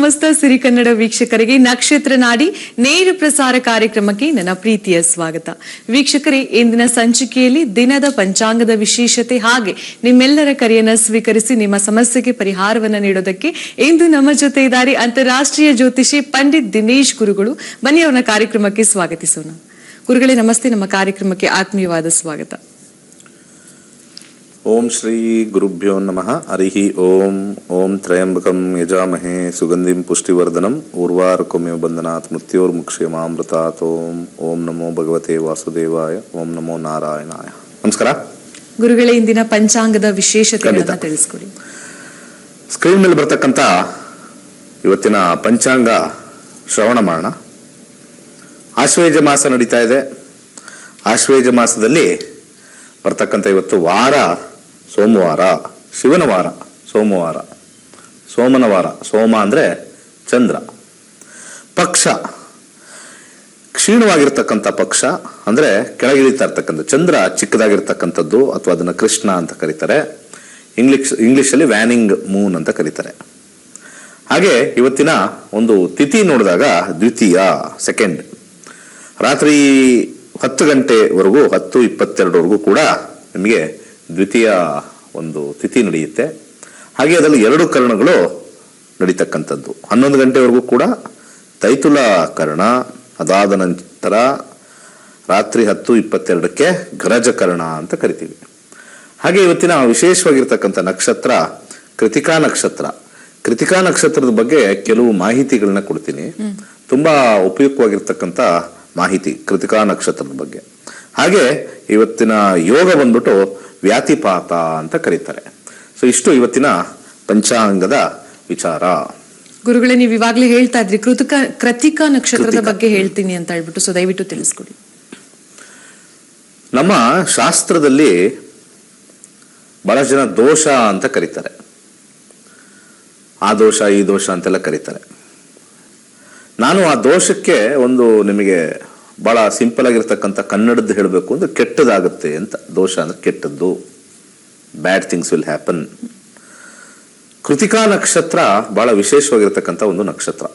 ಸಮಸ್ತ ಸಿರಿ ಕನ್ನಡ ವೀಕ್ಷಕರಿಗೆ ನಕ್ಷತ್ರ ನಾಡಿ ನೇರ ಪ್ರಸಾರ ಕಾರ್ಯಕ್ರಮಕ್ಕೆ ನನ್ನ ಪ್ರೀತಿಯ ಸ್ವಾಗತ. ವೀಕ್ಷಕರೇ, ಇಂದಿನ ಸಂಚಿಕೆಯಲ್ಲಿ ದಿನದ ಪಂಚಾಂಗದ ವಿಶೇಷತೆ ಹಾಗೆ ನಿಮ್ಮೆಲ್ಲರ ಕರೆಯನ್ನ ಸ್ವೀಕರಿಸಿ ನಿಮ್ಮ ಸಮಸ್ಯೆಗೆ ಪರಿಹಾರವನ್ನ ನೀಡೋದಕ್ಕೆ ಇಂದು ನಮ್ಮ ಜೊತೆ ಇದ್ದಾರೆ ಅಂತಾರಾಷ್ಟ್ರೀಯ ಜ್ಯೋತಿಷಿ ಪಂಡಿತ್ ದಿನೇಶ್ ಗುರುಗಳು. ಬನ್ನಿ ಅವರ ಕಾರ್ಯಕ್ರಮಕ್ಕೆ ಸ್ವಾಗತಿಸೋಣ. ಗುರುಗಳೇ ನಮಸ್ತೆ, ನಮ್ಮ ಕಾರ್ಯಕ್ರಮಕ್ಕೆ ಆತ್ಮೀಯವಾದ ಸ್ವಾಗತ. ಓಂ ಶ್ರೀ ಗುರುಭ್ಯೋ ನಮಃ. ಹರಿಃ ಓಂ. ಓಂ ತ್ರಯಂಬಕಂ ಯಜಾಮಹೇ ಸುಗಂಧಿಂ ಪುಷ್ಟಿವರ್ಧನಂ ಉರ್ವಾರುಕಮೇವ ಬಂಧನಾತ್ ಮೃತ್ಯೋರ್ಮುಕ್ಷಯಮಾಮೃತಾತ್. ಓಂ. ಓಂ ನಮೋ ಭಗವತೆ ವಾಸುದೇವಾಯ. ಓಂ ನಮೋ ನಾರಾಯಣಾಯ. ನಮಸ್ಕಾರ ಗುರುಗಳೇ, ಇಂದಿನ ಪಂಚಾಂಗದ ವಿಶೇಷತೆಗಳನ್ನು ತಿಳಿಸ್ಕೊಡಿ. ಸ್ಕ್ರೀನ್ ಮೇಲೆ ಬರ್ತಕ್ಕಂಥ ಇವತ್ತಿನ ಪಂಚಾಂಗ ಶ್ರವಣ ಮಾಡೋಣ. ಆಶ್ವೇಜ ಮಾಸ ನಡೀತಾ ಇದೆ. ಆಶ್ವೇಜ ಮಾಸದಲ್ಲಿ ಬರ್ತಕ್ಕಂಥ ಇವತ್ತು ವಾರ ಸೋಮವಾರ, ಶಿವನ ವಾರ, ಸೋಮವಾರ, ಸೋಮನ ವಾರ. ಸೋಮ ಅಂದ್ರೆ ಚಂದ್ರ. ಪಕ್ಷ ಕ್ಷೀಣವಾಗಿರ್ತಕ್ಕಂಥ ಪಕ್ಷ ಅಂದ್ರೆ ಕೆಳಗಿಳಿತಾ ಇರ್ತಕ್ಕಂಥ. ಚಂದ್ರ ಚಿಕ್ಕದಾಗಿರ್ತಕ್ಕಂಥದ್ದು ಅಥವಾ ಅದನ್ನ ಕೃಷ್ಣ ಅಂತ ಕರೀತಾರೆ. ಇಂಗ್ಲಿಷಲ್ಲಿ ವ್ಯಾನಿಂಗ್ ಮೂನ್ ಅಂತ ಕರೀತಾರೆ. ಹಾಗೆ ಇವತ್ತಿನ ಒಂದು ತಿಥಿ ನೋಡಿದಾಗ ದ್ವಿತೀಯ, ಸೆಕೆಂಡ್, ರಾತ್ರಿ 10 ಗಂಟೆವರೆಗೂ 10:22 ಕೂಡ ನಿಮಗೆ ದ್ವಿತೀಯ ಒಂದು ತಿಥಿ ನಡೆಯುತ್ತೆ. ಹಾಗೆ ಅದರಲ್ಲಿ 2 ಕರ್ಣಗಳು ನಡೀತಕ್ಕಂಥದ್ದು. 11 ಗಂಟೆವರೆಗೂ ಕೂಡ ತೈತುಲ ಕರ್ಣ. ಅದಾದ ನಂತರ ರಾತ್ರಿ 10:22ಕ್ಕೆ ಗರಜ ಕರ್ಣ ಅಂತ ಕರಿತೀವಿ. ಹಾಗೆ ಇವತ್ತಿನ ವಿಶೇಷವಾಗಿರ್ತಕ್ಕಂಥ ನಕ್ಷತ್ರ ಕೃತಿಕಾ ನಕ್ಷತ್ರ. ಕೃತಿಕಾ ನಕ್ಷತ್ರದ ಬಗ್ಗೆ ಕೆಲವು ಮಾಹಿತಿಗಳನ್ನ ಕೊಡ್ತೀನಿ. ತುಂಬಾ ಉಪಯುಕ್ತವಾಗಿರ್ತಕ್ಕಂಥ ಮಾಹಿತಿ ಕೃತಿಕಾ ನಕ್ಷತ್ರದ ಬಗ್ಗೆ. ಹಾಗೆ ಇವತ್ತಿನ ಯೋಗ ಬಂದ್ಬಿಟ್ಟು ವ್ಯಾತಿಪಾತ ಅಂತ ಕರೀತಾರೆ. ಸೊ ಇಷ್ಟು ಇವತ್ತಿನ ಪಂಚಾಂಗದ ವಿಚಾರ. ಗುರುಗಳೇ, ನೀವು ಇವಾಗ್ಲೇ ಹೇಳ್ತಾ ಇದ್ರಿ ಕೃತಿಕಾ ನಕ್ಷತ್ರದ ಬಗ್ಗೆ ಹೇಳ್ತೀನಿ ಅಂತ ಹೇಳ್ಬಿಟ್ಟು, ಸೊ ದಯವಿಟ್ಟು ತಿಳಿಸ್ಕೊಡಿ. ನಮ್ಮ ಶಾಸ್ತ್ರದಲ್ಲಿ ಬಹಳ ಜನ ದೋಷ ಅಂತ ಕರೀತಾರೆ. ಆ ದೋಷ ಈ ದೋಷ ಅಂತೆಲ್ಲ ಕರೀತಾರೆ. ನಾನು ಆ ದೋಷಕ್ಕೆ ಒಂದು ನಿಮಗೆ ಬಹಳ ಸಿಂಪಲ್ ಆಗಿರ್ತಕ್ಕಂಥ ಕನ್ನಡದ್ದು ಹೇಳಬೇಕು ಅಂದ್ರೆ ಕೆಟ್ಟದಾಗುತ್ತೆ ಅಂತ. ದೋಷ ಅಂದ್ರೆ ಕೆಟ್ಟದ್ದು, bad things will happen. Krittika ನಕ್ಷತ್ರ ಬಹಳ ವಿಶೇಷವಾಗಿರ್ತಕ್ಕಂಥ ಒಂದು ನಕ್ಷತ್ರ.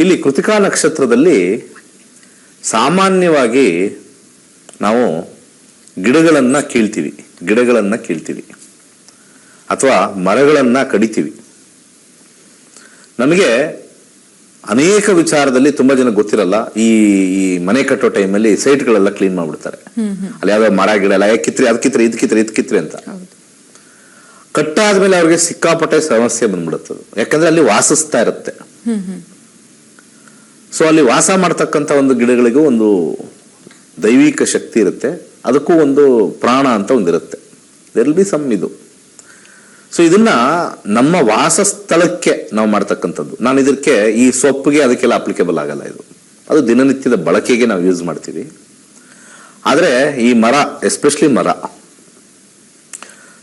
ಇಲ್ಲಿ ಕೃತಿಕಾ ನಕ್ಷತ್ರದಲ್ಲಿ ಸಾಮಾನ್ಯವಾಗಿ ನಾವು ಗಿಡಗಳನ್ನ ಕೀಳ್ತೀವಿ ಅಥವಾ ಮರಗಳನ್ನ ಕಡಿತೀವಿ. ನಮಗೆ ಅನೇಕ ವಿಚಾರದಲ್ಲಿ ತುಂಬಾ ಜನ ಗೊತ್ತಿರಲ್ಲ. ಈ ಮನೆ ಕಟ್ಟೋ ಟೈಮಲ್ಲಿ ಸೈಟ್ಗಳೆಲ್ಲ ಕ್ಲೀನ್ ಮಾಡ್ಬಿಡ್ತಾರೆ. ಅಲ್ಲಿ ಯಾವ್ಯಾವ ಮರ ಗಿಡ ಎಲ್ಲ ಇದ್ ಕಿತ್ರಿ ಅಂತ. ಕಟ್ಟಾದ್ಮೇಲೆ ಅವ್ರಿಗೆ ಸಿಕ್ಕಾಪಟ್ಟೆ ಸಮಸ್ಯೆ ಬಂದ್ಬಿಡುತ್ತದೆ. ಯಾಕಂದ್ರೆ ಅಲ್ಲಿ ವಾಸಿಸ್ತಾ ಇರುತ್ತೆ. ಸೊ ಅಲ್ಲಿ ವಾಸ ಮಾಡ್ತಕ್ಕಂಥ ಒಂದು ಗಿಡಗಳಿಗೂ ಒಂದು ದೈವಿಕ ಶಕ್ತಿ ಇರುತ್ತೆ. ಅದಕ್ಕೂ ಒಂದು ಪ್ರಾಣ ಅಂತ ಒಂದಿರುತ್ತೆ. ದೇರ್ ವಿಲ್ ಬಿ ಸಮ್ ಇದು. ಸೊ ಇದನ್ನ ನಮ್ಮ ವಾಸಸ್ಥಳಕ್ಕೆ ನಾವು ಮಾಡ್ತಕ್ಕಂಥದ್ದು. ನಾನು ಇದಕ್ಕೆ ಈ ಸೊಪ್ಪಿಗೆ ಅದಕ್ಕೆಲ್ಲ ಅಪ್ಲಿಕೇಬಲ್ ಆಗಲ್ಲ. ಅದು ದಿನನಿತ್ಯದ ಬಳಕೆಗೆ ನಾವು ಯೂಸ್ ಮಾಡ್ತೀವಿ. ಆದ್ರೆ ಈ ಮರ, ಎಸ್ಪೆಷಲಿ ಮರ,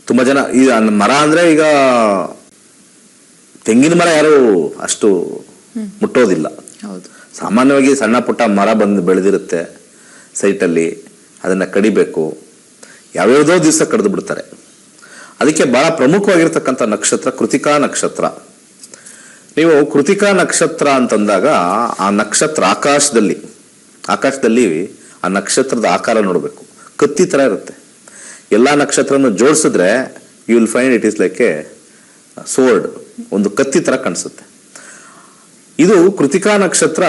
ತುಂಬಾ ಜನ ಈ ಮರ ಅಂದ್ರೆ ಈಗ ತೆಂಗಿನ ಮರ ಯಾರು ಅಷ್ಟು ಮುಟ್ಟೋದಿಲ್ಲ. ಸಾಮಾನ್ಯವಾಗಿ ಸಣ್ಣ ಪುಟ್ಟ ಮರ ಬಂದು ಬೆಳೆದಿರುತ್ತೆ ಸೈಟಲ್ಲಿ. ಅದನ್ನ ಕಡಿಬೇಕು. ಯಾವ್ಯಾವುದೋ ದಿವಸ ಕಡಿದು ಬಿಡ್ತಾರೆ. ಅದಕ್ಕೆ ಬಹಳ ಪ್ರಮುಖವಾಗಿರ್ತಕ್ಕಂಥ ನಕ್ಷತ್ರ ಕೃತಿಕಾ ನಕ್ಷತ್ರ. ನೀವು ಕೃತಿಕಾ ನಕ್ಷತ್ರ ಅಂತಂದಾಗ ಆ ನಕ್ಷತ್ರ ಆಕಾಶದಲ್ಲಿ ಆ ನಕ್ಷತ್ರದ ಆಕಾರ ನೋಡಬೇಕು. ಕತ್ತಿ ತರ ಇರುತ್ತೆ. ಎಲ್ಲಾ ನಕ್ಷತ್ರವನ್ನು ಜೋಡಿಸಿದ್ರೆ you will find it is like a sword. ಒಂದು ಕತ್ತಿ ತರ ಕಾಣಿಸುತ್ತೆ. ಇದು ಕೃತಿಕಾ ನಕ್ಷತ್ರ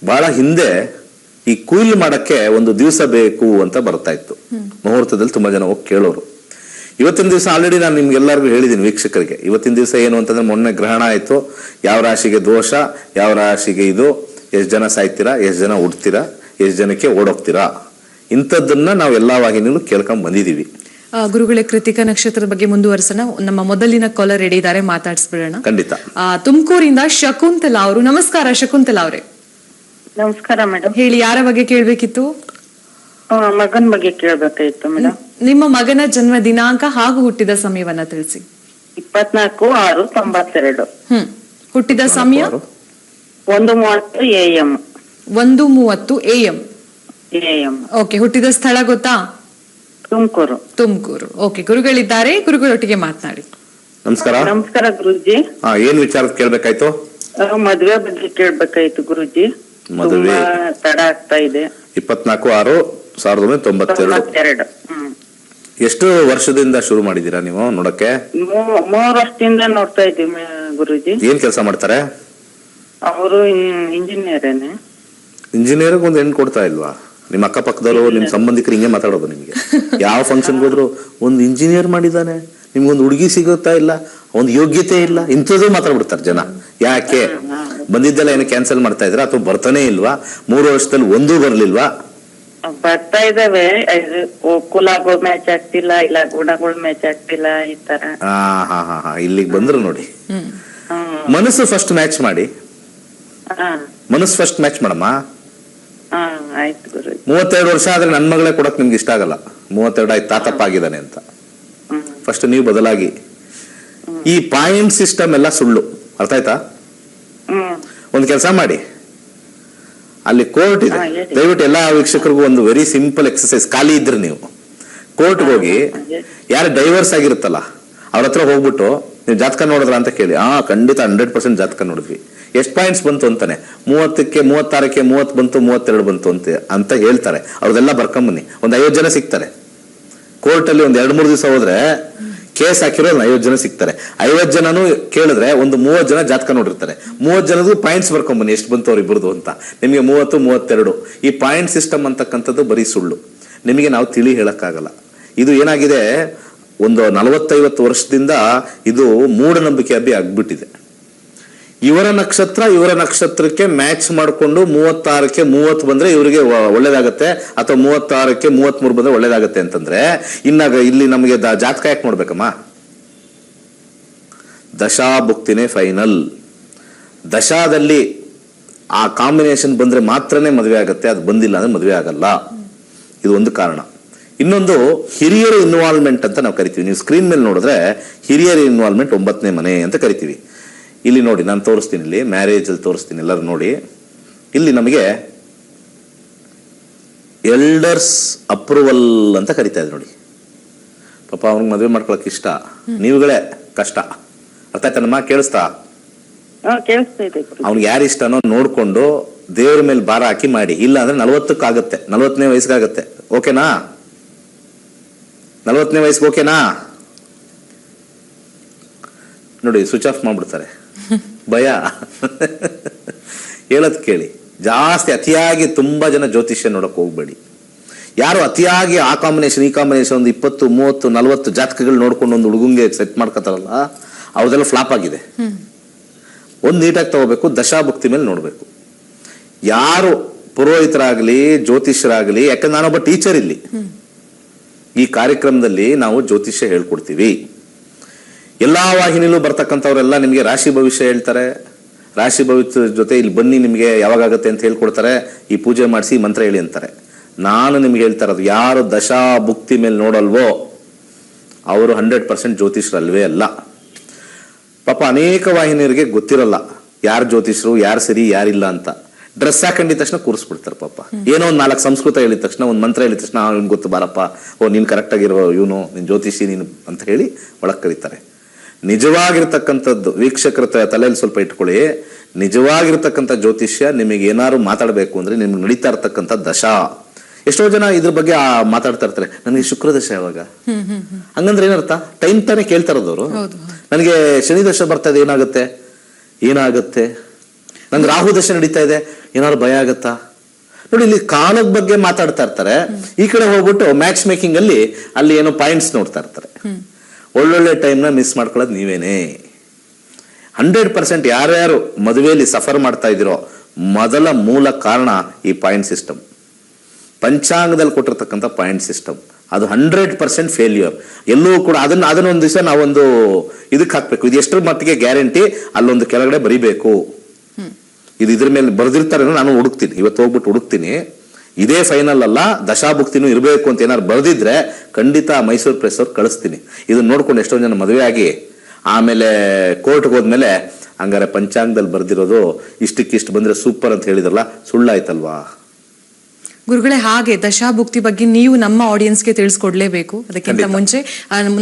ಬಹಳ ಹಿಂದೆ ಈ ಕುಯ್ಲು ಮಾಡಕ್ಕೆ ಒಂದು ದಿವಸ ಬೇಕು ಅಂತ ಬರ್ತಾ ಇತ್ತು. ಮುಹೂರ್ತದಲ್ಲಿ ತುಂಬಾ ಜನ ಹೋಗಿ ಕೇಳೋರು. ಇವತ್ತಿನ ದಿವಸ ಆಲ್ರೆಡಿ ನಾನು ನಿಮ್ಗೆಲ್ಲರಿಗೂ ಹೇಳಿದ್ದೀನಿ ವೀಕ್ಷಕರಿಗೆ. ಇವತ್ತಿನ ದಿವಸ ಏನು ಅಂತಂದ್ರೆ ಮೊನ್ನೆ ಗ್ರಹಣ ಆಯ್ತು. ಯಾವ ರಾಶಿಗೆ ದೋಷ, ಯಾವ ರಾಶಿಗೆ ಇದು, ಎಷ್ಟು ಜನ ಸಾಯ್ತೀರಾ, ಎಷ್ಟು ಜನ ಉಡ್ತೀರಾ, ಎಷ್ಟು ಜನಕ್ಕೆ ಓಡೋಗ್ತೀರಾ, ಇಂಥದ್ದನ್ನ ನಾವು ಎಲ್ಲಾ ವಾಹಿನಿಯಲ್ಲೂ ಕೇಳ್ಕೊಂಡ್ ಬಂದಿದೀವಿ. ಗುರುಗಳೇ, ಕೃತಿಕಾ ನಕ್ಷತ್ರದ ಬಗ್ಗೆ ಮುಂದುವರಿಸೋಣ. ನಮ್ಮ ಮೊದಲಿನ ಕಾಲರ್ ರೆಡಿ ಇದ್ದಾರೆ, ಮಾತಾಡಿಸ್ಬಿಡೋಣ. ಖಂಡಿತ. ತುಮಕೂರಿಂದ ಶಕುಂತಲಾ ಅವರು. ನಮಸ್ಕಾರ ಶಕುಂತಲಾ ಅವರೇ. ನಮಸ್ಕಾರ ಮೇಡಮ್. ಹೇಳಿ, ಯಾರ ಬಗ್ಗೆ ಕೇಳ್ಬೇಕಿತ್ತು? ಮಗನ ಬಗ್ಗೆ ಕೇಳ್ಬೇಕಾಯ್ತು ಮೇಡಮ್. ನಿಮ್ಮ ಮಗನ ಜನ್ಮ ದಿನಾಂಕ ಹಾಗೂ ಹುಟ್ಟಿದ ಸಮಯವನ್ನ ತಿಳಿಸಿ. 24/6/92. ಹುಟ್ಟಿದ ಸಮಯ 1:30 AM. 1:30 AM. ಓಕೆ. ಹುಟ್ಟಿದ ಸ್ಥಳ ಗೊತ್ತಾ? ತುಮಕೂರು. ಓಕೆ. ಗುರುಗಳಿದ್ದಾರೆ, ಗುರುಗಳೊಟ್ಟಿಗೆ ಮಾತನಾಡಿ. ನಮಸ್ಕಾರ. ನಮಸ್ಕಾರ ಗುರುಜಿ. ಏನ್ ವಿಚಾರ ಕೇಳ್ಬೇಕಾಯ್ತು? ಮದ್ವೆ ಬಗ್ಗೆ ಕೇಳ್ಬೇಕಾಯ್ತು ಗುರುಜಿ. ಮದುವೆ ತುಂಬಾ ತಡ ಆಗ್ತಾ ಇದೆ. 24/6/1992. ಎಷ್ಟು ವರ್ಷದಿಂದ ಶುರು ಮಾಡಿದೀರಾ ನೀವು ನೋಡಕ್ಕೆ? 3 ವರ್ಷದಿಂದ ನೋಡ್ತಾ ಇದ್ದೀವಿ ಗುರುಜಿ. ಏನ್ ಕೆಲಸ ಮಾಡ್ತಾರೆ? ಅವರು ಇಂಜಿನಿಯರೇನೆ. ಇಂಜಿನಿಯರ್ ಒಂದು ಹೆಣ್ಣು ಕೊಡ್ತಾ ಇಲ್ವಾ? ನಿಮ್ಮ ಅಕ್ಕಪಕ್ಕದವರು ನಿಮ್ ಸಂಬಂಧಿಕರು ಹಿಂಗೆ ಮಾತಾಡೋದು ನಿಮ್ಗೆ. ಯಾವ ಫಂಕ್ಷನ್ ಹೋದ್ರು ಒಂದು ಇಂಜಿನಿಯರ್ ಮಾಡಿದಾನೆ, ನಿಮ್ಗೊಂದು ಹುಡುಗಿ ಸಿಗುತ್ತಾ ಇಲ್ಲ, ಒಂದು ಯೋಗ್ಯತೆ ಇಲ್ಲ, ಇಂಥದ್ದು ಮಾತಾಡ್ಬಿಡ್ತಾರೆ ಜನ. ಯಾಕೆ ಬಂದಿದ್ದೆಲ್ಲ ಏನು ಕ್ಯಾನ್ಸಲ್ ಮಾಡ್ತಾ ಇದ್ರ ಅಥವಾ ಬರ್ತಾನೆ ಇಲ್ವಾ? 3 ವರ್ಷದಲ್ಲಿ ಒಂದೂ ಬರ್ಲಿಲ್ವಾ? ಬರ್ತಾ ಇದಾವೆ, ಕುಲಗಳು ಮ್ಯಾಚ್ ಆಗ್ತಿಲ್ಲ, ಇಲ್ಲ ಗುಣಗಳು ಮ್ಯಾಚ್ ಆಗ್ತಿಲ್ಲ, ಈ ತರ. ಇಲ್ಲಿಗೆ ಬಂದ್ರು ನೋಡಿ. ಮನಸ್ಸು ಫಸ್ಟ್ ಮ್ಯಾಚ್ ಮಾಡಿ. ಮನಸ್ಸು ಫಸ್ಟ್ ಮ್ಯಾಚ್ ಮಾಡಮ್ಮ. ಆಯ್ತು ಗುರು. 32 ವರ್ಷ ಆದ್ರೆ ನನ್ ಮಗಳೇ ಕೊಡಕ್ ನಿಮ್ಗೆ ಇಷ್ಟ ಆಗಲ್ಲ. 32 ಆಯ್ತು ತಾತಪ್ಪ ಆಗಿದ್ದಾನೆ ಅಂತ. ಫಸ್ಟ್ ನೀವು ಬದಲಾಗಿ. ಈ ಪಾಯಿಂಟ್ ಸಿಸ್ಟಮ್ ಎಲ್ಲ ಸುಳ್ಳು, ಅರ್ಥ ಆಯ್ತಾ? ಒಂದು ಕೆಲಸ ಮಾಡಿ, ಅಲ್ಲಿ ಕೋರ್ಟ್ ಇದೆ, ದಯವಿಟ್ಟು ಎಲ್ಲಾ ವೀಕ್ಷಕರಿಗೂ ಒಂದು ವೆರಿ ಸಿಂಪಲ್ ಎಕ್ಸರ್ಸೈಸ್. ಖಾಲಿ ಇದ್ರೆ ನೀವು ಕೋರ್ಟ್ಗೆ ಹೋಗಿ, ಯಾರು ಡೈವರ್ಸ್ ಆಗಿರುತ್ತಲ್ಲ ಅವ್ರ ಹತ್ರ ಹೋಗ್ಬಿಟ್ಟು ನೀವು ಜಾತಕ ನೋಡಿದ್ರ ಅಂತ ಕೇಳಿ. ಖಂಡಿತ 100% ಜಾತಕ ನೋಡಿದ್ವಿ. ಎಷ್ಟು ಪಾಯಿಂಟ್ಸ್ ಬಂತು ಅಂತಾನೆ, 30ಕ್ಕೆ 36ಕ್ಕೆ 30 ಬಂತು, 32 ಬಂತು ಅಂತ ಹೇಳ್ತಾರೆ. ಅವ್ರದೆಲ್ಲ ಬರ್ಕೊಂಬನ್ನಿ. ಒಂದು 50 ಜನ ಸಿಗ್ತಾರೆ ಕೋರ್ಟಲ್ಲಿ. ಒಂದು 2-3 ದಿವಸ ಹೋದ್ರೆ ಕೇಸ್ ಹಾಕಿರೋ 50 ಜನ ಸಿಗ್ತಾರೆ. 50 ಜನನು ಕೇಳಿದ್ರೆ ಒಂದು 30 ಜನ ಜಾತಕ ನೋಡಿರ್ತಾರೆ. 30 ಜನದ್ದು ಪಾಯಿಂಟ್ಸ್ ಬರ್ಕೊಂಬನ್ನಿ, ಎಷ್ಟು ಬಂತು ಅವ್ರಿಬ್ರದ್ದು ಅಂತ. ನಿಮಗೆ 30, 32. ಈ ಪಾಯಿಂಟ್ ಸಿಸ್ಟಮ್ ಅಂತಕ್ಕಂಥದ್ದು ಬರೀ ಸುಳ್ಳು. ನಿಮಗೆ ನಾವು ತಿಳಿ ಹೇಳಕ್ಕಾಗಲ್ಲ. ಇದು ಏನಾಗಿದೆ, ಒಂದು 40-50 ವರ್ಷದಿಂದ ಇದು ಮೂಢನಂಬಿಕೆ ಹಬ್ಬಿ ಆಗ್ಬಿಟ್ಟಿದೆ. ಇವರ ನಕ್ಷತ್ರಕ್ಕೆ ಮ್ಯಾಚ್ ಮಾಡಿಕೊಂಡು 36ಕ್ಕೆ 30 ಬಂದ್ರೆ ಇವರಿಗೆ ಒಳ್ಳೇದಾಗತ್ತೆ, ಅಥವಾ 36ಕ್ಕೆ 33 ಬಂದ್ರೆ ಒಳ್ಳೇದಾಗತ್ತೆ ಅಂತಂದ್ರೆ, ಇನ್ನಾಗ ಇಲ್ಲಿ ನಮಗೆ ಜಾತಕ ಯಾಕೆ ನೋಡ್ಬೇಕಮ್ಮ? ದಶಾಭುಕ್ತಿನೇ ಫೈನಲ್. ದಶಾದಲ್ಲಿ ಆ ಕಾಂಬಿನೇಷನ್ ಬಂದ್ರೆ ಮಾತ್ರನೇ ಮದುವೆ ಆಗತ್ತೆ, ಅದು ಬಂದಿಲ್ಲ ಅಂದ್ರೆ ಮದುವೆ ಆಗಲ್ಲ. ಇದು ಒಂದು ಕಾರಣ. ಇನ್ನೊಂದು, ಹಿರಿಯರ ಇನ್ವಾಲ್ವ್ಮೆಂಟ್ ಅಂತ ನಾವು ಕರಿತೀವಿ. ನೀವು ಸ್ಕ್ರೀನ್ ಮೇಲೆ ನೋಡಿದ್ರೆ ಹಿರಿಯರ ಇನ್ವಾಲ್ವ್ಮೆಂಟ್ 9ನೇ ಮನೆ ಅಂತ ಕರಿತೀವಿ. ಇಲ್ಲಿ ನೋಡಿ, ನಾನು ತೋರಿಸ್ತೀನಿ, ಇಲ್ಲಿ ಮ್ಯಾರೇಜ್ ಅಲ್ಲಿ ತೋರಿಸ್ತೀನಿ, ಎಲ್ಲರೂ ನೋಡಿ. ಇಲ್ಲಿ ನಮಗೆ ಎಲ್ಡರ್ಸ್ ಅಪ್ರೂವಲ್ ಅಂತ ಕರಿತಾ ಇದೆ ನೋಡಿ. ಪಾಪ ಅವ್ನಿಗೆ ಮದುವೆ ಮಾಡ್ಕೊಳಕ್ ಇಷ್ಟ, ನೀವುಗಳೇ ಕಷ್ಟ. ಅರ್ಥ ಆಯ್ತಾನಮ್ಮ? ಕೇಳಿಸ್ತಾ? ಅವ್ನಿಗೆ ಯಾರು ಇಷ್ಟನೋ ನೋಡ್ಕೊಂಡು ದೇವ್ರ ಮೇಲೆ ಭಾರ ಹಾಕಿ ಮಾಡಿ. ಇಲ್ಲ ಅಂದ್ರೆ 40ಕ್ಕೆ 40ನೇ ವಯಸ್ಸಿಗಾಗತ್ತೆ. ಓಕೆನಾ? 40ನೇ ವಯಸ್ಸಿಗೆ ಓಕೆನಾ? ನೋಡಿ, ಸ್ವಿಚ್ ಆಫ್ ಮಾಡ್ಬಿಡ್ತಾರೆ. ಭಯ. ಹೇಳದ್ ಕೇಳಿ. ಜಾಸ್ತಿ ಅತಿಯಾಗಿ ತುಂಬಾ ಜನ ಜ್ಯೋತಿಷ್ಯ ನೋಡಕ್ ಹೋಗ್ಬೇಡಿ. ಯಾರು ಅತಿಯಾಗಿ ಆ ಕಾಂಬಿನೇಷನ್ ಈ ಕಾಂಬಿನೇಷನ್ ಒಂದು 20, 30, 40 ಜಾತಕಗಳು ನೋಡ್ಕೊಂಡು ಒಂದು ಹುಡುಗಂಗೆ ಸೆಟ್ ಮಾಡ್ಕೊತಾರಲ್ಲ, ಅವ್ರದೆಲ್ಲ ಫ್ಲಾಪ್ ಆಗಿದೆ. ಒಂದು ನೀಟಾಗಿ ತಗೋಬೇಕು, ದಶಾಭುಕ್ತಿ ಮೇಲೆ ನೋಡ್ಬೇಕು. ಯಾರು ಪುರೋಹಿತರಾಗ್ಲಿ ಜ್ಯೋತಿಷ್ಯರಾಗ್ಲಿ, ಯಾಕಂದ್ರೆ ನಾನೊಬ್ಬ ಟೀಚರ್ ಇಲ್ಲಿ. ಈ ಕಾರ್ಯಕ್ರಮದಲ್ಲಿ ನಾವು ಜ್ಯೋತಿಷ್ಯ ಹೇಳ್ಕೊಡ್ತೀವಿ. ಎಲ್ಲಾ ವಾಹಿನಿಲೂ ಬರ್ತಕ್ಕಂಥವ್ರೆಲ್ಲ ನಿಮಗೆ ರಾಶಿ ಭವಿಷ್ಯ ಹೇಳ್ತಾರೆ. ರಾಶಿ ಭವಿಷ್ಯ ಜೊತೆ ಇಲ್ಲಿ ಬನ್ನಿ, ನಿಮಗೆ ಯಾವಾಗತ್ತೆ ಅಂತ ಹೇಳ್ಕೊಡ್ತಾರೆ. ಈ ಪೂಜೆ ಮಾಡಿಸಿ ಮಂತ್ರ ಹೇಳಿ ಅಂತಾರೆ. ನಾನು ನಿಮ್ಗೆ ಹೇಳ್ತಾ ಇರೋದು, ಯಾರು ದಶಾ ಭುಕ್ತಿ ಮೇಲೆ ನೋಡಲ್ವೋ ಅವರು 100% ಜ್ಯೋತಿಷ್ಯರಲ್ವೇ ಅಲ್ಲ. ಪಾಪ ಅನೇಕ ವಾಹಿನಿಯರಿಗೆ ಗೊತ್ತಿರಲ್ಲ ಯಾರು ಜ್ಯೋತಿಷ್ಯರು, ಯಾರು ಸರಿ ಯಾರಿಲ್ಲ ಅಂತ. ಡ್ರೆಸ್ ಹಾಕೊಂಡಿದ ತಕ್ಷಣ ಕೂರಿಸ್ಬಿಡ್ತಾರೆ. ಪಾಪ ಏನೋ ಒಂದು 4 ಸಂಸ್ಕೃತ ಹೇಳಿದ ತಕ್ಷಣ, ಒಂದು ಮಂತ್ರ ಹೇಳಿದ ತಕ್ಷಣ ಅವ್ನಿಗೆ ಗೊತ್ತು, ಬಾರಪ್ಪ, ನೀನ್ ಕರೆಕ್ಟ್ ಆಗಿರೋ ಇವನು, ನೀನ್ ಜ್ಯೋತಿಷಿ ನೀನು ಅಂತ ಹೇಳಿ ಒಳಗ್ ಕರೀತಾರೆ. ನಿಜವಾಗಿರ್ತಕ್ಕಂಥದ್ದು ವೀಕ್ಷಕರ ತಲೆಯಲ್ಲಿ ಸ್ವಲ್ಪ ಇಟ್ಕೊಳ್ಳಿ. ನಿಜವಾಗಿರ್ತಕ್ಕಂಥ ಜ್ಯೋತಿಷ್ಯ ನಿಮಗೆ ಏನಾದ್ರು ಮಾತಾಡಬೇಕು ಅಂದ್ರೆ ನಿಮ್ಗೆ ನಡೀತಾ ಇರ್ತಕ್ಕಂಥ ದಶಾ. ಎಷ್ಟೋ ಜನ ಇದ್ರ ಬಗ್ಗೆ ಮಾತಾಡ್ತಾ ಇರ್ತಾರೆ, ನನಗೆ ಶುಕ್ರ ದಶ ಯಾವಾಗ? ಹಂಗಂದ್ರೆ ಏನರ್ಥ? ಟೈಮ್ ತಾನೇ ಕೇಳ್ತಾ ಇರೋದವ್ರು. ನನಗೆ ಶನಿ ದಶ ಬರ್ತಾ ಇದೆ, ಏನಾಗುತ್ತೆ? ನಂಗೆ ರಾಹು ದಶ ನಡೀತಾ ಇದೆ, ಏನಾದ್ರು ಭಯ ಆಗತ್ತಾ? ನೋಡಿ, ಇಲ್ಲಿ ಕಾಲದ ಬಗ್ಗೆ ಮಾತಾಡ್ತಾ ಇರ್ತಾರೆ. ಈ ಕಡೆ ಹೋಗ್ಬಿಟ್ಟು ಮ್ಯಾಚ್ ಮೇಕಿಂಗ್ ಅಲ್ಲಿ ಏನೋ ಪಾಯಿಂಟ್ಸ್ ನೋಡ್ತಾ ಇರ್ತಾರೆ. ಒಳ್ಳೊಳ್ಳೆ ಟೈಮ್ನ ಮಿಸ್ ಮಾಡ್ಕೊಳ್ಳೋದು ನೀವೇನೆ. 100% ಯಾರ್ಯಾರು ಮದುವೆಯಲ್ಲಿ ಸಫರ್ ಮಾಡ್ತಾ ಇದ್ದೀರೋ ಮೊದಲ ಮೂಲ ಕಾರಣ ಈ ಪಾಯಿಂಟ್ ಸಿಸ್ಟಮ್. ಪಂಚಾಂಗದಲ್ಲಿ ಕೊಟ್ಟಿರ್ತಕ್ಕಂಥ ಪಾಯಿಂಟ್ ಸಿಸ್ಟಮ್ ಅದು 100% ಫೇಲ್ಯೂರ್. ಎಲ್ಲೂ ಕೂಡ ಅದನ್ನೊಂದು ದಿವಸ ನಾವೊಂದು ಇದಕ್ಕೆ ಹಾಕ್ಬೇಕು. ಇದು ಎಷ್ಟರ ಮಟ್ಟಿಗೆ ಗ್ಯಾರಂಟಿ, ಅಲ್ಲೊಂದು ಕೆಳಗಡೆ ಬರಿಬೇಕು. ಇದ್ರ ಮೇಲೆ ಬರೆದಿರ್ತಾರೆ, ನಾನು ಹುಡುಕ್ತೀನಿ, ಇವತ್ತು ಹೋಗ್ಬಿಟ್ಟು ಹುಡುಕ್ತೀನಿ. ಇದೇ ಫೈನಲ್ ಅಲ್ಲ, ದಶಾಭುಕ್ತಿನೂ ಇರಬೇಕು ಅಂತ ಏನಾದ್ರು ಬರೆದಿದ್ರೆ ಖಂಡಿತ ಮೈಸೂರು ಪ್ರೆಸ್ ಅವ್ರು ಕಳಿಸ್ತೀನಿ. ಇದನ್ನ ನೋಡ್ಕೊಂಡು ಎಷ್ಟೊಂದು ಜನ ಮದುವೆ ಆಗಿ ಆಮೇಲೆ ಕೋರ್ಟ್ಗೆ ಹೋದ್ಮೇಲೆ, ಹಂಗಾರೆ ಪಂಚಾಂಗದಲ್ಲಿ ಬರ್ದಿರೋದು ಇಷ್ಟಕ್ಕಿಷ್ಟು ಬಂದ್ರೆ ಸೂಪರ್ ಅಂತ ಹೇಳಿದ್ರಲ್ಲ, ಸುಳ್ಳಾಯ್ತಲ್ವಾ? ಗುರುಗಳೇ, ಹಾಗೆ ದಶಾಭುಕ್ತಿ ಬಗ್ಗೆ ನೀವು ನಮ್ಮ ಆಡಿಯನ್ಸ್ಗೆ ತಿಳಿಸ್ಕೊಡ್ಲೇಬೇಕು. ಅದಕ್ಕಿಂತ ಮುಂಚೆ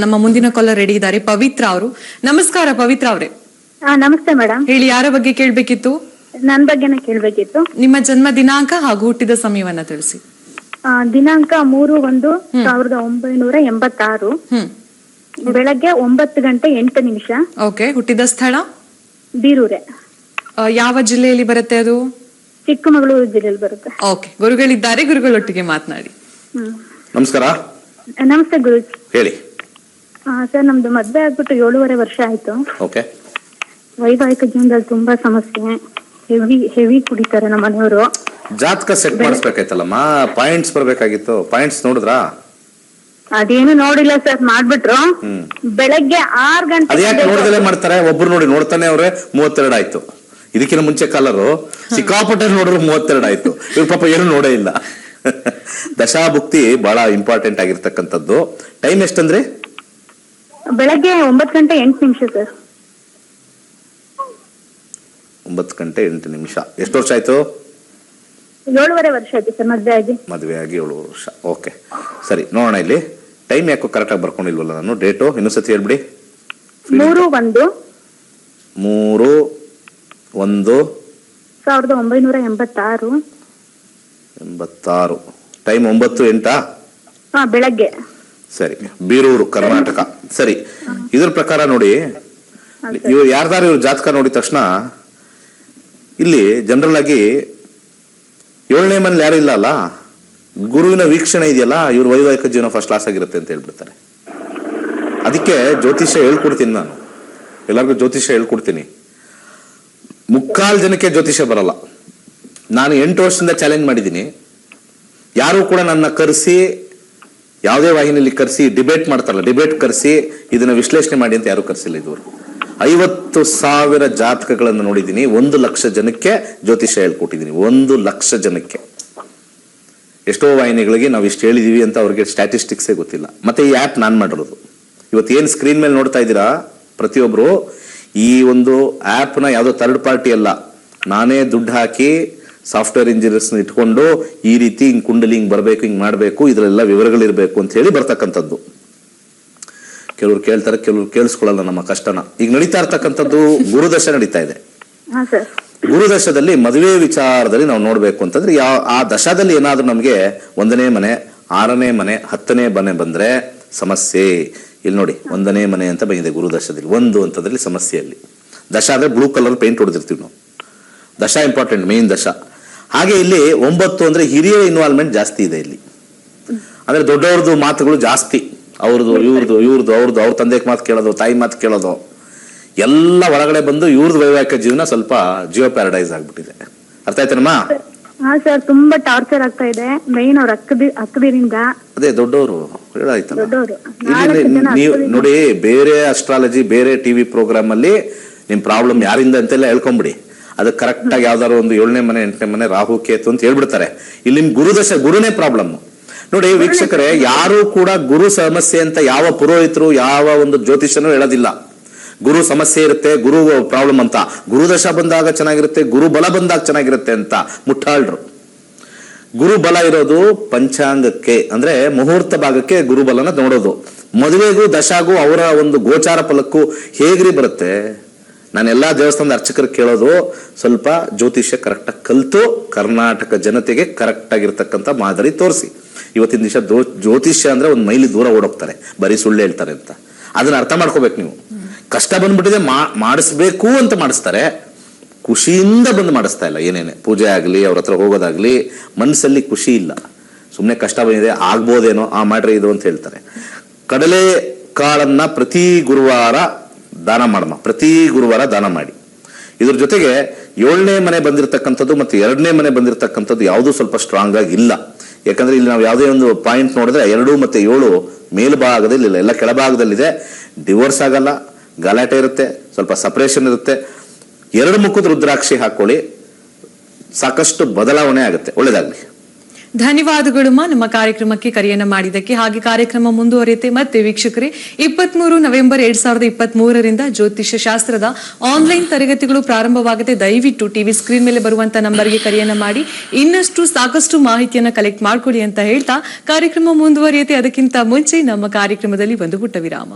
ನಮ್ಮ ಮುಂದಿನ ಕಾಲರ್ ರೆಡಿ ಇದ್ದಾರೆ, ಪವಿತ್ರ ಅವರು. ನಮಸ್ಕಾರ ಪವಿತ್ರ ಅವರೇ. ನಮಸ್ತೆ ಮೇಡಮ್. ಹೇಳಿ, ಯಾರ ಬಗ್ಗೆ ಕೇಳ್ಬೇಕಿತ್ತು? ನನ್ ಬಗ್ಗೆನೇ ಕೇಳ್ಬೇಕಿತ್ತು. ನಿಮ್ಮ ಜನ್ಮ ದಿನಾಂಕ ಹಾಗೂ ಹುಟ್ಟಿದ ಸಮಯವನ್ನ ತಿಳಿಸಿ. ದಿನಾಂಕ 3/1/1986, ಬೆಳಗ್ಗೆ 9:08. ಓಕೆ. ಹುಟ್ಟಿದ ಸ್ಥಳ? ಬೀರೂರೆ. ಯಾವ ಜಿಲ್ಲೆಯಲ್ಲಿ ಬರುತ್ತೆ ಅದು? ಚಿಕ್ಕಮಗಳೂರು ಜಿಲ್ಲೆಯಲ್ಲಿ ಬರುತ್ತೆ. ಓಕೆ, ಗುರುಗಳಿದ್ದಾರೆ, ಗುರುಗಳೊಟ್ಟಿಗೆ ಮಾತನಾಡಿ. ನಮಸ್ಕಾರ. ನಮಸ್ತೆ ಗುರು. ಹೇಳಿ. ಸರ್, ನಮ್ದು ಮದ್ವೆ ಆಗ್ಬಿಟ್ಟು 7.5 ವರ್ಷ ಆಯ್ತು. ಓಕೆ. ವೈವಾಹಿಕ ಜೀವನದಲ್ಲಿ ತುಂಬಾ ಸಮಸ್ಯೆ. ಹೆವಿ ಕುಡಿತಾರೆ ನಮ್ಮ ಮನೆಯವರು. ಜಾತಕ ಸೆಟ್ ಮಾಡಿಸ್ಬೇಕಾಯ್ತಲ್ಲಮ್ಮ, ಪಾಯಿಂಟ್ಸ್ ಬರ್ಬೇಕಾಗಿತ್ತು. ಪಾಯಿಂಟ್ಸ್ ನೋಡಿದ್ರಾ? ಅದೇನು ನೋಡಿಲ್ಲ ಸರ್, ಮಾಡ್ಬಿಟ್ರು. ಬೆಳಗ್ಗೆ 6 ಗಂಟೆ. ಅದ್ಯಾಕೆ ನೋಡ್ದಲೇ ಮಾಡ್ತಾರೆ? ಒಬ್ರು ನೋಡಿ ನೋಡ್ತಾನೆ ಅವ್ರೆ 32 ಆಯ್ತು. ಇದಕ್ಕಿಂತ ಮುಂಚೆ ಕಲರು ಸಿಕ್ಕಾಪಟ್ಟೆ ನೋಡ್ರು 32 ಆಯ್ತು. ಇವ್ರ ಪಾಪ ಏನು ನೋಡೇ ಇಲ್ಲ. ದಶಾಭುಕ್ತಿ ಬಹಳ ಇಂಪಾರ್ಟೆಂಟ್ ಆಗಿರ್ತಕ್ಕಂಥದ್ದು. ಟೈಮ್ ಎಷ್ಟಂದ್ರೆ? ಬೆಳಗ್ಗೆ 9:08 ಸರ್. 9:08. ಎಷ್ಟು ವರ್ಷ ಆಯ್ತು? 7.5 ವರ್ಷ ಆಯ್ತು ಸರ್ ಮದ್ವೆ ಆಗಿ. ಮದುವೆ ಆಗಿ 7 ವರ್ಷ. ಓಕೆ, ಸರಿ, ನೋಡೋಣ. ಇಲ್ಲಿ ಟೈಮ್ ಯಾಕೋ ಕರೆಕ್ಟಾಗಿ ಬರ್ಕೊಂಡಿಲ್ವಲ್ಲ ನಾನು. ಡೇಟು ಇನ್ನೊಂದ್ಸತಿ ಹೇಳ್ಬಿಡಿ. 3/1/1986. ಟೈಮ್ 9:08. ಬೆಳಗ್ಗೆ. ಸರಿ, ಬೀರೂರು, ಕರ್ನಾಟಕ. ಸರಿ, ಇದ್ರ ಪ್ರಕಾರ ನೋಡಿ, ಇವ್ರು ಯಾರ್ದಾರು ಇವ್ರ ಜಾತಕ ನೋಡಿದ ತಕ್ಷಣ ಇಲ್ಲಿ ಜನರಲ್ ಆಗಿ 7ನೇ ಮನೇಲಿ ಯಾರು ಇಲ್ಲ ಅಲ್ಲ, ಗುರುವಿನ ವೀಕ್ಷಣೆ ಇದೆಯಲ್ಲ, ಇವ್ರ ವೈವಾಹಿಕ ಜೀವನ ಫಸ್ಟ್ ಕ್ಲಾಸ್ ಆಗಿರುತ್ತೆ ಅಂತ ಹೇಳ್ಬಿಡ್ತಾರೆ. ಅದಕ್ಕೆ ಜ್ಯೋತಿಷ್ಯ ಹೇಳ್ಕೊಡ್ತೀನಿ ನಾನು, ಎಲ್ಲರಿಗೂ ಜ್ಯೋತಿಷ್ಯ ಹೇಳ್ಕೊಡ್ತೀನಿ. 3/4 ಜನಕ್ಕೆ ಜ್ಯೋತಿಷ್ಯ ಬರಲ್ಲ. ನಾನು 8 ವರ್ಷದಿಂದ ಚಾಲೆಂಜ್ ಮಾಡಿದ್ದೀನಿ. ಯಾರು ಕೂಡ ನನ್ನ ಕರೆಸಿ, ಯಾವುದೇ ವಾಹಿನಿಯಲ್ಲಿ ಕರೆಸಿ ಡಿಬೇಟ್ ಮಾಡ್ತಾರಲ್ಲ, ಡಿಬೇಟ್ ಕರೆಸಿ ಇದನ್ನ ವಿಶ್ಲೇಷಣೆ ಮಾಡಿ ಅಂತ ಯಾರು ಕರೆಸಿಲ್ಲ ಇದುವರೆಗೂ. 50,000 ಜಾತಕಗಳನ್ನು ನೋಡಿದ್ದೀನಿ. 1 ಲಕ್ಷ ಜನಕ್ಕೆ ಜ್ಯೋತಿಷ್ಯ ಹೇಳ್ಕೊಟ್ಟಿದ್ದೀನಿ. 1 ಲಕ್ಷ ಜನಕ್ಕೆ. ಎಷ್ಟೋ ವಾಹಿನಿಗಳಿಗೆ ನಾವು ಇಷ್ಟು ಹೇಳಿದೀವಿ ಅಂತ ಅವ್ರಿಗೆ ಸ್ಟ್ಯಾಟಿಸ್ಟಿಕ್ಸೇ ಗೊತ್ತಿಲ್ಲ. ಮತ್ತೆ ಈ ಆ್ಯಪ್ ನಾನು ಮಾಡಿರೋದು. ಇವತ್ತು ಏನು ಸ್ಕ್ರೀನ್ ಮೇಲೆ ನೋಡ್ತಾ ಇದ್ದೀರಾ ಪ್ರತಿಯೊಬ್ಬರು, ಈ ಒಂದು ಆ್ಯಪ್ನ ಯಾವುದೋ ಥರ್ಡ್ ಪಾರ್ಟಿ ಅಲ್ಲ, ನಾನೇ ದುಡ್ಡು ಹಾಕಿ ಸಾಫ್ಟ್ವೇರ್ ಇಂಜಿನಿಯರ್ಸ್ನ ಇಟ್ಕೊಂಡು ಈ ರೀತಿ ಹಿಂಗೆ ಕುಂಡಲಿ ಹಿಂಗೆ ಬರಬೇಕು, ಹಿಂಗೆ ಮಾಡಬೇಕು, ಇದರೆಲ್ಲ ವಿವರಗಳಿರಬೇಕು ಅಂತ ಹೇಳಿ ಬರ್ತಕ್ಕಂಥದ್ದು. ಕೆಲವ್ರು ಕೇಳ್ತಾರೆ, ಕೆಲವ್ರು ಕೇಳಿಸ್ಕೊಳ್ಳಲ್ಲ ನಮ್ಮ ಕಷ್ಟನ. ಈಗ ನಡೀತಾ ಇರ್ತಕ್ಕಂಥದ್ದು ಗುರುದಶ ನಡೀತಾ ಇದೆ. ಗುರುದಶದಲ್ಲಿ ಮದುವೆ ವಿಚಾರದಲ್ಲಿ ನಾವು ನೋಡ್ಬೇಕು ಅಂತಂದ್ರೆ ಆ ದಶದಲ್ಲಿ ಏನಾದ್ರೂ ನಮ್ಗೆ 1ನೇ ಮನೆ, 6ನೇ ಮನೆ, 10ನೇ ಮನೆ ಬಂದ್ರೆ ಸಮಸ್ಯೆ. ಇಲ್ಲಿ ನೋಡಿ, 1ನೇ ಮನೆ ಅಂತ ಬಂದಿದೆ ಗುರುದಶದಲ್ಲಿ. 1 ಅಂತಂದ್ರಲ್ಲಿ ಸಮಸ್ಯೆಯಲ್ಲಿ. ದಶ ಅಂದ್ರೆ ಬ್ಲೂ ಕಲರ್ ಪೇಂಟ್ ಹೊಡೆದಿರ್ತೀವಿ ನಾವು. ದಶ ಇಂಪಾರ್ಟೆಂಟ್, ಮೇನ್ ದಶ. ಹಾಗೆ ಇಲ್ಲಿ 9 ಅಂದ್ರೆ ಹಿರಿಯ ಇನ್ವಾಲ್ವ್ಮೆಂಟ್ ಜಾಸ್ತಿ ಇದೆ ಇಲ್ಲಿ. ಅಂದ್ರೆ ದೊಡ್ಡವ್ರದ್ದು ಮಾತುಗಳು ಜಾಸ್ತಿ. ಅವ್ರದ್ದು ಇವ್ರದ್ದು ಅವ್ರ ತಂದೆಗೆ ಮಾತು ಕೇಳೋದು, ತಾಯಿ ಮಾತು ಕೇಳೋದು ಎಲ್ಲ ಒಳಗಡೆ ಬಂದು ಇವ್ರದ್ದು ವೈವಾಹಿಕ ಜೀವನ ಸ್ವಲ್ಪ ಜಿಯೋ ಪ್ಯಾರಡೈಸ್ ಆಗ್ಬಿಟ್ಟಿದೆ. ಅರ್ಥ ಆಯ್ತನಮ್ಮ? ಸರ್, ತುಂಬಾ ಟಾರ್ಚರ್ ಆಗ್ತಾ ಇದೆ. ಮೈನ್ ಅವ್ರ ಅಕ್ಕದಿರಿಂದ. ಅದೇ ದೊಡ್ಡವರು ಹೇಳಾಯ್ತಲ್ಲ. ನೀವು ನೋಡಿ, ಬೇರೆ ಅಸ್ಟ್ರಾಲಜಿ, ಬೇರೆ ಟಿವಿ ಪ್ರೋಗ್ರಾಮ್ ಅಲ್ಲಿ ನಿಮ್ ಪ್ರಾಬ್ಲಮ್ ಯಾರಿಂದ ಅಂತೆಲ್ಲ ಹೇಳ್ಕೊಂಬಿಡಿ. ಅದು ಕರೆಕ್ಟ್ ಆಗಿ ಯಾವ್ದಾದ್ರು ಒಂದು 7ನೇ ಮನೆ, 8ನೇ ಮನೆ, ರಾಹು ಕೇತು ಅಂತ ಹೇಳ್ಬಿಡ್ತಾರೆ. ಇಲ್ಲಿ ನಿಮ್ ಗುರುದಶ, ಗುರುನೇ ಪ್ರಾಬ್ಲಮ್. ನೋಡಿ ವೀಕ್ಷಕರೇ, ಯಾರು ಕೂಡ ಗುರು ಸಮಸ್ಯೆ ಅಂತ ಯಾವ ಪುರೋಹಿತರು, ಯಾವ ಒಂದು ಜ್ಯೋತಿಷನೂ ಹೇಳೋದಿಲ್ಲ. ಗುರು ಸಮಸ್ಯೆ ಇರುತ್ತೆ, ಗುರು ಪ್ರಾಬ್ಲಮ್ ಅಂತ. ಗುರುದಶ ಬಂದಾಗ ಚೆನ್ನಾಗಿರುತ್ತೆ, ಗುರು ಬಲ ಬಂದಾಗ ಚೆನ್ನಾಗಿರುತ್ತೆ ಅಂತ ಮುಟ್ಟಾಳ್ರು. ಗುರು ಬಲ ಇರೋದು ಪಂಚಾಂಗಕ್ಕೆ, ಅಂದ್ರೆ ಮುಹೂರ್ತ ಭಾಗಕ್ಕೆ ಗುರುಬಲನ ನೋಡೋದು. ಮದುವೆಗೂ ದಶಾಗೂ ಅವರ ಒಂದು ಗೋಚಾರ ಫಲಕ್ಕೂ ಹೇಗ್ರಿ ಬರುತ್ತೆ? ನಾನೆಲ್ಲಾ ದೇವಸ್ಥಾನದ ಅರ್ಚಕರು ಕೇಳೋದು, ಸ್ವಲ್ಪ ಜ್ಯೋತಿಷ್ಯ ಕರೆಕ್ಟಾಗಿ ಕಲ್ತು ಕರ್ನಾಟಕ ಜನತೆಗೆ ಕರೆಕ್ಟ್ ಆಗಿರ್ತಕ್ಕಂಥ ಮಾದರಿ ತೋರಿಸಿ. ಇವತ್ತಿನ ದಿವಸ ಜ್ಯೋತಿಷ್ಯ ಅಂದ್ರೆ ಒಂದು ಮೈಲಿ ದೂರ ಓಡೋಗ್ತಾರೆ, ಬರೀ ಸುಳ್ಳು ಹೇಳ್ತಾರೆ ಅಂತ. ಅದನ್ನ ಅರ್ಥ ಮಾಡ್ಕೋಬೇಕು ನೀವು. ಕಷ್ಟ ಬಂದ್ಬಿಟ್ಟಿದೆ, ಮಾಡಿಸ್ಬೇಕು ಅಂತ ಮಾಡಿಸ್ತಾರೆ, ಖುಷಿಯಿಂದ ಬಂದು ಮಾಡಿಸ್ತಾ ಇಲ್ಲ. ಏನೇನೆ ಪೂಜೆ ಆಗ್ಲಿ, ಅವ್ರ ಹತ್ರ ಹೋಗೋದಾಗ್ಲಿ, ಮನಸ್ಸಲ್ಲಿ ಖುಷಿ ಇಲ್ಲ. ಸುಮ್ಮನೆ ಕಷ್ಟ ಬಂದಿದೆ, ಆಗ್ಬೋದೇನೋ, ಮಾಡ್ರಿ ಇದು ಅಂತ ಹೇಳ್ತಾರೆ. ಕಡಲೆ ಕಾಳನ್ನ ಪ್ರತಿ ಗುರುವಾರ ದಾನ ಮಾಡಮ್ಮ, ಪ್ರತಿ ಗುರುವಾರ ದಾನ ಮಾಡಿ. ಇದ್ರ ಜೊತೆಗೆ 7ನೇ ಮನೆ ಬಂದಿರತಕ್ಕಂಥದ್ದು ಮತ್ತು 2ನೇ ಮನೆ ಬಂದಿರತಕ್ಕಂಥದ್ದು ಯಾವುದೂ ಸ್ವಲ್ಪ ಸ್ಟ್ರಾಂಗ್ ಆಗಿ ಇಲ್ಲ. ಯಾಕಂದ್ರೆ ಇಲ್ಲಿ ನಾವು ಯಾವುದೇ ಒಂದು ಪಾಯಿಂಟ್ ನೋಡಿದ್ರೆ 2 ಮತ್ತು 7 ಮೇಲ್ಭಾಗದಲ್ಲಿ ಇಲ್ಲ, ಎಲ್ಲ ಕೆಳಭಾಗದಲ್ಲಿದೆ. ಡಿವೋರ್ಸ್ ಆಗಲ್ಲ, ಗಲಾಟೆ ಇರುತ್ತೆ, ಸ್ವಲ್ಪ ಸಪರೇಷನ್ ಇರುತ್ತೆ. 2 ಮುಖದ ರುದ್ರಾಕ್ಷಿ ಹಾಕೊಳ್ಳಿ, ಸಾಕಷ್ಟು ಬದಲಾವಣೆ ಆಗುತ್ತೆ. ಒಳ್ಳೇದಾಗ್ಲಿ. ಧನ್ಯವಾದಗಳು ನಮ್ಮ ಕಾರ್ಯಕ್ರಮಕ್ಕೆ ಕರೆಯನ್ನ ಮಾಡಿದ್ದಕ್ಕೆ. ಹಾಗೆ ಕಾರ್ಯಕ್ರಮ ಮುಂದುವರಿಯುತ್ತೆ. ಮತ್ತೆ ವೀಕ್ಷಕರೇ, 23 ನವೆಂಬರ್ 2023ರಿಂದ ಜ್ಯೋತಿಷ್ಯ ಶಾಸ್ತ್ರದ ಆನ್ಲೈನ್ ತರಗತಿಗಳು ಪ್ರಾರಂಭವಾಗುತ್ತೆ. ದಯವಿಟ್ಟು ಟಿವಿ ಸ್ಕ್ರೀನ್ ಮೇಲೆ ಬರುವಂತ ನಂಬರ್ಗೆ ಕರೆಯನ್ನ ಮಾಡಿ ಇನ್ನಷ್ಟು ಸಾಕಷ್ಟು ಮಾಹಿತಿಯನ್ನ ಕಲೆಕ್ಟ್ ಮಾಡ್ಕೊಳ್ಳಿ ಅಂತ ಹೇಳ್ತಾ ಕಾರ್ಯಕ್ರಮ ಮುಂದುವರಿಯುತ್ತೆ. ಅದಕ್ಕಿಂತ ಮುಂಚೆ ನಮ್ಮ ಕಾರ್ಯಕ್ರಮದಲ್ಲಿ ಒಂದು ಪುಟ್ಟ ವಿರಾಮ.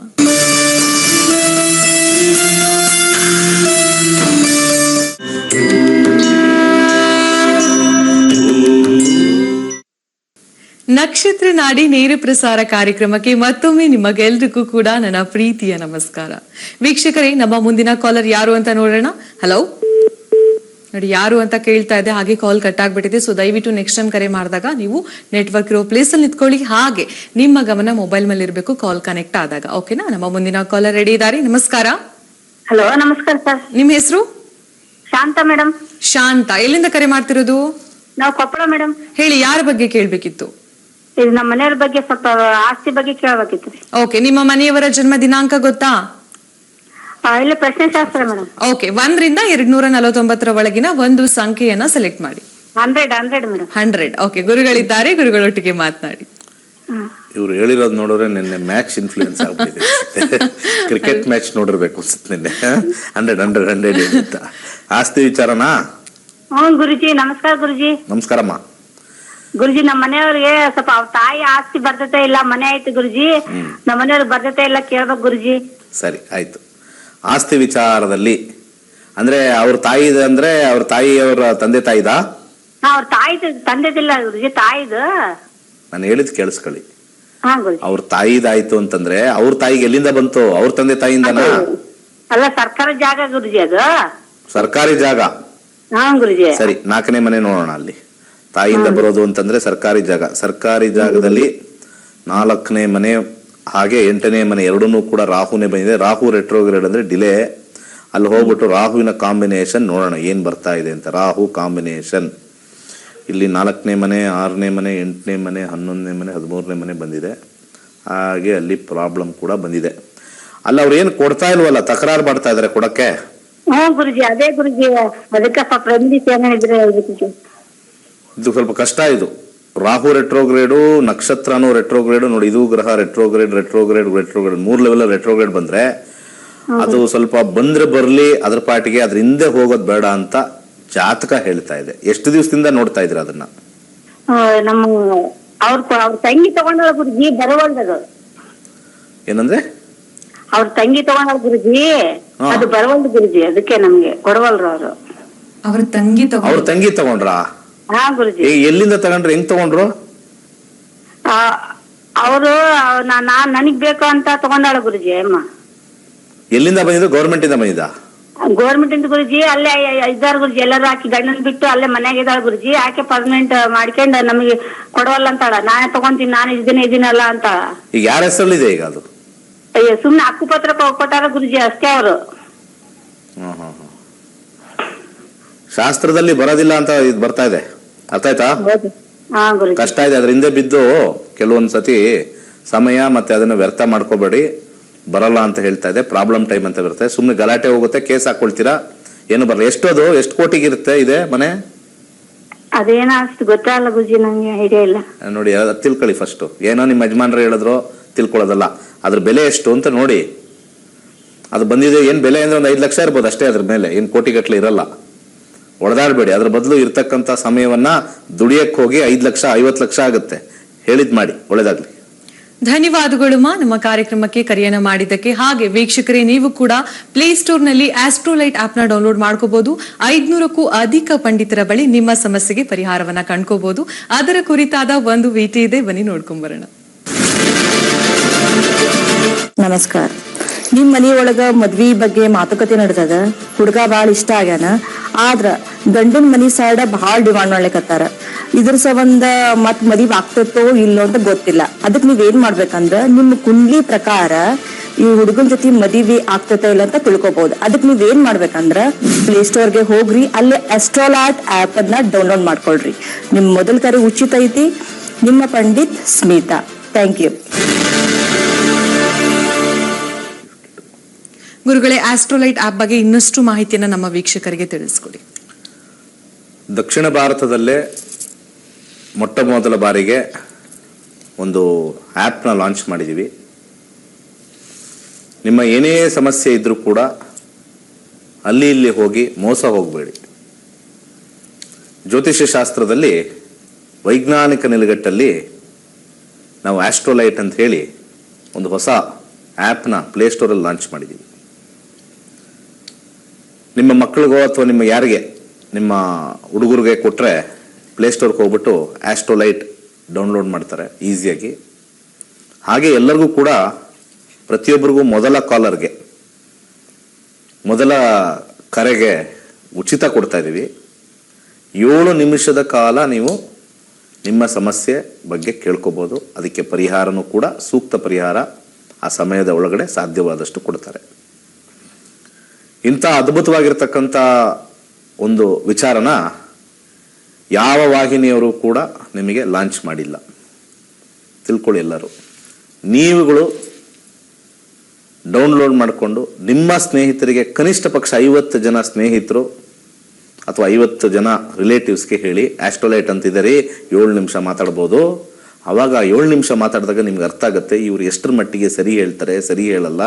ನಕ್ಷತ್ರ ನಾಡಿ ನೇರ ಪ್ರಸಾರ ಕಾರ್ಯಕ್ರಮಕ್ಕೆ ಮತ್ತೊಮ್ಮೆ ನಿಮಗೆಲ್ರಿಗೂ ಕೂಡ ನನ್ನ ಪ್ರೀತಿಯ ನಮಸ್ಕಾರ. ವೀಕ್ಷಕರೇ, ನಮ್ಮ ಮುಂದಿನ ಕಾಲರ್ ಯಾರು ಅಂತ ನೋಡೋಣ. ಹಲೋ, ನೋಡಿ ಯಾರು ಅಂತ ಕೇಳ್ತಾ ಇದೆ, ಹಾಗೆ ಕಾಲ್ ಕಟ್ ಆಗ್ಬಿಟ್ಟಿದೆ. ಸೊ ದಯವಿಟ್ಟು ನೆಕ್ಸ್ಟ್ ಟೈಮ್ ಕರೆ ಮಾಡಿದಾಗ ನೀವು ನೆಟ್ವರ್ಕ್ ಇರೋ ಪ್ಲೇಸ್ ಅಲ್ಲಿ ನಿಂತ್ಕೊಳ್ಳಿ. ಹಾಗೆ ನಿಮ್ಮ ಗಮನ ಮೊಬೈಲ್ ಮೇಲೆ ಇರಬೇಕು ಕಾಲ್ ಕನೆಕ್ಟ್ ಆದಾಗ. ಓಕೆನಾ? ನಮ್ಮ ಮುಂದಿನ ಕಾಲರ್ ರೆಡಿ ಇದ್ದಾರೆ. ನಮಸ್ಕಾರ. ಹಲೋ, ನಮಸ್ಕಾರ ಸರ್. ನಿಮ್ಮ ಹೆಸರು? ಶಾಂತ ಮೇಡಮ್. ಶಾಂತ. ಎಲ್ಲಿಂದ ಕರೆ ಮಾಡ್ತಿರೋದು? ನಾವು ಕೊಪ್ಪಳ ಮೇಡಮ್. ಹೇಳಿ, ಯಾರ ಬಗ್ಗೆ ಕೇಳ್ಬೇಕಿತ್ತು? ಇದು ನಮ್ಮ ಮನೆಯವ್ರ ಬಗ್ಗೆ ಸ್ವಲ್ಪ ಆಸ್ತಿ ಬಗ್ಗೆ ಕೇಳಬೇಕಿತ್ತು. ಓಕೆ, ನಿಮ್ಮ ಮನೆಯವರ ಜನ್ಮ ದಿನಾಂಕ ಗೊತ್ತಾ? ಇಲ್ಲಿ ಪ್ರಶ್ನೆ ಶಾಸ್ತ್ರ ಮೇಡಮ್. ಓಕೆ, 1ರಿಂದ 249 ಒಳಗಿನ ಒಂದು ಸಂಖ್ಯೆಯನ್ನ ಸೆಲೆಕ್ಟ್ ಮಾಡಿ. 100 ಮೇಡಮ್. 100. ಓಕೆ, ಗುರುಗಳಿದ್ದಾರೆ, ಗುರುಗಳೊಟ್ಟಿಗೆ ಮಾತನಾಡಿ. ಇವ್ರು ಹೇಳಿರೋದು ನೋಡಿದ್ರೆ ನಿನ್ನೆ ಮ್ಯಾಚ್ ಇನ್ಫ್ಲೂಯೆನ್ಸ್ ಆಗ್ಬಿಟ್ಟಿದೆ. ಕ್ರಿಕೆಟ್ ಮ್ಯಾಚ್ ನೋಡಿರ್ಬೇಕು ಅನ್ಸುತ್ತೆ ನಿನ್ನೆ. 100 ಅಂತ ಆಸ್ತಿ ವಿಚಾರನಾ? ಹ್ಞೂ ಗುರುಜಿ, ನಮಸ್ಕಾರ ಗುರುಜಿ. ನಮಸ್ಕಾರಮ್ಮ. ಗುರುಜಿ, ನಮ್ಮ ಮನೆಯವ್ರಿಗೆ ಸ್ವಲ್ಪ ಅವ್ರ ತಾಯಿ ಆಸ್ತಿ ಬರ್ತತೆ ಇಲ್ಲ, ಮನೆ ಆಯ್ತು ಗುರುಜಿ. ನಮ್ಮ ಮನೆಯವ್ರಿಗೆ ಬರ್ತತೆ ಇಲ್ಲ, ಕೇಳ್ಬೇಕು ಗುರುಜಿ. ಸರಿ, ಆಯ್ತು. ಆಸ್ತಿ ವಿಚಾರದಲ್ಲಿ ಅಂದ್ರೆ ಅವ್ರ ತಾಯಿ ಅಂದ್ರೆ ಅವ್ರ ತಾಯಿಯವರ ತಂದೆ ತಾಯಿದಾ? ಅವ್ರ ತಾಯಿದು ತಂದೆದಿಲ್ಲ ಗುರುಜಿ, ತಾಯಿದು. ನಾನು ಹೇಳಿದ್ ಕೇಳಿಸ್ಕೊಳ್ಳಿ. ಹಾ ಗುರುಜಿ. ಅವ್ರ ತಾಯಿದಾಯ್ತು ಅಂತಂದ್ರೆ ಅವ್ರ ತಾಯಿಗೆ ಎಲ್ಲಿಂದ ಬಂತು? ಅವ್ರ ತಂದೆ ತಾಯಿಯಿಂದನಾ? ಅಲ್ಲ, ಸರ್ಕಾರಿ ಜಾಗ ಗುರುಜಿ ಅದು. ಸರ್ಕಾರಿ ಜಾಗ? ಹಾ ಗುರುಜಿ. ಸರಿ, 4ನೇ ಮನೆ ನೋಡೋಣ. ಅಲ್ಲಿ ತಾಯಿಯಿಂದ ಬರೋದು ಅಂತಂದ್ರೆ ಸರ್ಕಾರಿ ಜಾಗ. ಸರ್ಕಾರಿ ಜಾಗದಲ್ಲಿ 4ನೇ ಮನೆ ಹಾಗೆ 8ನೇ ಮನೆ ಎರಡನ್ನೂ ಕೂಡ ರಾಹುನೇ ಬಂದಿದೆ. ರಾಹು ರೆಟ್ರೋಗ್ರೇಡ್ ಅಂದ್ರೆ ಡಿಲೇ. ಅಲ್ಲಿ ಹೋಗ್ಬಿಟ್ಟು ರಾಹುವಿನ ಕಾಂಬಿನೇಷನ್ ನೋಡೋಣ ಏನ್ ಬರ್ತಾ ಇದೆ ಅಂತ. ರಾಹು ಕಾಂಬಿನೇಷನ್ ಇಲ್ಲಿ 4ನೇ ಮನೆ, 6ನೇ ಮನೆ, 8ನೇ ಮನೆ, 11ನೇ ಮನೆ, 13ನೇ ಮನೆ ಬಂದಿದೆ. ಹಾಗೆ ಅಲ್ಲಿ ಪ್ರಾಬ್ಲಮ್ ಕೂಡ ಬಂದಿದೆ. ಅಲ್ಲ, ಅವ್ರು ಏನು ಕೊಡ್ತಾ ಇಲ್ವಲ್ಲ, ತಕರಾರು ಮಾಡ್ತಾ ಇದಾರೆ ಕೊಡಕ್ಕೆ. ಹ್ಞೂ ಗುರುಜಿ, ಅದೇ ಗುರುಜಿ. ಅದಕ್ಕೆ ಸ್ವಲ್ಪ ಏನಿದ್ರೆ ಇದು ಸ್ವಲ್ಪ ಕಷ್ಟ. ಇದು ರಾಹು ರೆಟ್ರೋಗ್ರೇಡು, ನಕ್ಷತ್ರನೂ ರೆಟ್ರೋಗ್ರೇಡು. ನೋಡಿ, ಇದು ಗ್ರಹ ರೆಟ್ರೋಗ್ರೇಡ್ 3 ಲೆವೆಲ್ ರೆಟ್ರೋಗ್ರೇಡ್ ಬಂದ್ರೆ ಅದು ಸ್ವಲ್ಪ ಬಂದ್ರೆ ಬರ್ಲಿ, ಅದ್ರ ಪಾಟಿಗೆ ಅದ್ರ ಹಿಂದೆ ಹೋಗೋದ್ ಬೇಡ ಅಂತ ಜಾತಕ ಹೇಳ್ತಾ ಇದೆ. ಎಷ್ಟು ದಿವಸದಿಂದ ನೋಡ್ತಾ ಇದ್ರ ಅದನ್ನ? ನಮ್ಮ ಅವ್ರ ತಂಗಿ ತಗೊಂಡಳ ಗುರುಜಿ, ಬರವಲ್ದದು. ಏನಂದ್ರೆ? ಅವ್ರ ತಂಗಿ ತಗೊಂಡಳ ಗುರುಜಿ, ಅದು ಬರವಲ್ದು ಗುರುಜಿ. ಅದಕ್ಕೆ ನಮ್ಗೆ ಕೊಡವಲ್ರು ಅವರು. ಅವ್ರ ತಂಗಿ ತಗೊಂಡ್ರಾ? ಹಾ ಗುರುಜಿ. ಎಲ್ಲಿಂದ ತಗೊಂಡ್ರು? ಹೆಂಗ್ ತಗೊಂಡ್ರು? ಅವರು ನನಗ್ ಬೇಕು ಅಂತ ತಗೊಂಡಾಳ ಗುರುಜಿ ಅಮ್ಮ. ಎಲ್ಲಿಂದ ಬಂದಿದ್ದು? ಗೌರ್ಮೆಂಟ್ ಇಂದ ಬಂದಿದ್ದ? ಗೌರ್ಮೆಂಟ್ ಇಂದ ಗುರುಜಿ. ಅಲ್ಲೇ ಇದ್ದಾರ ಗುರುಜಿ, ಎಲ್ಲರೂ ಆಕಿ ಗಂಡನ್ ಬಿಟ್ಟು ಅಲ್ಲೇ ಮನ್ಯಾಗ ಇದ್ದಾಳ ಗುರುಜಿ. ಆಕೆ ಪರ್ಮನೆಂಟ್ ಮಾಡ್ಕೊಂಡ್ ನಮಗೆ ಕೊಡವಲ್ಲ ಅಂತಾಳ. ನಾನೇ ತಗೊಂತೀನಿ, ನಾನು ಇದೀನಲ್ಲ ಅಂತ. ಈಗ ಯಾರ ಹೆಸರಲ್ಲಿದೆ ಈಗ ಅದು? ಅಯ್ಯೋ, ಸುಮ್ನೆ ಹಕ್ಕುಪತ್ರ ಕೊಟ್ಟಾರ ಗುರುಜಿ, ಅಷ್ಟೇ ಅವರು. ಶಾಸ್ತ್ರದಲ್ಲಿ ಬರೋದಿಲ್ಲ ಅಂತ ಇದು ಬರ್ತಾ ಇದೆ, ಅರ್ಥ ಆಯ್ತಾ? ಹಾ ಗುರುಜಿ. ಕಷ್ಟ ಇದೆ. ಅದ್ರ ಹಿಂದೆ ಬಿದ್ದು ಕೆಲವೊಂದ್ ಸತಿ ಸಮಯ ಮತ್ತೆ ಅದನ್ನ ವ್ಯರ್ಥ ಮಾಡ್ಕೋಬೇಡಿ. ಬರಲ್ಲ ಅಂತ ಹೇಳ್ತಾ ಇದೆ, ಪ್ರಾಬ್ಲಮ್ ಟೈಮ್ ಅಂತ ಬರುತ್ತೆ. ಸುಮ್ನೆ ಗಲಾಟೆ ಹೋಗುತ್ತೆ, ಕೇಸ್ ಹಾಕೊಳ್ತೀರಾ, ಏನು ಬರಲ್ಲ. ಎಷ್ಟು ಕೋಟಿಗಿರುತ್ತೆ ಇದೆ ಮನೆ? ಅದೇನ ಅಷ್ಟು ಗೊತ್ತಾಗಲ್ಲ ಗುರುಜಿ, ನಂಗೆ ಐಡಿಯಾ ಇಲ್ಲ. ನೋಡಿ, ಅದು ತಿಳ್ಕೊಳ್ಳಿ ಫಸ್ಟ್. ಏನೋ ನಿಮ್ಮ ಯಜಮಾನ್ರು ಹೇಳಿದ್ರು ತಿಳ್ಕೊಳ್ಳೋದಲ್ಲ, ಅದ್ರ ಬೆಲೆ ಎಷ್ಟು ಅಂತ ನೋಡಿ. ಅದು ಬಂದಿದೆ, ಏನ್ ಬೆಲೆ ಅಂದ್ರೆ ಒಂದು 5 ಲಕ್ಷ ಇರ್ಬೋದು ಅಷ್ಟೇ. ಅದ್ರ ಮೇಲೆ ಏನ್ ಕೋಟಿಗಟ್ಲೆ ಇರಲ್ಲ. ಹೊಡೆದಾಡ್ಬೇಡಿ. ಅದ್ರ ಬದಲು ಇರ್ತಕ್ಕಂಥ ಸಮಯವನ್ನ ದುಡಿಯಕ್ಕೆ ಹೋಗಿ 5 ಲಕ್ಷ 50 ಲಕ್ಷ ಆಗುತ್ತೆ. ಹೇಳಿದ್ ಮಾಡಿ, ಒಳ್ಳೇದಾಗ್ಲಿ. ಧನ್ಯವಾದಗಳು ನಮ್ಮ ಕಾರ್ಯಕ್ರಮಕ್ಕೆ ಕರೆಯನ್ನ ಮಾಡಿದ್ದಕ್ಕೆ. ಹಾಗೆ ವೀಕ್ಷಕರೇ, ನೀವು ಕೂಡ ಪ್ಲೇಸ್ಟೋರ್ ನಲ್ಲಿ ಆಸ್ಟ್ರೋಲೈಟ್ ಆಪ್ ನ ಡೌನ್ಲೋಡ್ ಮಾಡ್ಕೋಬಹುದು. 500ಕ್ಕೂ ಅಧಿಕ ಪಂಡಿತರ ಬಳಿ ನಿಮ್ಮ ಸಮಸ್ಯೆಗೆ ಪರಿಹಾರವನ್ನ ಕಂಡ್ಕೋಬಹುದು. ಅದರ ಕುರಿತಾದ ಒಂದು ವಿಟಿ ಇದೆ, ಬನ್ನಿ ನೋಡ್ಕೊಂಡ್ ಬರೋಣ. ನಮಸ್ಕಾರ. ನಿಮ್ ಮನಿಯೊಳಗ ಮದ್ವಿ ಬಗ್ಗೆ ಮಾತುಕತೆ ನಡೆದಾಗ ಹುಡುಗ ಬಾಳ ಇಷ್ಟ ಆಗ್ಯಾನ, ಆದ್ರ ಗಂಡನ ಮನಿ ಸೈಡ್ ಬಹಳ ಡಿಮಾಂಡ್ ಮಾಡ್ಲಿಕತ್ತಾರ. ಇದ್ರ ಸಂಬಂಧ ಮತ್ ಮದ್ವಿ ಆಗ್ತತೋ ಇಲ್ಲೋ ಅಂತ ಗೊತ್ತಿಲ್ಲ. ಅದಕ್ ನೀವ್ ಏನ್ ಮಾಡ್ಬೇಕಂದ್ರ, ನಿಮ್ ಕುಂಡ್ಲಿ ಪ್ರಕಾರ ಈ ಹುಡುಗನ ಜೊತೆ ಮದ್ವಿ ಆಗ್ತತ ಇಲ್ಲ ಅಂತ ತಿಳ್ಕೊಬಹುದು. ಅದಕ್ ನೀವ್ ಏನ್ ಮಾಡ್ಬೇಕಂದ್ರ, ಪ್ಲೇ ಸ್ಟೋರ್ಗೆ ಹೋಗ್ರಿ, ಅಲ್ಲಿ ಆಸ್ಟ್ರೋಲಾಟ್ ಆಪ್ ಅನ್ನ ಡೌನ್ಲೋಡ್ ಮಾಡ್ಕೊಳ್ರಿ. ನಿಮ್ ಮೊದಲ ಕರೆ ಉಚಿತ ಐತಿ. ನಿಮ್ಮ ಪಂಡಿತ್ ಸ್ಮಿತಾ. Thank you. ಗುರುಗಳೇ, ಆಸ್ಟ್ರೋಲೈಟ್ ಆಪ್ ಬಗ್ಗೆ ಇನ್ನಷ್ಟು ಮಾಹಿತಿಯನ್ನ ನಮ್ಮ ವೀಕ್ಷಕರಿಗೆ ತಿಳಿಸ್ಕೊಡಿ. ದಕ್ಷಿಣ ಭಾರತದಲ್ಲೇ ಮೊಟ್ಟ ಮೊದಲ ಬಾರಿಗೆ ಒಂದು ಆ್ಯಪ್ನ ಲಾಂಚ್ ಮಾಡಿದ್ದೀವಿ. ನಿಮ್ಮ ಏನೇ ಸಮಸ್ಯೆ ಇದ್ದರೂ ಕೂಡ ಅಲ್ಲಿ ಇಲ್ಲಿ ಹೋಗಿ ಮೋಸ ಹೋಗಬೇಡಿ. ಜ್ಯೋತಿಷ್ಯ ಶಾಸ್ತ್ರದಲ್ಲಿ ವೈಜ್ಞಾನಿಕ ನೆಲೆಗಟ್ಟಲ್ಲಿ ನಾವು ಆಸ್ಟ್ರೋಲೈಟ್ ಅಂತ ಹೇಳಿ ಒಂದು ಹೊಸ ಆ್ಯಪ್ನ ಪ್ಲೇಸ್ಟೋರಲ್ಲಿ ಲಾಂಚ್ ಮಾಡಿದ್ದೀವಿ. ನಿಮ್ಮ ಮಕ್ಕಳಿಗೋ ಅಥವಾ ನಿಮ್ಮ ಯಾರಿಗೆ ನಿಮ್ಮ ಹುಡುಗರಿಗೆ ಕೊಟ್ಟರೆ ಪ್ಲೇಸ್ಟೋರ್ಗೆ ಹೋಗ್ಬಿಟ್ಟು ಆಸ್ಟ್ರೋಲೈಟ್ ಡೌನ್ಲೋಡ್ ಮಾಡ್ತಾರೆ ಈಸಿಯಾಗಿ. ಹಾಗೆ ಎಲ್ಲರಿಗೂ ಕೂಡ ಪ್ರತಿಯೊಬ್ಬರಿಗೂ ಮೊದಲ ಕಾಲರ್ಗೆ ಮೊದಲ ಕರೆಗೆ ಉಚಿತ ಕೊಡ್ತಾ ಇದ್ದೀವಿ. 7 ನಿಮಿಷದ ಕಾಲ ನೀವು ನಿಮ್ಮ ಸಮಸ್ಯೆ ಬಗ್ಗೆ ಕೇಳ್ಕೋಬೋದು. ಅದಕ್ಕೆ ಪರಿಹಾರನೂ ಕೂಡ ಸೂಕ್ತ ಪರಿಹಾರ ಆ ಸಮಯದ ಒಳಗಡೆ ಸಾಧ್ಯವಾದಷ್ಟು ಕೊಡ್ತಾರೆ. ಇಂಥ ಅದ್ಭುತವಾಗಿರ್ತಕ್ಕಂಥ ಒಂದು ವಿಚಾರನ ಯಾವ ವಾಹಿನಿಯವರು ಕೂಡ ನಿಮಗೆ ಲಾಂಚ್ ಮಾಡಿಲ್ಲ. ತಿಳ್ಕೊಳ್ಳಿ ಎಲ್ಲರೂ. ನೀವುಗಳು ಡೌನ್ಲೋಡ್ ಮಾಡಿಕೊಂಡು ನಿಮ್ಮ ಸ್ನೇಹಿತರಿಗೆ ಕನಿಷ್ಠ ಪಕ್ಷ 50 ಜನ ಸ್ನೇಹಿತರು ಅಥವಾ 50 ಜನ ರಿಲೇಟಿವ್ಸ್ಗೆ ಹೇಳಿ ಆಸ್ಟ್ರೋಲೈಟ್ ಅಂತಿದ್ದಾರೆ 7 ನಿಮಿಷ ಮಾತಾಡ್ಬೋದು. ಆವಾಗ 7 ನಿಮಿಷ ಮಾತಾಡಿದಾಗ ನಿಮ್ಗೆ ಅರ್ಥ ಆಗುತ್ತೆ ಇವರು ಎಷ್ಟರ ಮಟ್ಟಿಗೆ ಸರಿ ಹೇಳ್ತಾರೆ, ಸರಿ ಹೇಳಲ್ಲ,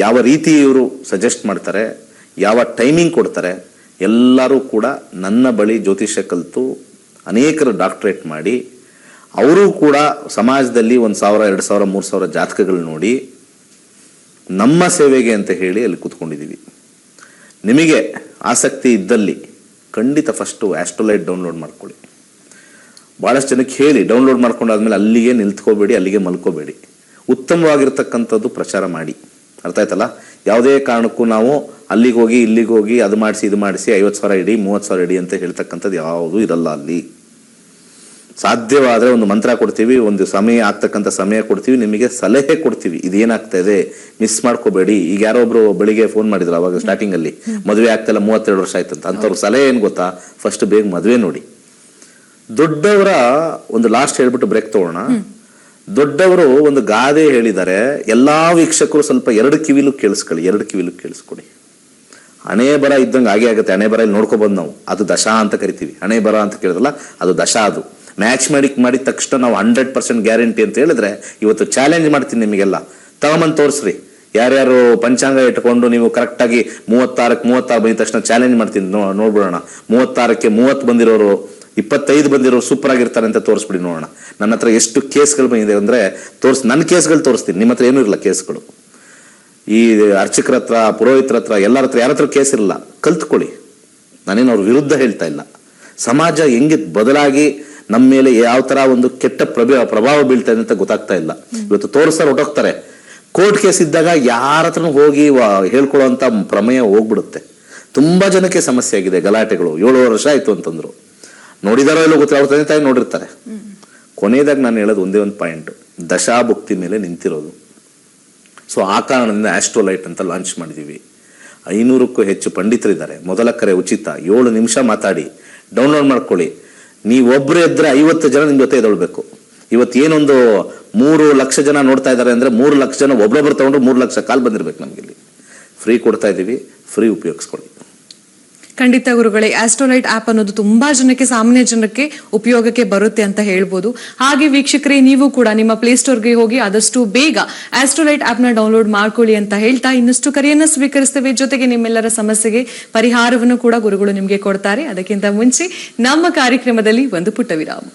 ಯಾವ ರೀತಿ ಇವರು ಸಜೆಸ್ಟ್ ಮಾಡ್ತಾರೆ, ಯಾವ ಟೈಮಿಂಗ್ ಕೊಡ್ತಾರೆ. ಎಲ್ಲರೂ ಕೂಡ ನನ್ನ ಬಳಿ ಜ್ಯೋತಿಷ್ಯ ಕಲಿತು ಅನೇಕರು ಡಾಕ್ಟ್ರೇಟ್ ಮಾಡಿ ಅವರು ಕೂಡ ಸಮಾಜದಲ್ಲಿ 1,000, 2,000, 3,000 ಜಾತಕಗಳು ನೋಡಿ ನಮ್ಮ ಸೇವೆಗೆ ಅಂತ ಹೇಳಿ ಅಲ್ಲಿ ಕೂತ್ಕೊಂಡಿದ್ದೀವಿ. ನಿಮಗೆ ಆಸಕ್ತಿ ಇದ್ದಲ್ಲಿ ಖಂಡಿತ ಫಸ್ಟು ಆಸ್ಟ್ರೋಲೈಟ್ ಡೌನ್ಲೋಡ್ ಮಾಡ್ಕೊಳ್ಳಿ. ಭಾಳಷ್ಟು ಜನಕ್ಕೆ ಹೇಳಿ ಡೌನ್ಲೋಡ್ ಮಾಡ್ಕೊಂಡಾದ್ಮೇಲೆ ಅಲ್ಲಿಗೆ ನಿಲ್ತ್ಕೋಬೇಡಿ, ಅಲ್ಲಿಗೆ ಮಲ್ಕೋಬೇಡಿ. ಉತ್ತಮವಾಗಿರ್ತಕ್ಕಂಥದ್ದು ಪ್ರಚಾರ ಮಾಡಿ. ಅರ್ಥ ಆಯ್ತಲ್ಲ? ಯಾವುದೇ ಕಾರಣಕ್ಕೂ ನಾವು ಅಲ್ಲಿಗೆ ಹೋಗಿ ಇಲ್ಲಿಗೆ ಹೋಗಿ ಅದು ಮಾಡಿಸಿ ಇದು ಮಾಡಿಸಿ 50,000 ಇಡಿ 30,000 ಇಡಿ ಅಂತ ಹೇಳ್ತಕ್ಕಂಥದ್ದು ಯಾವುದೂ ಇರಲ್ಲ. ಅಲ್ಲಿ ಸಾಧ್ಯವಾದರೆ ಒಂದು ಮಂತ್ರ ಕೊಡ್ತೀವಿ, ಒಂದು ಸಮಯ ಆಗ್ತಕ್ಕಂಥ ಸಮಯ ಕೊಡ್ತೀವಿ, ನಿಮಗೆ ಸಲಹೆ ಕೊಡ್ತೀವಿ ಇದೇನಾಗ್ತಾ ಇದೆ ಮಿಸ್ ಮಾಡ್ಕೋಬೇಡಿ. ಈಗ ಯಾರೋ ಒಬ್ರು ಬೆಳಿಗ್ಗೆ ಫೋನ್ ಮಾಡಿದ್ರು ಅವಾಗ ಸ್ಟಾರ್ಟಿಂಗಲ್ಲಿ ಮದುವೆ ಆಗ್ತಾಯಿಲ್ಲ 32 ವರ್ಷ ಆಯ್ತು ಅಂತ. ಅಂಥವ್ರ ಸಲಹೆ ಏನು ಗೊತ್ತಾ, ಫಸ್ಟ್ ಬೇಗ ಮದುವೆ ನೋಡಿ. ದೊಡ್ಡವರ ಒಂದು ಲಾಸ್ಟ್ ಹೇಳ್ಬಿಟ್ಟು ಬ್ರೇಕ್ ತಗೋಣ. ದೊಡ್ಡವರು ಒಂದು ಗಾದೆ ಹೇಳಿದ್ದಾರೆ, ಎಲ್ಲಾ ವೀಕ್ಷಕರು ಸ್ವಲ್ಪ 2 ಕಿವಿಲು ಕೇಳಿಸ್ಕೊಳ್ಳಿ. ಹಣೆ ಬರ ಇದ್ದಂಗೆ ಹಾಗೆ ಆಗುತ್ತೆ. ಹಣೆ ಬರ ಇಲ್ಲಿ ನೋಡ್ಕೊಬಂದು ನಾವು ಅದು ದಶಾ ಅಂತ ಕರಿತೀವಿ. ಹಣೆ ಬರ ಅಂತ ಕೇಳಿದ್ರಲ್ಲ ಅದು ದಶಾ. ಅದು ಮ್ಯಾಥಮೆಟಿಕ್ ಮಾಡಿದ ತಕ್ಷಣ ನಾವು 100% ಗ್ಯಾರಂಟಿ ಅಂತ ಹೇಳಿದ್ರೆ ಇವತ್ತು ಚಾಲೆಂಜ್ ಮಾಡ್ತೀನಿ ನಿಮಗೆಲ್ಲ, ತಗೊಂಬಂದು ತೋರಿಸ್ರಿ. ಯಾರ್ಯಾರು ಪಂಚಾಂಗ ಇಟ್ಕೊಂಡು ನೀವು ಕರೆಕ್ಟಾಗಿ 36 ಬಂದಿದ ತಕ್ಷಣ ಚಾಲೆಂಜ್ ಮಾಡ್ತೀನಿ, ನೋಡ್ಬಿಡೋಣ. 36ಕ್ಕೆ 30 ಬಂದಿರೋರು 25 ಬಂದಿರೋರು ಸೂಪರ್ ಆಗಿರ್ತಾರೆ ಅಂತ ತೋರಿಸ್ಬಿಡಿ ನೋಡೋಣ. ನನ್ನ ಹತ್ರ ಎಷ್ಟು ಕೇಸ್ಗಳು ಬಂದಿದೆ ಅಂದರೆ ನನ್ನ ಕೇಸ್ಗಳು ತೋರಿಸ್ತೀನಿ. ನಿಮ್ಮ ಹತ್ರ ಏನೂ ಇರಲ್ಲ ಕೇಸ್ಗಳು. ಈ ಅರ್ಚಕರ ಹತ್ರ, ಪುರೋಹಿತರ ಹತ್ರ, ಎಲ್ಲರ ಹತ್ರ ಯಾರ ಹತ್ರ ಕೇಸ್ ಇರಲ್ಲ. ಕಲ್ತ್ಕೊಳ್ಳಿ. ನಾನೇನು ಅವ್ರ ವಿರುದ್ಧ ಹೇಳ್ತಾ ಇಲ್ಲ. ಸಮಾಜ ಹೆಂಗೆ ಬದಲಾಗಿ ನಮ್ಮ ಮೇಲೆ ಯಾವ ತರ ಒಂದು ಕೆಟ್ಟ ಪ್ರಭಾವ ಬೀಳ್ತಾ ಇದೆ ಅಂತ ಗೊತ್ತಾಗ್ತಾ ಇಲ್ಲ. ಇವತ್ತು ತೋರಿಸ್ತಾರೆ ಹೊಟ್ಟೋಗ್ತಾರೆ. ಕೋರ್ಟ್ ಕೇಸ್ ಇದ್ದಾಗ ಯಾರ ಹತ್ರನೂ ಹೋಗಿ ಹೇಳ್ಕೊಳ್ಳುವಂತ ಪ್ರಮೇಯ ಹೋಗ್ಬಿಡುತ್ತೆ. ತುಂಬಾ ಜನಕ್ಕೆ ಸಮಸ್ಯೆ ಆಗಿದೆ, ಗಲಾಟೆಗಳು. 7 ವರ್ಷ ಆಯ್ತು ಅಂತಂದ್ರು. ನೋಡಿದಾರೋ ಎಲ್ಲೋ ಗೊತ್ತಿಲ್ಲ, ಅವ್ರ ತಂದೆ ತಾಯಿ ನೋಡಿರ್ತಾರೆ. ಕೊನೆಯದಾಗ ನಾನು ಹೇಳೋದು ಒಂದೇ ಒಂದು ಪಾಯಿಂಟ್, ದಶಾಭುಕ್ತಿ ಮೇಲೆ ನಿಂತಿರೋದು. ಸೊ ಆ ಕಾರಣದಿಂದ ಆಸ್ಟ್ರೋಲೈಟ್ ಅಂತ ಲಾಂಚ್ ಮಾಡಿದ್ದೀವಿ. 500ಕ್ಕೂ ಹೆಚ್ಚು ಪಂಡಿತರಿದ್ದಾರೆ. ಮೊದಲ ಕರೆ ಉಚಿತ. 7 ನಿಮಿಷ ಮಾತಾಡಿ ಡೌನ್ಲೋಡ್ ಮಾಡ್ಕೊಳ್ಳಿ. ನೀವೊಬ್ಬರೇ ಇದ್ರೆ 50 ಜನ ನಿಮ್ಮ ಜೊತೆ ಎದೊಳ್ಬೇಕು. ಇವತ್ತು ಏನೊಂದು 3 ಲಕ್ಷ ಜನ ನೋಡ್ತಾ ಇದ್ದಾರೆ ಅಂದ್ರೆ 3 ಲಕ್ಷ ಜನ ಒಬ್ಬೊಬ್ಬರು ತಗೊಂಡ್ರು 3 ಲಕ್ಷ ಕಾಲ್ ಬಂದಿರ್ಬೇಕು. ನಮ್ಗೆ ಇಲ್ಲಿ ಫ್ರೀ ಕೊಡ್ತಾ ಇದ್ದೀವಿ, ಫ್ರೀ ಉಪಯೋಗಿಸ್ಕೊಳ್ಳಿ. ಖಂಡಿತ ಗುರುಗಳೇ, ಆಸ್ಟ್ರೋಲೈಟ್ ಆಪ್ ಅನ್ನೋದು ತುಂಬಾ ಜನಕ್ಕೆ, ಸಾಮಾನ್ಯ ಜನಕ್ಕೆ ಉಪಯೋಗಕ್ಕೆ ಬರುತ್ತೆ ಅಂತ ಹೇಳ್ಬೋದು. ಹಾಗೆ ವೀಕ್ಷಕರೇ, ನೀವು ಕೂಡ ನಿಮ್ಮ ಪ್ಲೇಸ್ಟೋರ್ಗೆ ಹೋಗಿ ಆದಷ್ಟು ಬೇಗ ಆಸ್ಟ್ರೋಲೈಟ್ ಆಪ್ ನ ಡೌನ್ಲೋಡ್ ಮಾಡ್ಕೊಳ್ಳಿ ಅಂತ ಹೇಳ್ತಾ ಇನ್ನಷ್ಟು ಕರೆಯನ್ನ ಸ್ವೀಕರಿಸ್ತೇವೆ. ಜೊತೆಗೆ ನಿಮ್ಮೆಲ್ಲರ ಸಮಸ್ಯೆಗೆ ಪರಿಹಾರವನ್ನು ಕೂಡ ಗುರುಗಳು ನಿಮ್ಗೆ ಕೊಡ್ತಾರೆ. ಅದಕ್ಕಿಂತ ಮುಂಚೆ ನಮ್ಮ ಕಾರ್ಯಕ್ರಮದಲ್ಲಿ ಒಂದು ಪುಟ್ಟ ವಿರಾಮ.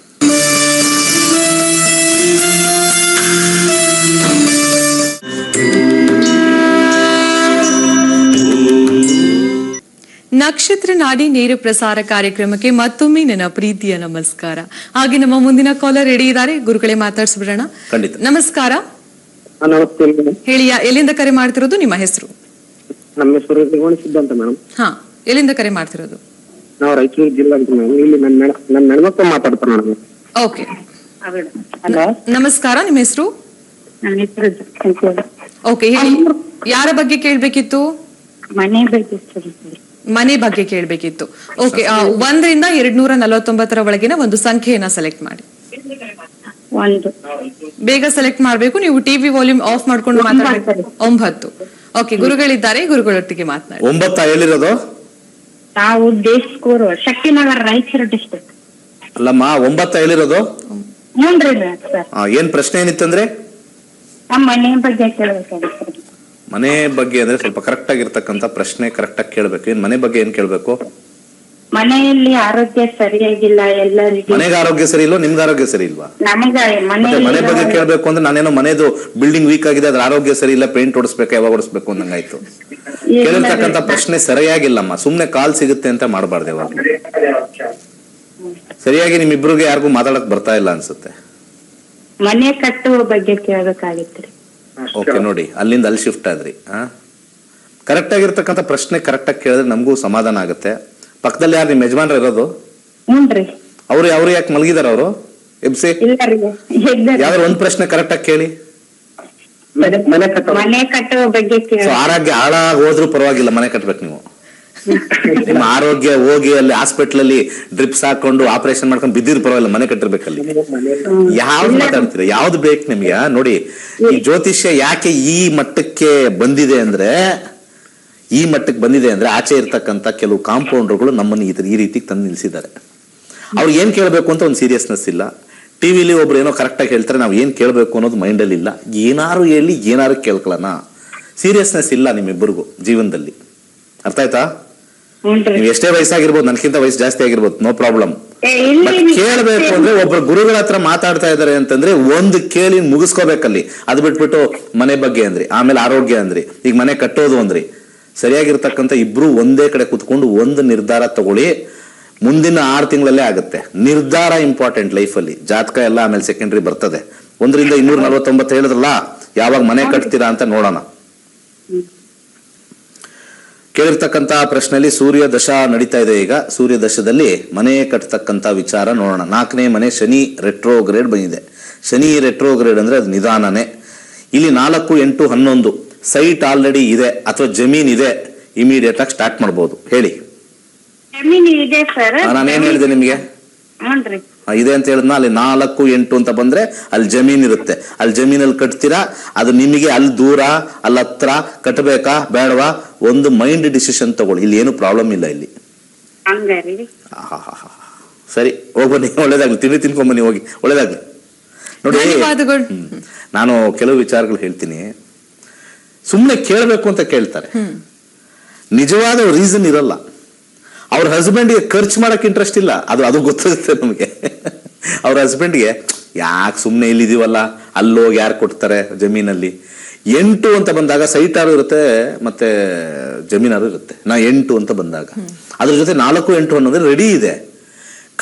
ನಕ್ಷತ್ರ ನಾಡಿ ನೇರ ಪ್ರಸಾರ ಕಾರ್ಯಕ್ರಮಕ್ಕೆ ಮತ್ತೊಮ್ಮೆ ನನ್ನ ಪ್ರೀತಿಯ ನಮಸ್ಕಾರ. ಹಾಗೆ ನಮ್ಮ ಮುಂದಿನ ಕಾಲರ್ ರೆಡಿ ಇದ್ದಾರೆ. ಗುರುಗಳೇ, ಮಾತಾಡ್ಸ್ಬಿಡೋಣ. ನಮಸ್ಕಾರ. ನಮಸ್ತೆ. ಹೇಳಿ, ಎಲ್ಲಿಂದ ಕರೆ ಮಾಡ್ತಿರೋದು? ನಿಮ್ಮ ಹೆಸರು? ನಮ್ಮ ಹೆಸರು ಸಿದ್ಧ ಅಂತ ಮೇಡಮ್. ಹಾ, ಎಲ್ಲಿಂದ ಕರೆ ಮಾಡ್ತಿರೋದು? ನಾವು ರಾಯಚೂರು ಜಿಲ್ಲಾ ಅಂತ ಮೇಡಮ್. ಇಲ್ಲಿ ನನ್ನ ಹೆಣ್ಮಕ್ಳು ಮಾತಾಡ್ತಾರೆ ಮೇಡಮ್. ಓಕೆ, ಹಲೋ ನಮಸ್ಕಾರ. ನಿಮ್ಮ ಹೆಸರು? ನನ್ನ ಹೆಸರು ಓಕೆ, ಹೇಳಿ, ಯಾರ ಬಗ್ಗೆ ಕೇಳ್ಬೇಕಿತ್ತು? ಮನೆ ಬಗ್ಗೆ ಕೇಳ್ಬೇಕಿತ್ತು. ಓಕೆ, 1 ರಿಂದ 249 ಒಳಗಿನ ಒಂದು ಸಂಖ್ಯೆಯನ್ನ ಸೆಲೆಕ್ಟ್ ಮಾಡಿ. ಬೇಗ ಸೆಲೆಕ್ಟ್ ಮಾಡ್ಬೇಕು. ನೀವು ಟಿವಿ ವಾಲ್ಯೂಮ್ ಆಫ್ ಮಾಡ್ಕೊಂಡು ಮಾತಾಡ್ಬೇಕು. 9. ಓಕೆ, ಗುರುಗಳಿದ್ದಾರೆ, ಗುರುಗಳೊಟ್ಟಿಗೆ ಮಾತನಾಡಿ. 9 ಹೇಳಿರೋದು? ನಾವು ದೇಶಕೂರು, ಶಕ್ತಿನಗರ, ರಾಯಚೂರು ಡಿಸ್ಟ್ರಿಕ್ಟ್. ಅಲ್ಲಮ್ಮ 9 ಹೇಳಿರೋದು. ಹ್ಞೂನ್ರಿ ಸರ್. ಏನ್ ಪ್ರಶ್ನೆ ಏನಿತ್ತಂದ್ರೆ? ನಮ್ಮ ಮನೆ ಬಗ್ಗೆ ಕೇಳ್ಬೇಕಾಗಿತ್ತು. ಮನೆ ಬಗ್ಗೆ ಅಂದ್ರೆ ಸ್ವಲ್ಪ ಕರೆಕ್ಟ್ ಆಗಿರ್ತಕ್ಕಂಥ ಪ್ರಶ್ನೆ ಕರೆಕ್ಟ್ ಆಗಿ ಕೇಳ್ಬೇಕು. ಏನ್ ಮನೆ ಬಗ್ಗೆ ಏನ್ ಕೇಳ್ಬೇಕು? ಮನೆಯಲ್ಲಿ ಆರೋಗ್ಯ ಸರಿಯಾಗಿಲ್ಲ ಎಲ್ಲರಿಗೂ. ಮನೆಗೆ ಆರೋಗ್ಯ ಸರಿ ಇಲ್ವಾ, ನಿಮ್ಗೆ ಆರೋಗ್ಯ ಸರಿ ಇಲ್ವಾ? ನಮಗೆ ಮನೆ ಬಗ್ಗೆ ಕೇಳ್ಬೇಕು ಅಂದ್ರೆ ನಾನೇನೋ ಮನೆದು ಬಿಲ್ಡಿಂಗ್ ವೀಕ್ ಆಗಿದೆ, ಅದ್ರ ಆರೋಗ್ಯ ಸರಿ ಇಲ್ಲ, ಪೇಂಟ್ ಹೊಡಿಸ್ಬೇಕು, ಯಾವಾಗ ಹೊಡಿಸ್ಬೇಕು ಅಂದಂಗಾಯ್ತು. ಕೇಳಿರ್ತಕ್ಕಂಥ ಪ್ರಶ್ನೆ ಸರಿಯಾಗಿಲ್ಲಮ್ಮ. ಸುಮ್ನೆ ಕಾಲ್ ಸಿಗುತ್ತೆ ಅಂತ ಮಾಡಬಾರ್ದು ಯಾವಾಗ. ಸರಿಯಾಗಿ ನಿಮ್ಮಿಬ್ರಿಗೆ ಯಾರಿಗೂ ಮಾತಾಡಕ್ ಬರ್ತಾ ಇಲ್ಲ ಅನ್ಸುತ್ತೆ. ಮನೆ ಕಟ್ಟುವ ಬಗ್ಗೆ ಕೇಳ್ಬೇಕಾಗಿತ್ರಿ. ಓಕೆ, ನೋಡಿ ಅಲ್ಲಿಂದ ಅಲ್ಲಿ ಶಿಫ್ಟ್ ಆದ್ರಿ. ಕರೆಕ್ಟ್ ಆಗಿರ್ತಕ್ಕಂಥ ಪ್ರಶ್ನೆ ಕರೆಕ್ಟ್ ಆಗಿ ಕೇಳಿದ್ರೆ ನಮಗೂ ಸಮಾಧಾನ ಆಗುತ್ತೆ. ಪಕ್ಕದಲ್ಲಿ ಯಾರು ನಿಮ್ಮ ಯಜಮಾನ್ರು ಇರೋದು? ಹ್ಞೂನ್ರಿ. ಅವ್ರು ಯಾಕೆ ಮಲಗಿದಾರ? ಅವರು ಎಬ್ಸಿ ಯಾವ್ದಾರು ಒಂದ್ ಪ್ರಶ್ನೆ ಕರೆಕ್ಟ್ ಆಗಿ ಕೇಳಿ. ಮನೆ ಕಟ್ಟುವ ಬಗ್ಗೆ ಆರೋಗ್ಯ ಹಾಳಾಗಿ ಹೋದ್ರೂ ಪರವಾಗಿಲ್ಲ, ಮನೆ ಕಟ್ಬೇಕು ನೀವು. ನಿಮ್ಮ ಆರೋಗ್ಯ ಹೋಗಿ ಅಲ್ಲಿ ಹಾಸ್ಪಿಟಲ್ ಅಲ್ಲಿ ಡ್ರಿಪ್ಸ್ ಹಾಕೊಂಡು ಆಪರೇಷನ್ ಮಾಡ್ಕೊಂಡು ಬಿದ್ದಿರ್ ಪರವಾಗಿಲ್ಲ, ಮನೆ ಕಟ್ಟಿರ್ಬೇಕಲ್ಲಿ. ಯಾವ್ದು ಮಾತಾಡ್ತೀರಾ? ಯಾವ್ದು ಬೇಕು ನಿಮ್ಗೆ? ನೋಡಿ, ಈ ಜ್ಯೋತಿಷ್ಯ ಯಾಕೆ ಈ ಮಟ್ಟಕ್ಕೆ ಬಂದಿದೆ ಅಂದ್ರೆ ಆಚೆ ಇರ್ತಕ್ಕಂಥ ಕೆಲವು ಕಾಂಪೌಂಡರ್ಗಳು ನಮ್ಮನ್ನು ಈ ರೀತಿ ತಂದು ನಿಲ್ಸಿದ್ದಾರೆ. ಅವ್ರು ಏನ್ ಕೇಳ್ಬೇಕು ಅಂತ ಒಂದು ಸೀರಿಯಸ್ನೆಸ್ ಇಲ್ಲ. ಟಿವಿಲಿ ಒಬ್ರು ಏನೋ ಕರೆಕ್ಟ್ ಆಗಿ ಹೇಳ್ತಾರೆ, ನಾವು ಏನ್ ಕೇಳ್ಬೇಕು ಅನ್ನೋದು ಮೈಂಡಲ್ಲಿ ಇಲ್ಲ. ಏನಾರು ಹೇಳಿ ಏನಾರು ಕೇಳ್ಕೊಳ್ಳೋಣ, ಸೀರಿಯಸ್ನೆಸ್ ಇಲ್ಲ ನಿಮ್ಮಿಬ್ಬರಿಗೂ ಜೀವನದಲ್ಲಿ. ಅರ್ಥ ಆಯ್ತಾ? ನೀವು ಎಷ್ಟೇ ವಯಸ್ಸಾಗಿರ್ಬೋದು, ನನ್ಕಿಂತ ವಯಸ್ಸು ಜಾಸ್ತಿ ಆಗಿರ್ಬೋದು, ನೋ ಪ್ರಾಬ್ಲಮ್. ಬಟ್ ಕೇಳ್ಬೇಕು ಅಂದ್ರೆ ಒಬ್ಬರು ಗುರುಗಳ ಹತ್ರ ಮಾತಾಡ್ತಾ ಇದಾರೆ ಅಂತಂದ್ರೆ ಒಂದು ಕೇಳಿ ಮುಗಿಸ್ಕೋಬೇಕಲ್ಲಿ. ಅದು ಬಿಟ್ಬಿಟ್ಟು ಮನೆ ಬಗ್ಗೆ ಅಂದ್ರಿ, ಆಮೇಲೆ ಆರೋಗ್ಯ ಅಂದ್ರಿ, ಈಗ ಮನೆ ಕಟ್ಟೋದು ಅಂದ್ರಿ. ಸರಿಯಾಗಿರ್ತಕ್ಕಂಥ ಇಬ್ರು ಒಂದೇ ಕಡೆ ಕುತ್ಕೊಂಡು ಒಂದು ನಿರ್ಧಾರ ತಗೊಳ್ಳಿ. ಮುಂದಿನ 6 ತಿಂಗಳಲ್ಲೇ ಆಗುತ್ತೆ. ನಿರ್ಧಾರ ಇಂಪಾರ್ಟೆಂಟ್ ಲೈಫಲ್ಲಿ. ಜಾತಕ ಎಲ್ಲ ಆಮೇಲೆ ಸೆಕೆಂಡ್ರಿ ಬರ್ತದೆ. 1ರಿಂದ 249 ಹೇಳಿದ್ರಲ್ಲ, ಯಾವಾಗ ಮನೆ ಕಟ್ತೀರಾ ಅಂತ ನೋಡೋಣ. ಕೇಳಿರ್ತಕ್ಕಂಥ ಪ್ರಶ್ನೆಯಲ್ಲಿ ಸೂರ್ಯ ದಶ ನಡೀತಾ ಇದೆ. ಈಗ ಸೂರ್ಯ ದಶದಲ್ಲಿ ಮನೆ ಕಟ್ಟತಕ್ಕಂಥ ವಿಚಾರ ನೋಡೋಣ. 4ನೇ ಮನೆ ಶನಿ ರೆಟ್ರೋಗ್ರೇಡ್ ಬಂದಿದೆ. ಶನಿ ರೆಟ್ರೋಗ್ರೇಡ್ ಅಂದ್ರೆ ಅದು ನಿಧಾನನೇ. ಇಲ್ಲಿ 4, 8, 11 ಸೈಟ್ ಆಲ್ರೆಡಿ ಇದೆ ಅಥವಾ ಜಮೀನ್ ಇದೆ, ಇಮಿಡಿಯೇಟ್ ಆಗಿ ಸ್ಟಾರ್ಟ್ ಮಾಡ್ಬೋದು. ಹೇಳಿ. ಜಮೀನು ಇದೆ ಸರ್. ನಾನೇನ್ ಹೇಳಿದೆ ನಿಮ್ಗೆ? ಹ್ಞೂನ್ರಿ. ಇದೆ ಅಂತ ಹೇಳಿದ್ನ. ಅಲ್ಲಿ 4, 8 ಅಂತ ಬಂದ್ರೆ ಅಲ್ಲಿ ಜಮೀನ್ ಇರುತ್ತೆ. ಅಲ್ಲಿ ಜಮೀನಲ್ಲಿ ಕಟ್ತೀರಾ, ಅದು ನಿಮಗೆ ಅಲ್ಲಿ ದೂರ ಅಲ್ಲಿ ಹತ್ರ ಕಟ್ಟಬೇಕಾ ಬೇಡವಾ, ಒಂದು ಮೈಂಡ್ ಡಿಸಿಷನ್ ತಗೊಳ್ಳಿ. ಇಲ್ಲಿ ಏನು ಪ್ರಾಬ್ಲಮ್ ಇಲ್ಲ ಇಲ್ಲಿ. ಸರಿ, ಹೋಗ್ಬನ್ನಿ, ಒಳ್ಳೇದಾಗ್ಲಿ. ತಿನ್ಕೊಂಬನ್ನಿ, ಹೋಗಿ, ಒಳ್ಳೇದಾಗ್ಲಿ. ನೋಡಿ, ನಾನು ಕೆಲವು ವಿಚಾರಗಳು ಹೇಳ್ತೀನಿ. ಸುಮ್ಮನೆ ಕೇಳಬೇಕು ಅಂತ ಕೇಳ್ತಾರೆ, ನಿಜವಾದ ರೀಸನ್ ಇರಲ್ಲ. ಅವ್ರ ಹಸ್ಬೆಂಡ್ಗೆ ಖರ್ಚು ಮಾಡಕ್ ಇಂಟ್ರೆಸ್ಟ್ ಇಲ್ಲ, ಅದು ಗೊತ್ತಾಗುತ್ತೆ ನಮಗೆ. ಅವ್ರ ಹಸ್ಬೆಂಡ್ಗೆ ಯಾಕೆ ಸುಮ್ಮನೆ ಇಲ್ಲಿದೀವಲ್ಲ, ಅಲ್ಲೋಗಿ ಯಾರು ಕೊಡ್ತಾರೆ ಜಮೀನಲ್ಲಿ. 8 ಅಂತ ಬಂದಾಗ ಸೈಟಾರು ಇರುತ್ತೆ, ಮತ್ತೆ ಜಮೀನಾರು ಇರುತ್ತೆ. 8 ಅಂತ ಬಂದಾಗ ಅದ್ರ ಜೊತೆ 4, 8 ಅನ್ನೋದ್ರೆ ರೆಡಿ ಇದೆ,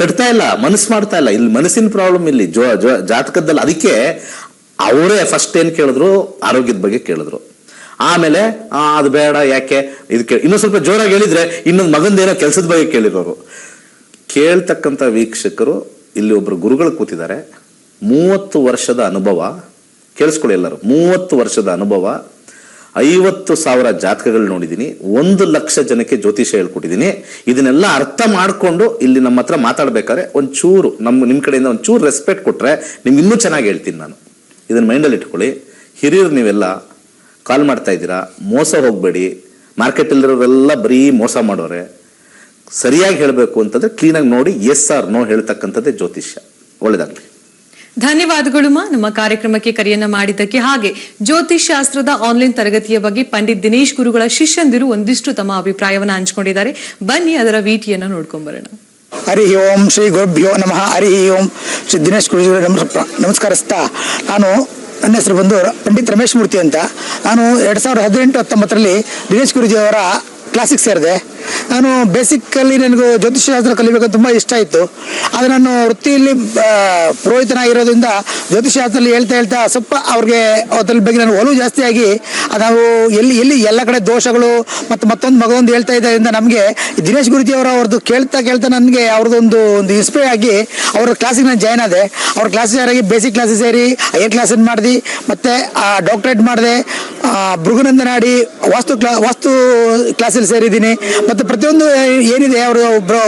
ಕಟ್ತಾ ಇಲ್ಲ, ಮನಸ್ಸು ಮಾಡ್ತಾ ಇಲ್ಲ. ಇಲ್ಲಿ ಮನಸ್ಸಿನ ಪ್ರಾಬ್ಲಮ್ ಇಲ್ಲಿ ಜಾತಕದಲ್ಲಿ. ಅದಕ್ಕೆ ಅವರೇ ಫಸ್ಟ್ ಏನ್ ಕೇಳಿದ್ರು, ಆರೋಗ್ಯದ ಬಗ್ಗೆ ಕೇಳಿದ್ರು. ಆಮೇಲೆ ಅದು ಬೇಡ, ಯಾಕೆ ಇದಕ್ಕೆ ಇನ್ನೂ ಸ್ವಲ್ಪ ಜೋರಾಗಿ ಹೇಳಿದ್ರೆ ಇನ್ನೊಂದು ಮಗಂದೇನೋ ಕೆಲಸದ ಬಗ್ಗೆ ಕೇಳಿರೋರು. ಕೇಳ್ತಕ್ಕಂಥ ವೀಕ್ಷಕರು ಇಲ್ಲಿ ಒಬ್ರು ಗುರುಗಳು ಕೂತಿದ್ದಾರೆ. 30 ವರ್ಷದ ಅನುಭವ. ಕೇಳಿಸ್ಕೊಳ್ಳಿ ಎಲ್ಲರೂ, 30 ವರ್ಷದ ಅನುಭವ, 50,000 ಜಾತಕಗಳು ನೋಡಿದೀನಿ, 1 ಲಕ್ಷ ಜನಕ್ಕೆ ಜ್ಯೋತಿಷ್ಯ ಹೇಳ್ಕೊಟ್ಟಿದ್ದೀನಿ. ಇದನ್ನೆಲ್ಲ ಅರ್ಥ ಮಾಡ್ಕೊಂಡು ಇಲ್ಲಿ ನಮ್ಮ ಹತ್ರ ಮಾತಾಡ್ಬೇಕಾದ್ರೆ ಒಂಚೂರು ನಿಮ್ ಕಡೆಯಿಂದ ಒಂಚೂರು ರೆಸ್ಪೆಕ್ಟ್ ಕೊಟ್ರೆ ನಿಮ್ಗೆ ಇನ್ನೂ ಚೆನ್ನಾಗಿ ಹೇಳ್ತೀನಿ ನಾನು. ಇದನ್ನ ಮೈಂಡಲ್ಲಿ ಇಟ್ಕೊಳ್ಳಿ. ಹಿರಿಯರು ನೀವೆಲ್ಲ ಕಾಲ್ ಮಾಡ್ತಾ ಇದ್ದೀರಾ, ಮೋಸ ಹೋಗ್ಬೇಡಿ. ಮಾರ್ಕೆಟಲ್ಲಿರೋರೆಲ್ಲ ಬರೀ ಮೋಸ ಮಾಡೋರೆ. ಸರಿಯಾಗಿ ಹೇಳಬೇಕು ಅಂತಂದ್ರೆ ಕ್ಲೀನಾಗಿ ನೋಡಿ, ಎಸ್ ಆರ್ ನೋ ಹೇಳ್ತಕ್ಕಂಥದ್ದೇ ಜ್ಯೋತಿಷ್ಯ. ಒಳ್ಳೇದಾಗ್ಲಿ. ಧನ್ಯವಾದಗಳು ನಮ್ಮ ಕಾರ್ಯಕ್ರಮಕ್ಕೆ ಕರೆಯನ್ನ ಮಾಡಿದ್ದಕ್ಕೆ. ಹಾಗೆ ಜ್ಯೋತಿಷ್ ಶಾಸ್ತ್ರದ ಆನ್ಲೈನ್ ತರಗತಿಯ ಬಗ್ಗೆ ಪಂಡಿತ್ ದಿನೇಶ್ ಗುರುಗಳ ಶಿಷ್ಯಂದಿರು ಒಂದಿಷ್ಟು ತಮ್ಮ ಅಭಿಪ್ರಾಯವನ್ನ ಹಂಚಿಕೊಂಡಿದ್ದಾರೆ. ಬನ್ನಿ ಅದರ ವಿಟಿಯನ್ನ ನೋಡ್ಕೊಂಡ್ ಬರೋಣ. ಹರಿ ಓಂ ಶ್ರೀ ಗುರುಭ್ಯೋ ನಮಃ. ಹರಿ ಓಂ ಶ್ರೀ ದಿನೇಶ್ ಗುರುಜಿಯವರ ನಮಸ್ಕರಿಸ್ತಾ, ನನ್ನ ಹೆಸರು ಬಂದು ಪಂಡಿತ್ ರಮೇಶ್ ಮೂರ್ತಿ ಅಂತ. ನಾನು 2018-19ರಲ್ಲಿ ದಿನೇಶ್ ಗುರುಜಿಯವರ ಕ್ಲಾಸಿಗೆ ಸೇರಿದೆ. ನಾನು ಬೇಸಿಕಲ್ಲಿ ನನಗೂ ಜ್ಯೋತಿಷ್ಯಶಾಸ್ತ್ರ ಕಲಿಬೇಕಂತ ತುಂಬ ಇಷ್ಟ ಇತ್ತು. ಆದರೆ ನಾನು ವೃತ್ತಿಯಲ್ಲಿ ಪುರೋಹಿತನಾಗಿರೋದ್ರಿಂದ ಜ್ಯೋತಿಷ್ಯಶಾಸ್ತ್ರದಲ್ಲಿ ಹೇಳ್ತಾ ಸ್ವಲ್ಪ ಅವ್ರಿಗೆ ಅದ್ರ ಬಗ್ಗೆ ನಾನು ಒಲವು ಜಾಸ್ತಿಯಾಗಿ ನಾವು ಎಲ್ಲಿ ಎಲ್ಲ ಕಡೆ ದೋಷಗಳು ಮತ್ತೊಂದು ಮಗದೊಂದು ಹೇಳ್ತಾ ಇದ್ದರಿಂದ ನಮಗೆ ದಿನೇಶ್ ಗುರುಜಿಯವರವ್ರದ್ದು ಕೇಳ್ತಾ ನನಗೆ ಅವ್ರದ್ದೊಂದು ಇನ್ಸ್ಪೈರ್ ಆಗಿ ಅವ್ರ ಕ್ಲಾಸಿಗೆ ನಾನು ಜಾಯ್ನ್ ಆದೆ. ಅವ್ರ ಕ್ಲಾಸಿಗೆ ಸೇರಿ ಬೇಸಿಕ್ ಕ್ಲಾಸಿಗೆ ಸೇರಿ ಹೈಯರ್ ಕ್ಲಾಸನ್ನು ಮಾಡಿದೆ, ಮತ್ತು ಡಾಕ್ಟ್ರೇಟ್ ಮಾಡಿದೆ. ಭೃಗುನಂದನಾಡಿ ವಾಸ್ತು ಕ್ಲಾಸಲ್ಲಿ ಸೇರಿದ್ದೀನಿ. ಮತ್ತು ಪ್ರತಿಯೊಂದು ಏನಿದೆ ಅವರು ಒಬ್ಬರು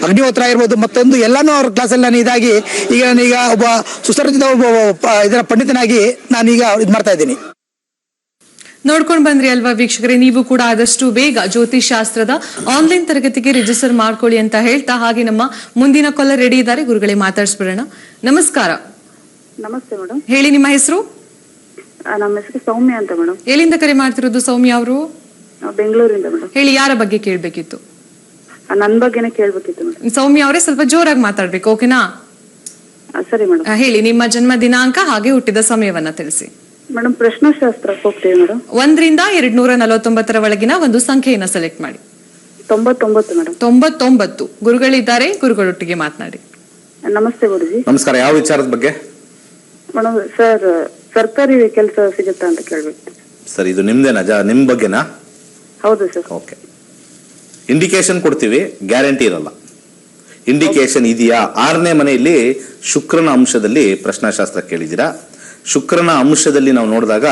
ಅಗ್ನಿಹೋತ್ರ ಇರ್ಬೋದು, ಮತ್ತೊಂದು ಎಲ್ಲಾನು ಅವ್ರ ಕ್ಲಾಸಲ್ಲಿ ನಾನು ಇದಾಗಿ ನಾನೀಗ ಒಬ್ಬ ಸುಸರ್ಜಿತ ಇದರ ಪಂಡಿತನಾಗಿ ನಾನೀಗ ಇದು ಮಾಡ್ತಾ ಇದ್ದೀನಿ. ನೋಡ್ಕೊಂಡು ಬಂದ್ರಿ ಅಲ್ವಾ ವೀಕ್ಷಕರೇ, ನೀವು ಕೂಡ ಆದಷ್ಟು ಬೇಗ ಜ್ಯೋತಿಷ್ ಶಾಸ್ತ್ರದ ಆನ್ಲೈನ್ ತರಗತಿಗೆ ರಿಜಿಸ್ಟರ್ ಮಾಡ್ಕೊಳ್ಳಿ ಅಂತ ಹೇಳ್ತಾ, ಹಾಗೆ ನಮ್ಮ ಮುಂದಿನ ಕಾಲರ್ ರೆಡಿ ಇದ್ದಾರೆ, ಗುರುಗಳೇ ಮಾತಾಡ್ಸ್ಬಿಡೋಣ. ನಮಸ್ಕಾರ. ನಮಸ್ತೆ ಮೇಡಮ್. ಹೇಳಿ, ನಿಮ್ಮ ಹೆಸರು? ನಮ್ಮ ಹೆಸರು ಸೌಮ್ಯ ಅಂತ ಮೇಡಮ್. ಎಲ್ಲಿಂದ ಕರೆ ಮಾಡ್ತಿರೋದು ಸೌಮ್ಯ ಅವರು? ಬೆಂಗಳೂರಿಂದ ಮೇಡಮ್. ಹೇಳಿ, ಯಾರ ಬಗ್ಗೆ ಕೇಳ್ಬೇಕಿತ್ತು? ನನ್ ಬಗ್ಗೆನೇ ಕೇಳ್ಬೇಕಿತ್ತು ಮೇಡಮ್. ಸೌಮ್ಯ ಅವರೇ ಸ್ವಲ್ಪ ಜೋರಾಗಿ ಮಾತಾಡ್ಬೇಕು, ಓಕೆನಾ? ಸರಿ ಮೇಡಮ್. ಹೇಳಿ, ನಿಮ್ಮ ಜನ್ಮ ದಿನಾಂಕ ಹಾಗೆ ಹುಟ್ಟಿದ ಸಮಯವನ್ನ ತಿಳಿಸಿ. ಮೇಡಮ್ ಪ್ರಶ್ನಾಶಾಸ್ತ್ರಕ್ಕೆ ಹೋಗ್ತೀವಿ ಮೇಡಮ್. 1ರಿಂದ 249 ಒಳಗಿನ ಒಂದು ಸಂಖ್ಯೆಯನ್ನ ಸೆಲೆಕ್ಟ್ ಮಾಡಿ. 99 ಮೇಡಮ್. 99. ಗುರುಗಳಿದ್ದಾರೆ, ಗುರುಗಳೊಟ್ಟಿಗೆ ಮಾತನಾಡಿ. ನಮಸ್ತೆ ಗುರುಜಿ. ನಮಸ್ಕಾರ. ಯಾವ ವಿಚಾರದ ಬಗ್ಗೆ? ಮೇಡಮ್ ಸರ್, ಸರ್ಕಾರಿ ಕೆಲಸ ಸಿಗುತ್ತಾ ಅಂತ ಕೇಳ್ಬೇಕು ಸರ್. ಇದು ನಿಮ್ದೇನಾ? ನಿಮ್ ಬಗ್ಗೆನಾ? ಹೌದು ಸರ್. ಓಕೆ. ಇಂಡಿಕೇಶನ್ ಕೊಡ್ತೀವಿ, ಗ್ಯಾರಂಟಿ ಇರಲ್ಲ. ಇಂಡಿಕೇಶನ್ ಇದೆಯಾ? 6ನೇ ಮನೆಯಲ್ಲಿ ಶುಕ್ರನ ಅಂಶದಲ್ಲಿ ಪ್ರಶ್ನಾಶಾಸ್ತ್ರ ಕೇಳಿದ್ದೀರಾ. ಶುಕ್ರನ ಅಂಶದಲ್ಲಿ ನಾವು ನೋಡಿದಾಗ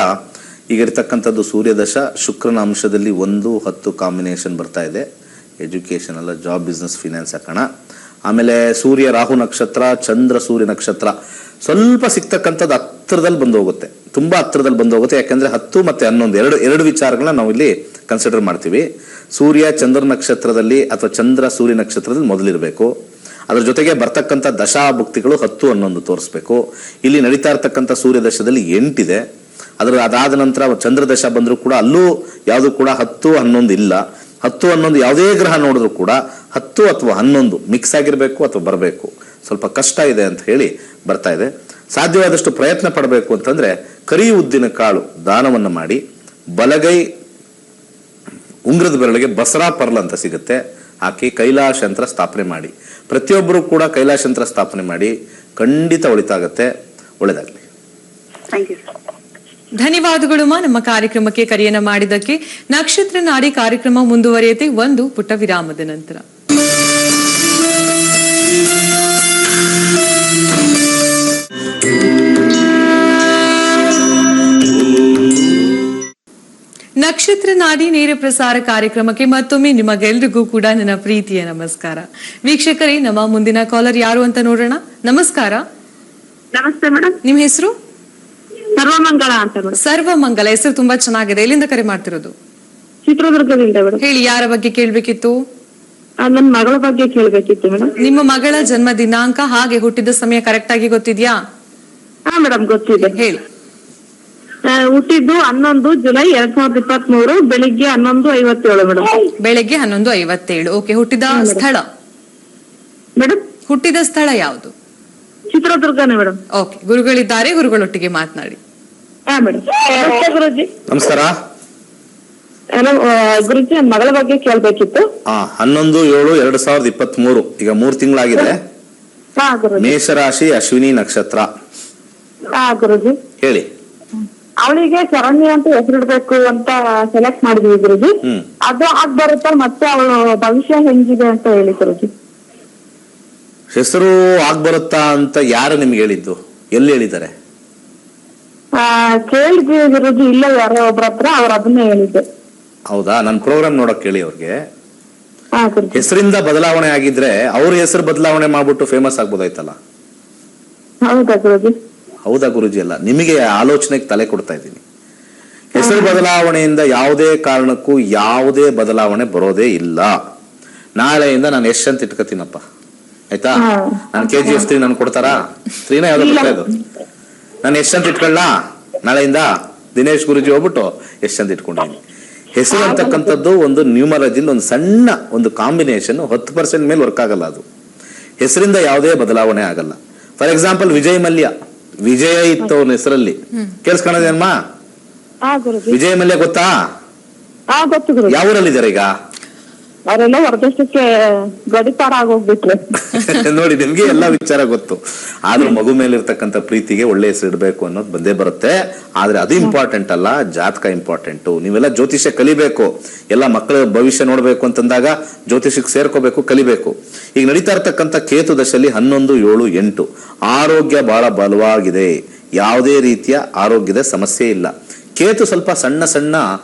ಈಗ ಇರ್ತಕ್ಕಂಥದ್ದು ಸೂರ್ಯದಶ, ಶುಕ್ರನ ಅಂಶದಲ್ಲಿ 1, 10 ಕಾಂಬಿನೇಷನ್ ಬರ್ತಾ ಇದೆ. ಎಜುಕೇಶನ್ ಅಲ್ಲ, ಜಾಬ್, ಬಿಸ್ನೆಸ್, ಫಿನಾನ್ಸ್ ಹಾಕೋಣ. ಆಮೇಲೆ ಸೂರ್ಯ ರಾಹು ನಕ್ಷತ್ರ, ಚಂದ್ರ ಸೂರ್ಯ ನಕ್ಷತ್ರ ಸ್ವಲ್ಪ ಸಿಗ್ತಕ್ಕಂಥದ್ದು ಹತ್ತಿರದಲ್ಲಿ ಬಂದು ಹೋಗುತ್ತೆ, ತುಂಬಾ ಹತ್ತಿರದಲ್ಲಿ ಬಂದು ಹೋಗುತ್ತೆ. ಯಾಕಂದ್ರೆ 10 ಮತ್ತೆ 11 ಎರಡು ವಿಚಾರಗಳನ್ನ ನಾವು ಇಲ್ಲಿ ಕನ್ಸಿಡರ್ ಮಾಡ್ತೀವಿ. ಸೂರ್ಯ ಚಂದ್ರ ನಕ್ಷತ್ರದಲ್ಲಿ ಅಥವಾ ಚಂದ್ರ ಸೂರ್ಯ ನಕ್ಷತ್ರದಲ್ಲಿ ಮೊದಲಿರಬೇಕು. ಅದ್ರ ಜೊತೆಗೆ ಬರ್ತಕ್ಕಂಥ ದಶಾಭುಕ್ತಿಗಳು 10, 11 ತೋರಿಸ್ಬೇಕು. ಇಲ್ಲಿ ನಡೀತಾ ಇರ್ತಕ್ಕಂಥ ಸೂರ್ಯ ದಶದಲ್ಲಿ 8 ಇದೆ. ಅದಾದ ನಂತರ ಚಂದ್ರ ದಶ ಬಂದರೂ ಕೂಡ ಅಲ್ಲೂ ಯಾವುದು ಕೂಡ 10, 11 ಇಲ್ಲ. 10, 11 ಯಾವುದೇ ಗ್ರಹ ನೋಡಿದ್ರು ಕೂಡ 10 ಅಥವಾ 11 ಮಿಕ್ಸ್ ಆಗಿರ್ಬೇಕು ಅಥವಾ ಬರಬೇಕು. ಸ್ವಲ್ಪ ಕಷ್ಟ ಇದೆ ಅಂತ ಹೇಳಿ ಬರ್ತಾ ಇದೆ. ಸಾಧ್ಯವಾದಷ್ಟು ಪ್ರಯತ್ನ ಪಡಬೇಕು ಅಂತಂದ್ರೆ ಕರಿ ಉದ್ದಿನ ಕಾಳು ದಾನವನ್ನ ಮಾಡಿ, ಬಲಗೈ ಉಂಗ್ರದ ಬೆರಳಿಗೆ ಬಸರಾ ಪರ್ಲ್ ಅಂತ ಸಿಗುತ್ತೆ, ಹಾಕಿ ಕೈಲಾಶ ಯಂತ್ರ ಸ್ಥಾಪನೆ ಮಾಡಿ. ಪ್ರತಿಯೊಬ್ಬರು ಕೂಡ ಕೈಲಾಶ ಯಂತ್ರ ಸ್ಥಾಪನೆ ಮಾಡಿ, ಖಂಡಿತ ಒಳಿತಾಗತ್ತೆ. ಒಳ್ಳೇದಾಗ್ಲಿ. Thank you sir. ಧನ್ಯವಾದಗಳು ನಮ್ಮ ಕಾರ್ಯಕ್ರಮಕ್ಕೆ ಕರೆಯನ್ನ ಮಾಡಿದ್ದಕ್ಕೆ. ನಕ್ಷತ್ರ ನಾಡಿ ಕಾರ್ಯಕ್ರಮ ಮುಂದುವರಿಯುತ್ತೆ ಒಂದು ಪುಟ್ಟ ವಿರಾಮದ ನಂತರ. ನಕ್ಷತ್ರ ನಾಡಿ ನೇರ ಪ್ರಸಾರ ಕಾರ್ಯಕ್ರಮಕ್ಕೆ ಮತ್ತೊಮ್ಮೆ ನಿಮಗೆಲ್ರಿಗೂ ಕೂಡ ನನ್ನ ಪ್ರೀತಿಯ ನಮಸ್ಕಾರ. ವೀಕ್ಷಕರೇ, ನಮ್ಮ ಮುಂದಿನ ಕಾಲರ್ ಯಾರು ಅಂತ ನೋಡೋಣ. ನಮಸ್ಕಾರ. ನಮಸ್ತೆ ಮೇಡಮ್. ನಿಮ್ಮ ಹೆಸರು? ಸರ್ವಮಂಗಳ ಅಂತ ಮೇಡಮ್. ಸರ್ವಮಂಗಲ, ಹೆಸರು ತುಂಬಾ ಚೆನ್ನಾಗಿದೆ. ಎಲ್ಲಿಂದ ಕರೆ ಮಾಡ್ತಿರೋದು? ಚಿತ್ರದುರ್ಗದಿಂದ ಮೇಡಮ್. ಹೇಳಿ, ಯಾರ ಬಗ್ಗೆ ಕೇಳ್ಬೇಕಿತ್ತು? ನನ್ನ ಮಗಳ ಬಗ್ಗೆ ಕೇಳ್ಬೇಕಿತ್ತು ಮೇಡಮ್. ನಿಮ್ಮ ಮಗಳ ಜನ್ಮ ದಿನಾಂಕ ಹಾಗೆ ಹುಟ್ಟಿದ ಸಮಯ ಕರೆಕ್ಟ್ ಆಗಿ ಗೊತ್ತಿದ್ಯಾ? ಹಾ ಮೇಡಮ್, ಗೊತ್ತಿದೆ. ಹೇಳಿ. ಹುಟ್ಟಿದ್ದು 11 ಜುಲೈ 2023 ಬೆಳಿಗ್ಗೆ 11:57 ಮೇಡಮ್. ಬೆಳಗ್ಗೆ 11:57. ಓಕೆ. ಹುಟ್ಟಿದ ಸ್ಥಳ? ಮೇಡಮ್ ಹುಟ್ಟಿದ ಸ್ಥಳ ಯಾವುದು? ಚಿತ್ರದುರ್ಗನೇ ಮೇಡಮ್. ಓಕೆ. ಗುರುಗಳಿದ್ದಾರೆ, ಗುರುಗಳೊಟ್ಟಿಗೆ ಮಾತನಾಡಿ. ಹಾ ಮೇಡಮ್. ನಮಸ್ತೆ ಗುರುಜಿ. ನಮಸ್ಕಾರ. ಗುರುಜಿ, ನನ್ನ ಮಗಳ ಬಗ್ಗೆ ಕೇಳ್ಬೇಕಿತ್ತು. 11/7/2023. ಈಗ 3 ತಿಂಗಳಾಗಿದೆ. ಹಾ ಗುರುಜಿ. ಮೇಷರಾಶಿ, ಅಶ್ವಿನಿ ನಕ್ಷತ್ರ. ಹಾ ಗುರುಜಿ. ಹೇಳಿ. ಅವಳಿಗೆ ಶರಣ್ಯ ಅಂತ ಹೆಸರಿಡ್ಬೇಕು ಅಂತ ಸೆಲೆಕ್ಟ್ ಮಾಡಿದ್ವಿ ಗುರುಜಿ. ಅದು ಆಗ್ ಬರುತ್ತಾ? ಮತ್ತೆ ಅವಳು ಭವಿಷ್ಯ ಹೆಂಗಿದೆ ಅಂತ ಹೇಳಿ ಗುರುಜಿ. ಹೆಸರು ಆಗ್ಬರುತ್ತಾ ಅಂತ ಯಾರು ನಿಮ್ಗೆ ಹೇಳಿದ್ದು? ಎಲ್ಲಿ ಹೇಳಿದ್ದಾರೆ? ಕೇಳಿದ್ವಿ ಗುರುಜಿ, ಇಲ್ಲ ಯಾರೋ ಒಬ್ರ ಹತ್ರ, ಅವ್ರು ಅದನ್ನೇ ಹೇಳಿದ್ದೆ. ಹೌದಾ? ನನ್ನ ಪ್ರೋಗ್ರಾಮ್ ನೋಡಕ್ ಕೇಳಿ ಅವ್ರಿಗೆ. ಹಾ ಗುರುಜಿ. ಹೆಸರಿಂದ ಬದಲಾವಣೆ ಆಗಿದ್ರೆ ಅವ್ರ ಹೆಸರು ಬದಲಾವಣೆ ಮಾಡ್ಬಿಟ್ಟು ಫೇಮಸ್ ಆಗ್ಬೋದಾಯ್ತಲ್ಲ. ಹೌದಾ ಗುರುಜಿ? ಹೌದಾ ಗುರುಜಿ? ಅಲ್ಲ, ನಿಮಗೆ ಆಲೋಚನೆಗೆ ತಲೆ ಕೊಡ್ತಾ ಇದ್ದೀನಿ. ಹೆಸರು ಬದಲಾವಣೆಯಿಂದ ಯಾವುದೇ ಕಾರಣಕ್ಕೂ ಯಾವುದೇ ಬದಲಾವಣೆ ಬರೋದೇ ಇಲ್ಲ. ನಾಳೆಯಿಂದ ನಾನು ಯಶ್ ಅಂತ ಇಟ್ಕೋತೀನಪ್ಪ, ಆಯ್ತಾ? ನಾನು KGF 3 ನನ್ ಕೊಡ್ತಾರಾ? 3 ಯಾವ್ದು ಬರ್ತಾ ಇದು? ನಾನು ಯಶ್ ಅಂತ ಇಟ್ಕೊಳ್ಳ. ನಾಳೆಯಿಂದ ದಿನೇಶ್ ಗುರುಜಿ ಹೋಗ್ಬಿಟ್ಟು ಯಶ್ ಅಂತ ಇಟ್ಕೊಂಡಿದ್ದೀನಿ. ಹೆಸರು ಅಂತಕ್ಕಂಥದ್ದು ಒಂದು ನ್ಯೂಮರಾಜಿಲ್ ಒಂದು ಸಣ್ಣ ಒಂದು ಕಾಂಬಿನೇಷನ್ 10% ಮೇಲೆ ವರ್ಕ್ ಆಗಲ್ಲ. ಅದು ಹೆಸರಿಂದ ಯಾವುದೇ ಬದಲಾವಣೆ ಆಗಲ್ಲ. ಫಾರ್ ಎಕ್ಸಾಂಪಲ್ ವಿಜಯ್ ಮಲ್ಯ, ವಿಜಯ ಇತ್ತು ಅವನ ಹೆಸರಲ್ಲಿ. ಕೇಳಿಸ್ಕೊಳ್ಳೋದೇನಮ್ಮ? ವಿಜಯ್ ಮಲ್ಯ ಗೊತ್ತಾ? ಯಾವ ಊರಲ್ಲಿದ್ದಾರೆ ಈಗ? ಅವರೆಲ್ಲ ಹೊರದೇಶಕ್ಕೆ ಗಡಿಪಾರ ಆಗೋಗ್ಬಿಟ್ರೆ. ನೋಡಿ, ನಿಮ್ಗೆ ಎಲ್ಲಾ ವಿಚಾರ ಗೊತ್ತು. ಆದ್ರೂ ಮಗು ಮೇಲೆ ಇರ್ತಕ್ಕಂಥ ಪ್ರೀತಿಗೆ ಒಳ್ಳೆ ಹೆಸರು ಇಡಬೇಕು ಅನ್ನೋದು ಬಂದೇ ಬರುತ್ತೆ. ಆದ್ರೆ ಅದು ಇಂಪಾರ್ಟೆಂಟ್ ಅಲ್ಲ, ಜಾತಕ ಇಂಪಾರ್ಟೆಂಟ್. ನೀವೆಲ್ಲ ಜ್ಯೋತಿಷ್ಯ ಕಲಿಬೇಕು. ಎಲ್ಲ ಮಕ್ಕಳ ಭವಿಷ್ಯ ನೋಡ್ಬೇಕು ಅಂತಂದಾಗ ಜ್ಯೋತಿಷಕ್ಕೆ ಸೇರ್ಕೋಬೇಕು, ಕಲಿಬೇಕು. ಈಗ ನಡೀತಾ ಇರ್ತಕ್ಕಂಥ ಕೇತು ದಶಲ್ಲಿ 11, 7, 8. ಆರೋಗ್ಯ ಬಹಳ ಬಲವಾಗಿದೆ, ಯಾವುದೇ ರೀತಿಯ ಆರೋಗ್ಯದ ಸಮಸ್ಯೆ ಇಲ್ಲ. ಕೇತು ಸ್ವಲ್ಪ ಸಣ್ಣ ಸಣ್ಣ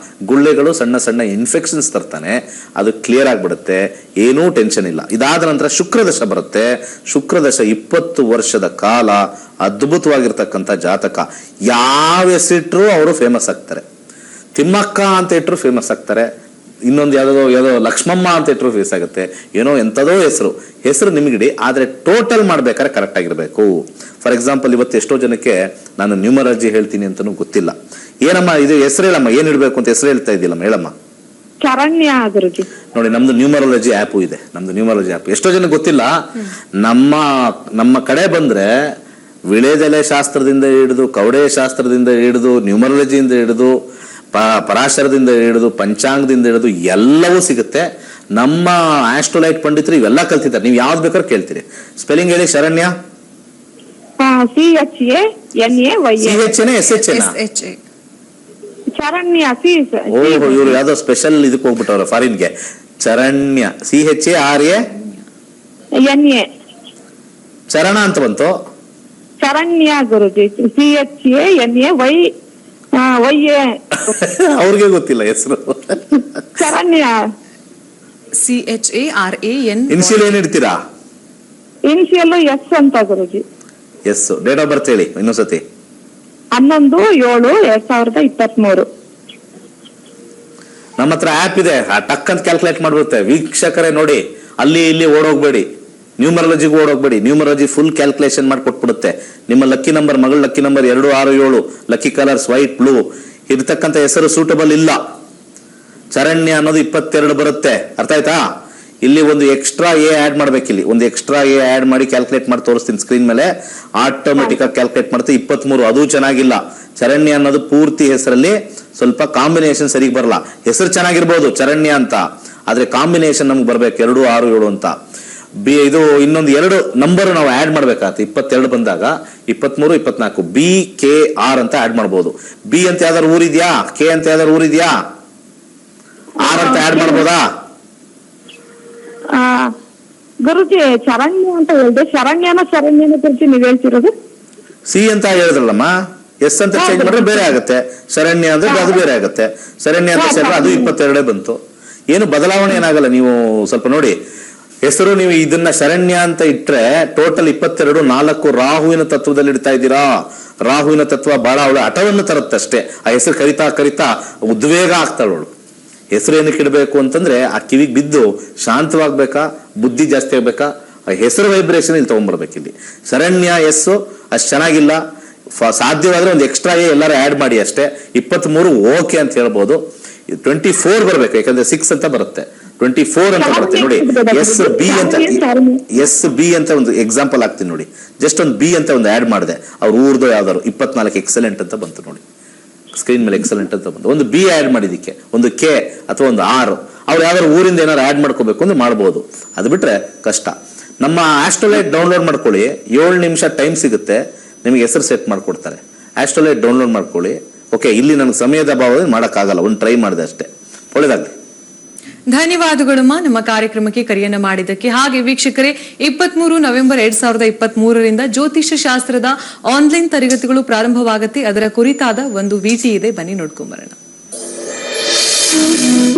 ಗುಳ್ಳೆಗಳು, ಸಣ್ಣ ಸಣ್ಣ ಇನ್ಫೆಕ್ಷನ್ಸ್ ತರ್ತಾನೆ. ಅದು ಕ್ಲಿಯರ್ ಆಗ್ಬಿಡುತ್ತೆ, ಏನೂ ಟೆನ್ಷನ್ ಇಲ್ಲ. ಇದಾದ ನಂತರ ಶುಕ್ರದಶ ಬರುತ್ತೆ. ಶುಕ್ರದಶ 20 ವರ್ಷದ ಕಾಲ ಅದ್ಭುತವಾಗಿರ್ತಕ್ಕಂಥ ಜಾತಕ. ಯಾವ ಹೆಸರಿಟ್ರು ಅವರು ಫೇಮಸ್ ಆಗ್ತಾರೆ. ತಿಮ್ಮಕ್ಕ ಅಂತ ಇಟ್ಟರು ಫೇಮಸ್ ಆಗ್ತಾರೆ, ಇನ್ನೊಂದು ಯಾವುದೋ ಲಕ್ಷ್ಮಮ್ಮ ಅಂತ ಇಟ್ಟರು ಫೇಸ್ ಆಗುತ್ತೆ, ಏನೋ ಎಂಥದೋ ಹೆಸರು ನಿಮಗಿಡಿ, ಆದರೆ ಟೋಟಲ್ ಮಾಡ್ಬೇಕಾದ್ರೆ ಕರೆಕ್ಟ್ ಆಗಿರಬೇಕು. ಫಾರ್ ಎಕ್ಸಾಂಪಲ್, ಇವತ್ತು ಎಷ್ಟೋ ಜನಕ್ಕೆ ನಾನು ನ್ಯೂಮರಾಲಜಿ ಹೇಳ್ತೀನಿ ಅಂತಲೂ ಗೊತ್ತಿಲ್ಲ. ಏನಮ್ಮ ಇದು ಹೆಸರು ಹೇಳಮ್ಮ, ಏನು ಇಡಬೇಕು ಅಂತ ಹೆಸರು ಹೇಳ್ತಾ ಇದ್ದಿಲ್ಲಮ್ಮ, ಹೇಳಮ್ಮ. ಶರಣ್ಯ ಗುರುಜಿ. ನೋಡಿ, ನಮ್ದು ನ್ಯೂಮರಾಲಜಿ ಆ್ಯಪು ಇದೆ. ನಮ್ದು ನ್ಯೂಮರಾಲಜಿ ಆ್ಯಪ್ ಎಷ್ಟೋ ಜನಕ್ಕೆ ಗೊತ್ತಿಲ್ಲ. ನಮ್ಮ ಕಡೆ ಬಂದ್ರೆ ವಿಳೆದೆಲೆ ಶಾಸ್ತ್ರದಿಂದ ಹಿಡಿದು, ಕವಡೆ ಶಾಸ್ತ್ರದಿಂದ ಹಿಡಿದು, ನ್ಯೂಮರಾಲಜಿಯಿಂದ ಹಿಡಿದು, ಪರಾಶರದಿಂದ ಹಿಡಿದು, ಪಂಚಾಂಗದಿಂದ ಹಿಡಿದು ಎಲ್ಲವೂ ಸಿಗುತ್ತೆ. ನಮ್ಮ ಆಸ್ಟ್ರೋಲೈಟ್ ಪಂಡಿತರು ಇವೆಲ್ಲ ಕಲ್ತಿದ್ದಾರೆ. ನೀವು ಯಾವ್ದು ಬೇಕಾದ್ರೂ ಕೇಳ್ತೀರಿ. ಸ್ಪೆಲ್ಲಿಂಗ್ ಹೇಳಿ. ಶರಣ್ಯ CHANYA. ಶರಣ್ಯ ಓಹೋ, ಇವ್ರು ಯಾವ್ದೋ ಸ್ಪೆಷಲ್ ಇದಕ್ಕೆ ಹೋಗ್ಬಿಟ್ಟವ್ರ ಫಾರಿನ್ಗೆ. ಚರಣ್ಯ CHARA ಚರಣ ಅಂತ ಬಂತು. ಶರಣ್ಯ ಗುರುಜಿ. CHANYA. ಅವ್ರಿಗೆ ಗೊತ್ತಿಲ್ಲ ಹೆಸರು. ಶರಣ್ಯ. CHARAN. ಇನ್ಸಿಯಲ್ ಏನ್ ಇಡ್ತೀರಾ? ಇನ್ಸಿಯಲ್ S ಅಂತ ಗುರುಜಿ. ಎಸ್. ಡೇಟ್ ಆಫ್ ಬರ್ತ್ ಹೇಳಿ ಇನ್ನೊಂದ್ಸತಿ. 11/7/2023. ನಮ್ಮ ಹತ್ರ ಆ್ಯಪ್ ಇದೆ, ಟಕ್ ಅಂತ ಕ್ಯಾಲ್ಕುಲೇಟ್ ಮಾಡ್ಬಿಡುತ್ತೆ. ವೀಕ್ಷಕರೇ ನೋಡಿ, ಅಲ್ಲಿ ಇಲ್ಲಿ ಓಡೋಗ್ಬೇಡಿ, ನ್ಯೂಮರಾಲಜಿಗೂ ಓಡೋಗ್ಬೇಡಿ. ನ್ಯೂಮರಾಲಜಿ ಫುಲ್ ಕ್ಯಾಲ್ಕುಲೇಷನ್ ಮಾಡಿ ಕೊಟ್ಬಿಡುತ್ತೆ. ನಿಮ್ಮ ಲಕ್ಕಿ ನಂಬರ್, ಮಗಳ lucky number 267, lucky colours white blue, ಇರ್ತಕ್ಕಂಥ ಹೆಸರು ಸೂಟಬಲ್ ಇಲ್ಲ. ಚರಣ್ಯ ಅನ್ನೋದು 22 ಬರುತ್ತೆ. ಅರ್ಥ ಆಯ್ತಾ? ಇಲ್ಲಿ ಒಂದು ಎಕ್ಸ್ಟ್ರಾ ಎ ಆಡ್ ಮಾಡ್ಬೇಕು. ಇಲ್ಲಿ ಒಂದು ಎಕ್ಸ್ಟ್ರಾ ಎ ಆಡ್ ಮಾಡಿ ಕ್ಯಾಲ್ಕುಲೇಟ್ ಮಾಡಿ ತೋರಿಸ್ತೀನಿ ಸ್ಕ್ರೀನ್ ಮೇಲೆ. ಆಟೋಮೆಟಿಕ್ ಆಗಿ ಕ್ಯಾಲ್ಕುಲೇಟ್ ಮಾಡುತ್ತೆ. 23 ಅದು ಚೆನ್ನಾಗಿಲ್ಲ. ಚರಣ್ಯ ಅನ್ನೋದು ಪೂರ್ತಿ ಹೆಸರಲ್ಲಿ ಸ್ವಲ್ಪ ಕಾಂಬಿನೇಷನ್ ಸರಿಗೆ ಬರಲ್ಲ. ಹೆಸರು ಚೆನ್ನಾಗಿರ್ಬೋದು ಚರಣ್ಯ ಅಂತ, ಆದ್ರೆ ಕಾಂಬಿನೇಷನ್ ನಮ್ಗೆ ಬರ್ಬೇಕು 2, 6, 7 ಅಂತ. ಇದು ಇನ್ನೊಂದು 2 ನಂಬರ್ ನಾವು ಆಡ್ ಮಾಡ್ಬೇಕಾಗುತ್ತೆ. 22 ಬಂದಾಗ 23, 24 BKR ಅಂತ ಆಡ್ ಮಾಡ್ಬೋದು. ಬಿ ಅಂತ ಯಾವ್ದಾರು ಊರಿದ್ಯಾ? ಕೆ ಅಂತ ಯಾವ್ದಾರು ಊರಿದ್ಯಾ? ಆರ್ ಅಂತ ಆಡ್ ಮಾಡ್ಬೋದಾ? ಗುರುಜಿ ಶರಣ್ಯ ಅಂತ ಹೇಳಿದೆ. ಶರಣ್ಯನ ಗುರುಜಿ ನೀವ್ ಹೇಳ್ತಿರೋದು? ಸಿ ಅಂತ ಹೇಳಿದ್ರಲ್ಲಮ್ಮ, ಎಸ್ ಅಂತ ಚೇಂಜ್ ಮಾಡಿದ್ರೆ ಬೇರೆ ಆಗುತ್ತೆ. ಶರಣ್ಯ ಅಂದ್ರೆ ಅದು ಬೇರೆ ಆಗುತ್ತೆ. ಶರಣ್ಯ ಅಂತ ಸೇರಿದ್ರೆ ಅದು 22 ಬಂತು. ಏನು ಬದಲಾವಣೆ ಏನಾಗಲ್ಲ. ನೀವು ಸ್ವಲ್ಪ ನೋಡಿ ಹೆಸರು. ನೀವು ಇದನ್ನ ಶರಣ್ಯ ಅಂತ ಇಟ್ರೆ ಟೋಟಲ್ 22. 4 ರಾಹುವಿನ ತತ್ವದಲ್ಲಿ ಇಡ್ತಾ ಇದ್ದೀರಾ. ರಾಹುವಿನ ತತ್ವ ಬಹಳ ಅವಳು ಹಠವನ್ನು ತರುತ್ತಷ್ಟೇ. ಆ ಹೆಸರು ಕರಿತಾ ಕರಿತಾ ಉದ್ವೇಗ ಆಗ್ತಾಳವಳು. ಹೆಸರು ಏನಕ್ಕೆ ಇಡಬೇಕು ಅಂತಂದ್ರೆ ಆ ಕಿವಿಗೆ ಬಿದ್ದು ಶಾಂತವಾಗ್ಬೇಕಾ, ಬುದ್ಧಿ ಜಾಸ್ತಿ ಆಗ್ಬೇಕಾ, ಆ ಹೆಸರು ವೈಬ್ರೇಷನ್ ಇಲ್ಲಿ ತಗೊಂಡ್ಬರ್ಬೇಕು. ಇಲ್ಲಿ ಶರಣ್ಯ ಎಸ್ ಅಷ್ಟು ಚೆನ್ನಾಗಿಲ್ಲ. ಸಾಧ್ಯವಾದ್ರೆ ಒಂದು ಎಕ್ಸ್ಟ್ರಾ ಎಲ್ಲರೂ ಆಡ್ ಮಾಡಿ ಅಷ್ಟೇ. 23 ಓಕೆ ಅಂತ ಹೇಳ್ಬೋದು. 24 ಬರ್ಬೇಕು, ಯಾಕಂದ್ರೆ 6 ಅಂತ ಬರುತ್ತೆ. 24 ಅಂತ ಬರುತ್ತೆ ನೋಡಿ. ಎಸ್ ಬಿ ಅಂತ ಒಂದು ಎಕ್ಸಾಂಪಲ್ ಆಗ್ತೀನಿ ನೋಡಿ. ಜಸ್ಟ್ ಒಂದು ಬಿ ಅಂತ ಒಂದು ಆಡ್ ಮಾಡಿದೆ. ಅವ್ರ ಊರ್ದು ಯಾವ್ದಾರು 24 ಎಕ್ಸಲೆಂಟ್ ಅಂತ ಬಂತು ನೋಡಿ ಸ್ಕ್ರೀನ್ ಮೇಲೆ. ಎಕ್ಸಲೆಂಟ್ ಅಂತ ಬಂತು. ಒಂದು ಬಿ ಆಡ್ ಮಾಡಿದಕ್ಕೆ ಒಂದು ಕೆ ಅಥವಾ ಒಂದು ಆರ್, ಅವ್ರು ಯಾವ್ದಾದ್ರು ಊರಿಂದ ಏನಾದ್ರು ಆಡ್ ಮಾಡ್ಕೋಬೇಕು ಅಂದ್ರೆ ಮಾಡ್ಬೋದು. ಅದು ಬಿಟ್ರೆ ಕಷ್ಟ. ನಮ್ಮ ಆಸ್ಟ್ರೋಲೈಟ್ ಡೌನ್ಲೋಡ್ ಮಾಡ್ಕೊಳ್ಳಿ. 7 ನಿಮಿಷ ಟೈಮ್ ಸಿಗುತ್ತೆ. ನಿಮಗೆ ಹೆಸರು ಸೆಟ್ ಮಾಡ್ಕೊಡ್ತಾರೆ. ಆಸ್ಟ್ರೋಲೈಟ್ ಡೌನ್ಲೋಡ್ ಮಾಡ್ಕೊಳ್ಳಿ. ಓಕೆ, ಇಲ್ಲಿ ನನಗೆ ಸಮಯದ ಅಭಾವದಲ್ಲಿ ಮಾಡೋಕ್ಕಾಗಲ್ಲ, ಒಂದು ಟ್ರೈ ಮಾಡಿದೆ ಅಷ್ಟೇ. ಒಳ್ಳೇದಾಗ್ಲಿ. ಧನ್ಯವಾದಗಳಮ್ಮ ನಮ್ಮ ಕಾರ್ಯಕ್ರಮಕ್ಕೆ ಕರೆಯನ್ನ ಮಾಡಿದ್ದಕ್ಕೆ. ಹಾಗೆ ವೀಕ್ಷಕರೇ, 23 ನವೆಂಬರ್ 2023ರಿಂದ ಜ್ಯೋತಿಷ್ಯ ಶಾಸ್ತ್ರದ ಆನ್ಲೈನ್ ತರಗತಿಗಳು ಪ್ರಾರಂಭವಾಗುತ್ತೆ. ಅದರ ಕುರಿತಾದ ಒಂದು ವಿಟಿ ಇದೆ, ಬನ್ನಿ ನೋಡ್ಕೊಂಬರೋಣ.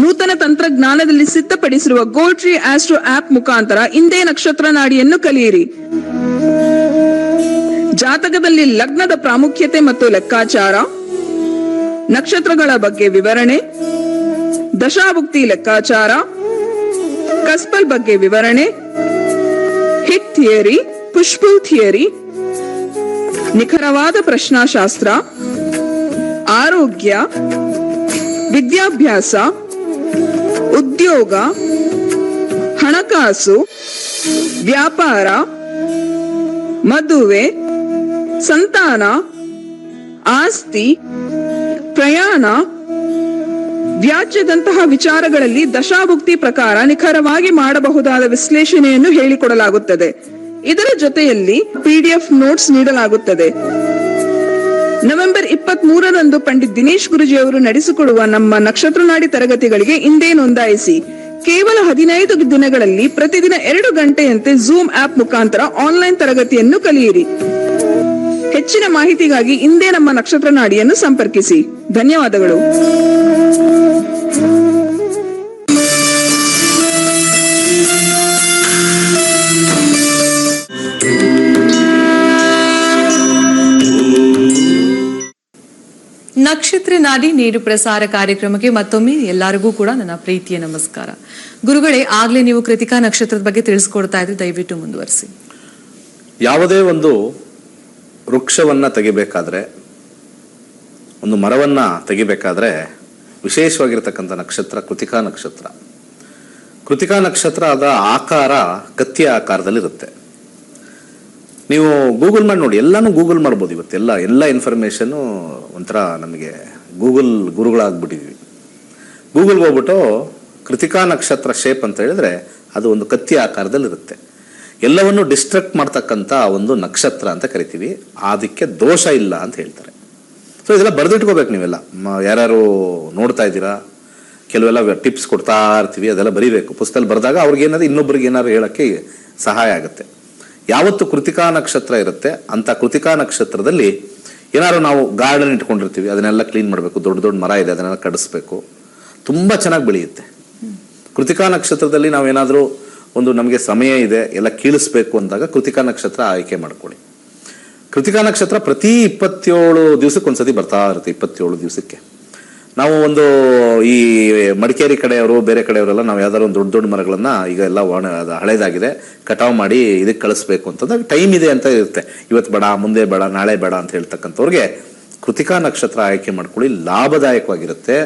ನೂತನ ತಂತ್ರಜ್ಞಾನದಲ್ಲಿ ಸಿದ್ಧಪಡಿಸಿರುವ ಗೋಲ್ಟ್ರಿ ಆಸ್ಟ್ರೋ ಆಪ್ ಮುಖಾಂತರ ಇಂದೇ ನಕ್ಷತ್ರ ನಾಡಿಯನ್ನು ಕಲಿಯಿರಿ. ಜಾತಕದಲ್ಲಿ ಲಗ್ನದ ಪ್ರಾಮುಖ್ಯತೆ ಮತ್ತು ಲೆಕ್ಕಾಚಾರ, ನಕ್ಷತ್ರಗಳ ಬಗ್ಗೆ ವಿವರಣೆ, ದಶಾಭುಕ್ತಿ ಲೆಕ್ಕಾಚಾರ, ಕಸ್ಪಲ್ ಬಗ್ಗೆ ವಿವರಣೆ, ಹಿಟ್ ಥಿಯರಿ, ಪುಷ್ಪುಲ್ ಥಿಯರಿ, ನಿಖರವಾದ ಪ್ರಶ್ನಾಶಾಸ್ತ್ರ, ಆರೋಗ್ಯ, ವಿದ್ಯಾಭ್ಯಾಸ, ಉದ್ಯೋಗ, ಹಣಕಾಸು, ವ್ಯಾಪಾರ, ಮದುವೆ, ಸಂತಾನ, ಆಸ್ತಿ, ಪ್ರಯಾಣ, ವ್ಯಾಜ್ಯದಂತಹ ವಿಚಾರಗಳಲ್ಲಿ ದಶಾಭುಕ್ತಿ ಪ್ರಕಾರ ನಿಖರವಾಗಿ ಮಾಡಬಹುದಾದ ವಿಶ್ಲೇಷಣೆಯನ್ನು ಹೇಳಿಕೊಡಲಾಗುತ್ತದೆ. ಇದರ ಜೊತೆಯಲ್ಲಿ PDF ನೋಟ್ಸ್ ನೀಡಲಾಗುತ್ತದೆ. ನವೆಂಬರ್ 23ರಂದು ಪಂಡಿತ್ ದಿನೇಶ್ ಗುರುಜಿ ಅವರು ನಡೆಸಿಕೊಡುವ ನಮ್ಮ ನಕ್ಷತ್ರ ನಾಡಿ ತರಗತಿಗಳಿಗೆ ಇಂದೇ ನೋಂದಾಯಿಸಿ. ಕೇವಲ 15 ದಿನಗಳಲ್ಲಿ ಪ್ರತಿದಿನ 2 ಗಂಟೆಯಂತೆ ಝೂಮ್ ಆಪ್ ಮುಖಾಂತರ ಆನ್ಲೈನ್ ತರಗತಿಯನ್ನು ಕಲಿಯಿರಿ. ಹೆಚ್ಚಿನ ಮಾಹಿತಿಗಾಗಿ ಇಂದೇ ನಮ್ಮ ನಕ್ಷತ್ರ ನಾಡಿಯನ್ನು ಸಂಪರ್ಕಿಸಿ. ಧನ್ಯವಾದಗಳು. ನಕ್ಷತ್ರ ನಾಡಿ ನೇರು ಪ್ರಸಾರ ಕಾರ್ಯಕ್ರಮಕ್ಕೆ ಮತ್ತೊಮ್ಮೆ ಎಲ್ಲರಿಗೂ ಕೂಡ ನನ್ನ ಪ್ರೀತಿಯ ನಮಸ್ಕಾರ. ಗುರುಗಳೇ, ಆಗ್ಲೇ ನೀವು ಕೃತಿಕಾ ನಕ್ಷತ್ರದ ಬಗ್ಗೆ ತಿಳಿಸ್ಕೊಡ್ತಾ ಇದ್ರೆ ದಯವಿಟ್ಟು ಮುಂದುವರಿಸಿ. ಯಾವುದೇ ಒಂದು ವೃಕ್ಷವನ್ನ ತೆಗಿಬೇಕಾದ್ರೆ, ಒಂದು ಮರವನ್ನ ತೆಗಿಬೇಕಾದ್ರೆ ವಿಶೇಷವಾಗಿರ್ತಕ್ಕಂಥ ನಕ್ಷತ್ರ ಕೃತಿಕಾ ನಕ್ಷತ್ರ. ಕೃತಿಕಾ ನಕ್ಷತ್ರ ಅದ ಆಕಾರ ಕತ್ತಿಯ ಆಕಾರದಲ್ಲಿರುತ್ತೆ. ನೀವು ಗೂಗಲ್ ಮಾಡಿ ನೋಡಿ, ಎಲ್ಲಾನು ಗೂಗಲ್ ಮಾಡ್ಬೋದು. ಇವತ್ತೆಲ್ಲ ಎಲ್ಲ ಇನ್ಫಾರ್ಮೇಶನ್ನು ಒಂಥರ ನಮಗೆ ಗೂಗಲ್ ಗುರುಗಳಾಗ್ಬಿಟ್ಟಿದ್ವಿ. ಗೂಗಲ್ಗೆ ಹೋಗ್ಬಿಟ್ಟು ಕೃತಿಕಾ ನಕ್ಷತ್ರ ಶೇಪ್ ಅಂತ ಹೇಳಿದ್ರೆ ಅದು ಒಂದು ಕತ್ತಿ ಆಕಾರದಲ್ಲಿರುತ್ತೆ. ಎಲ್ಲವನ್ನು ಡಿಸ್ಟ್ರಕ್ಟ್ ಮಾಡ್ತಕ್ಕಂಥ ಒಂದು ನಕ್ಷತ್ರ ಅಂತ ಕರಿತೀವಿ. ಅದಕ್ಕೆ ದೋಷ ಇಲ್ಲ ಅಂತ ಹೇಳ್ತಾರೆ. ಸೊ ಇದೆಲ್ಲ ಬರೆದಿಟ್ಕೋಬೇಕು. ನೀವೆಲ್ಲ ಯಾರ್ಯಾರು ನೋಡ್ತಾ ಇದ್ದೀರಾ, ಕೆಲವೆಲ್ಲ ಟಿಪ್ಸ್ ಕೊಡ್ತಾ ಇರ್ತೀವಿ, ಅದೆಲ್ಲ ಬರೀಬೇಕು. ಪುಸ್ತಕದಲ್ಲಿ ಬರೆದಾಗ ಅವ್ರಿಗೆ ಏನಾದ್ರು ಇನ್ನೊಬ್ರಿಗೆ ಏನಾದ್ರು ಹೇಳೋಕ್ಕೆ ಸಹಾಯ ಆಗುತ್ತೆ. ಯಾವತ್ತು ಕೃತಿಕಾ ನಕ್ಷತ್ರ ಇರುತ್ತೆ ಅಂತ ಕೃತಿಕಾ ನಕ್ಷತ್ರದಲ್ಲಿ ಏನಾದ್ರು ನಾವು ಗಾರ್ಡನ್ ಇಟ್ಕೊಂಡಿರ್ತೀವಿ, ಅದನ್ನೆಲ್ಲ ಕ್ಲೀನ್ ಮಾಡಬೇಕು. ದೊಡ್ಡ ದೊಡ್ಡ ಮರ ಇದೆ, ಅದನ್ನೆಲ್ಲ ಕಡಿಸ್ಬೇಕು. ತುಂಬ ಚೆನ್ನಾಗಿ ಬೆಳೆಯುತ್ತೆ. ಕೃತಿಕಾ ನಕ್ಷತ್ರದಲ್ಲಿ ನಾವೇನಾದರೂ ಒಂದು ನಮಗೆ ಸಮಯ ಇದೆ, ಎಲ್ಲ ಕೀಳಿಸ್ಬೇಕು ಅಂದಾಗ ಕೃತಿಕಾ ನಕ್ಷತ್ರ ಆಯ್ಕೆ ಮಾಡ್ಕೊಳ್ಳಿ. ಕೃತಿಕಾ ನಕ್ಷತ್ರ ಪ್ರತಿ 27 ದಿವಸಕ್ಕೆ ಒಂದ್ಸತಿ ಬರ್ತಾ ಇರುತ್ತೆ. 27 ದಿವಸಕ್ಕೆ ನಾವು ಒಂದು ಈ ಮಡಿಕೇರಿ ಕಡೆಯವರು ಬೇರೆ ಕಡೆಯವರೆಲ್ಲ ನಾವು ಯಾವ್ದಾದ್ರು ಒಂದು ದೊಡ್ಡ ದೊಡ್ಡ ಮರಗಳನ್ನ ಈಗ ಎಲ್ಲ ಹಳೇದಾಗಿದೆ ಕಟಾವು ಮಾಡಿ ಇದಕ್ಕೆ ಕಳಿಸ್ಬೇಕು ಅಂತಂದಾಗ ಟೈಮ್ ಇದೆ ಅಂತ ಇರುತ್ತೆ. ಇವತ್ತು ಬೇಡ, ಮುಂದೆ ಬೇಡ, ನಾಳೆ ಬೇಡ ಅಂತ ಹೇಳ್ತಕ್ಕಂಥವ್ರಿಗೆ ಕೃತಿಕಾ ನಕ್ಷತ್ರ ಆಯ್ಕೆ ಮಾಡ್ಕೊಳ್ಳಿ. ಲಾಭದಾಯಕವಾಗಿರುತ್ತೆ,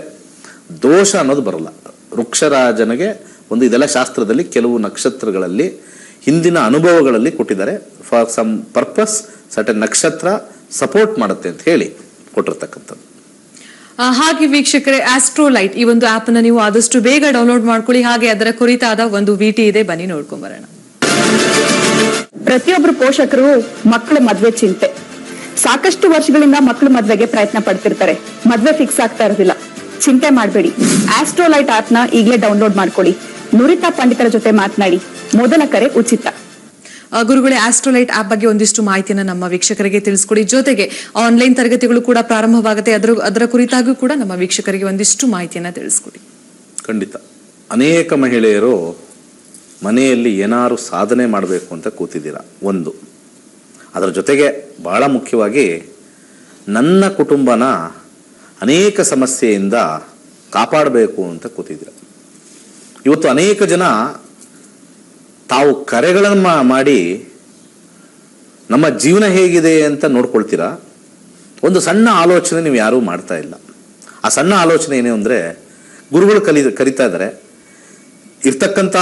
ದೋಷ ಅನ್ನೋದು ಬರಲ್ಲ. ವೃಕ್ಷರಾಜನಿಗೆ ಒಂದು ಇದೆಲ್ಲ ಶಾಸ್ತ್ರದಲ್ಲಿ ಕೆಲವು ನಕ್ಷತ್ರಗಳಲ್ಲಿ ಹಿಂದಿನ ಅನುಭವಗಳಲ್ಲಿ ಕೊಟ್ಟಿದ್ದಾರೆ. ಫಾರ್ ಸಮ್ ಪರ್ಪಸ್ ಸರ್ಟನ್ ನಕ್ಷತ್ರ ಸಪೋರ್ಟ್ ಮಾಡುತ್ತೆ ಅಂತ ಹೇಳಿ ಕೊಟ್ಟಿರ್ತಕ್ಕಂಥದ್ದು. ಹಾಗೆ ವೀಕ್ಷಕರೇ, ಆಸ್ಟ್ರೋಲೈಟ್ ಈ ಒಂದು ಆಪ್ ಅನ್ನ ನೀವು ಆದಷ್ಟು ಬೇಗ ಡೌನ್ಲೋಡ್ ಮಾಡ್ಕೊಳ್ಳಿ. ಹಾಗೆ ಅದರ ಕುರಿತಾದ ಒಂದು ವಿಟಿ ಇದೆ, ಬನ್ನಿ ನೋಡ್ಕೊಂಡ್ ಬರೋಣ. ಪ್ರತಿಯೊಬ್ರು ಪೋಷಕರು ಮಕ್ಕಳ ಮದ್ವೆ ಚಿಂತೆ. ಸಾಕಷ್ಟು ವರ್ಷಗಳಿಂದ ಮಕ್ಕಳು ಮದ್ವೆಗೆ ಪ್ರಯತ್ನ ಪಡ್ತಿರ್ತಾರೆ, ಮದ್ವೆ ಫಿಕ್ಸ್ ಆಗ್ತಾ ಇರೋದಿಲ್ಲ. ಚಿಂತೆ ಮಾಡಬೇಡಿ, ಆಸ್ಟ್ರೋಲೈಟ್ ಆಪ್ ನ ಈಗಲೇ ಡೌನ್ಲೋಡ್ ಮಾಡ್ಕೊಳ್ಳಿ. ನುರಿತ ಪಂಡಿತರ ಜೊತೆ ಮಾತನಾಡಿ. ಮೊದಲ ಕರೆ ಉಚಿತ. ಗುರುಗಳೇ, ಆಸ್ಟ್ರೋಲೈಟ್ ಆಪ್ ಬಗ್ಗೆ ಒಂದಿಷ್ಟು ಮಾಹಿತಿಯನ್ನು ನಮ್ಮ ವೀಕ್ಷಕರಿಗೆ ತಿಳಿಸ್ಕೊಡಿ. ಜೊತೆಗೆ ಆನ್ಲೈನ್ ತರಗತಿಗಳು ಕೂಡ ಪ್ರಾರಂಭವಾಗುತ್ತೆ, ಅದರ ಕುರಿತಾಗೂ ಕೂಡ ನಮ್ಮ ವೀಕ್ಷಕರಿಗೆ ಒಂದಿಷ್ಟು ಮಾಹಿತಿಯನ್ನ ತಿಳಿಸ್ಕೊಡಿ. ಖಂಡಿತ. ಅನೇಕ ಮಹಿಳೆಯರು ಮನೆಯಲ್ಲಿ ಏನಾರು ಸಾಧನೆ ಮಾಡಬೇಕು ಅಂತ ಕೂತಿದ್ದೀರಾ. ಒಂದು ಅದರ ಜೊತೆಗೆ ಬಹಳ ಮುಖ್ಯವಾಗಿ ನನ್ನ ಕುಟುಂಬನ ಅನೇಕ ಸಮಸ್ಯೆಯಿಂದ ಕಾಪಾಡಬೇಕು ಅಂತ ಕೂತಿದ್ದೀರ. ಇವತ್ತು ಅನೇಕ ಜನ ತಾವು ಕರೆಗಳನ್ನು ಮಾಡಿ ನಮ್ಮ ಜೀವನ ಹೇಗಿದೆ ಅಂತ ನೋಡ್ಕೊಳ್ತೀರಾ. ಒಂದು ಸಣ್ಣ ಆಲೋಚನೆ ನೀವು ಯಾರೂ ಮಾಡ್ತಾ ಇಲ್ಲ. ಆ ಸಣ್ಣ ಆಲೋಚನೆ ಏನು ಅಂದರೆ, ಗುರುಗಳು ಕರಿತಾ ಇದ್ದಾರೆ, ಇರ್ತಕ್ಕಂಥ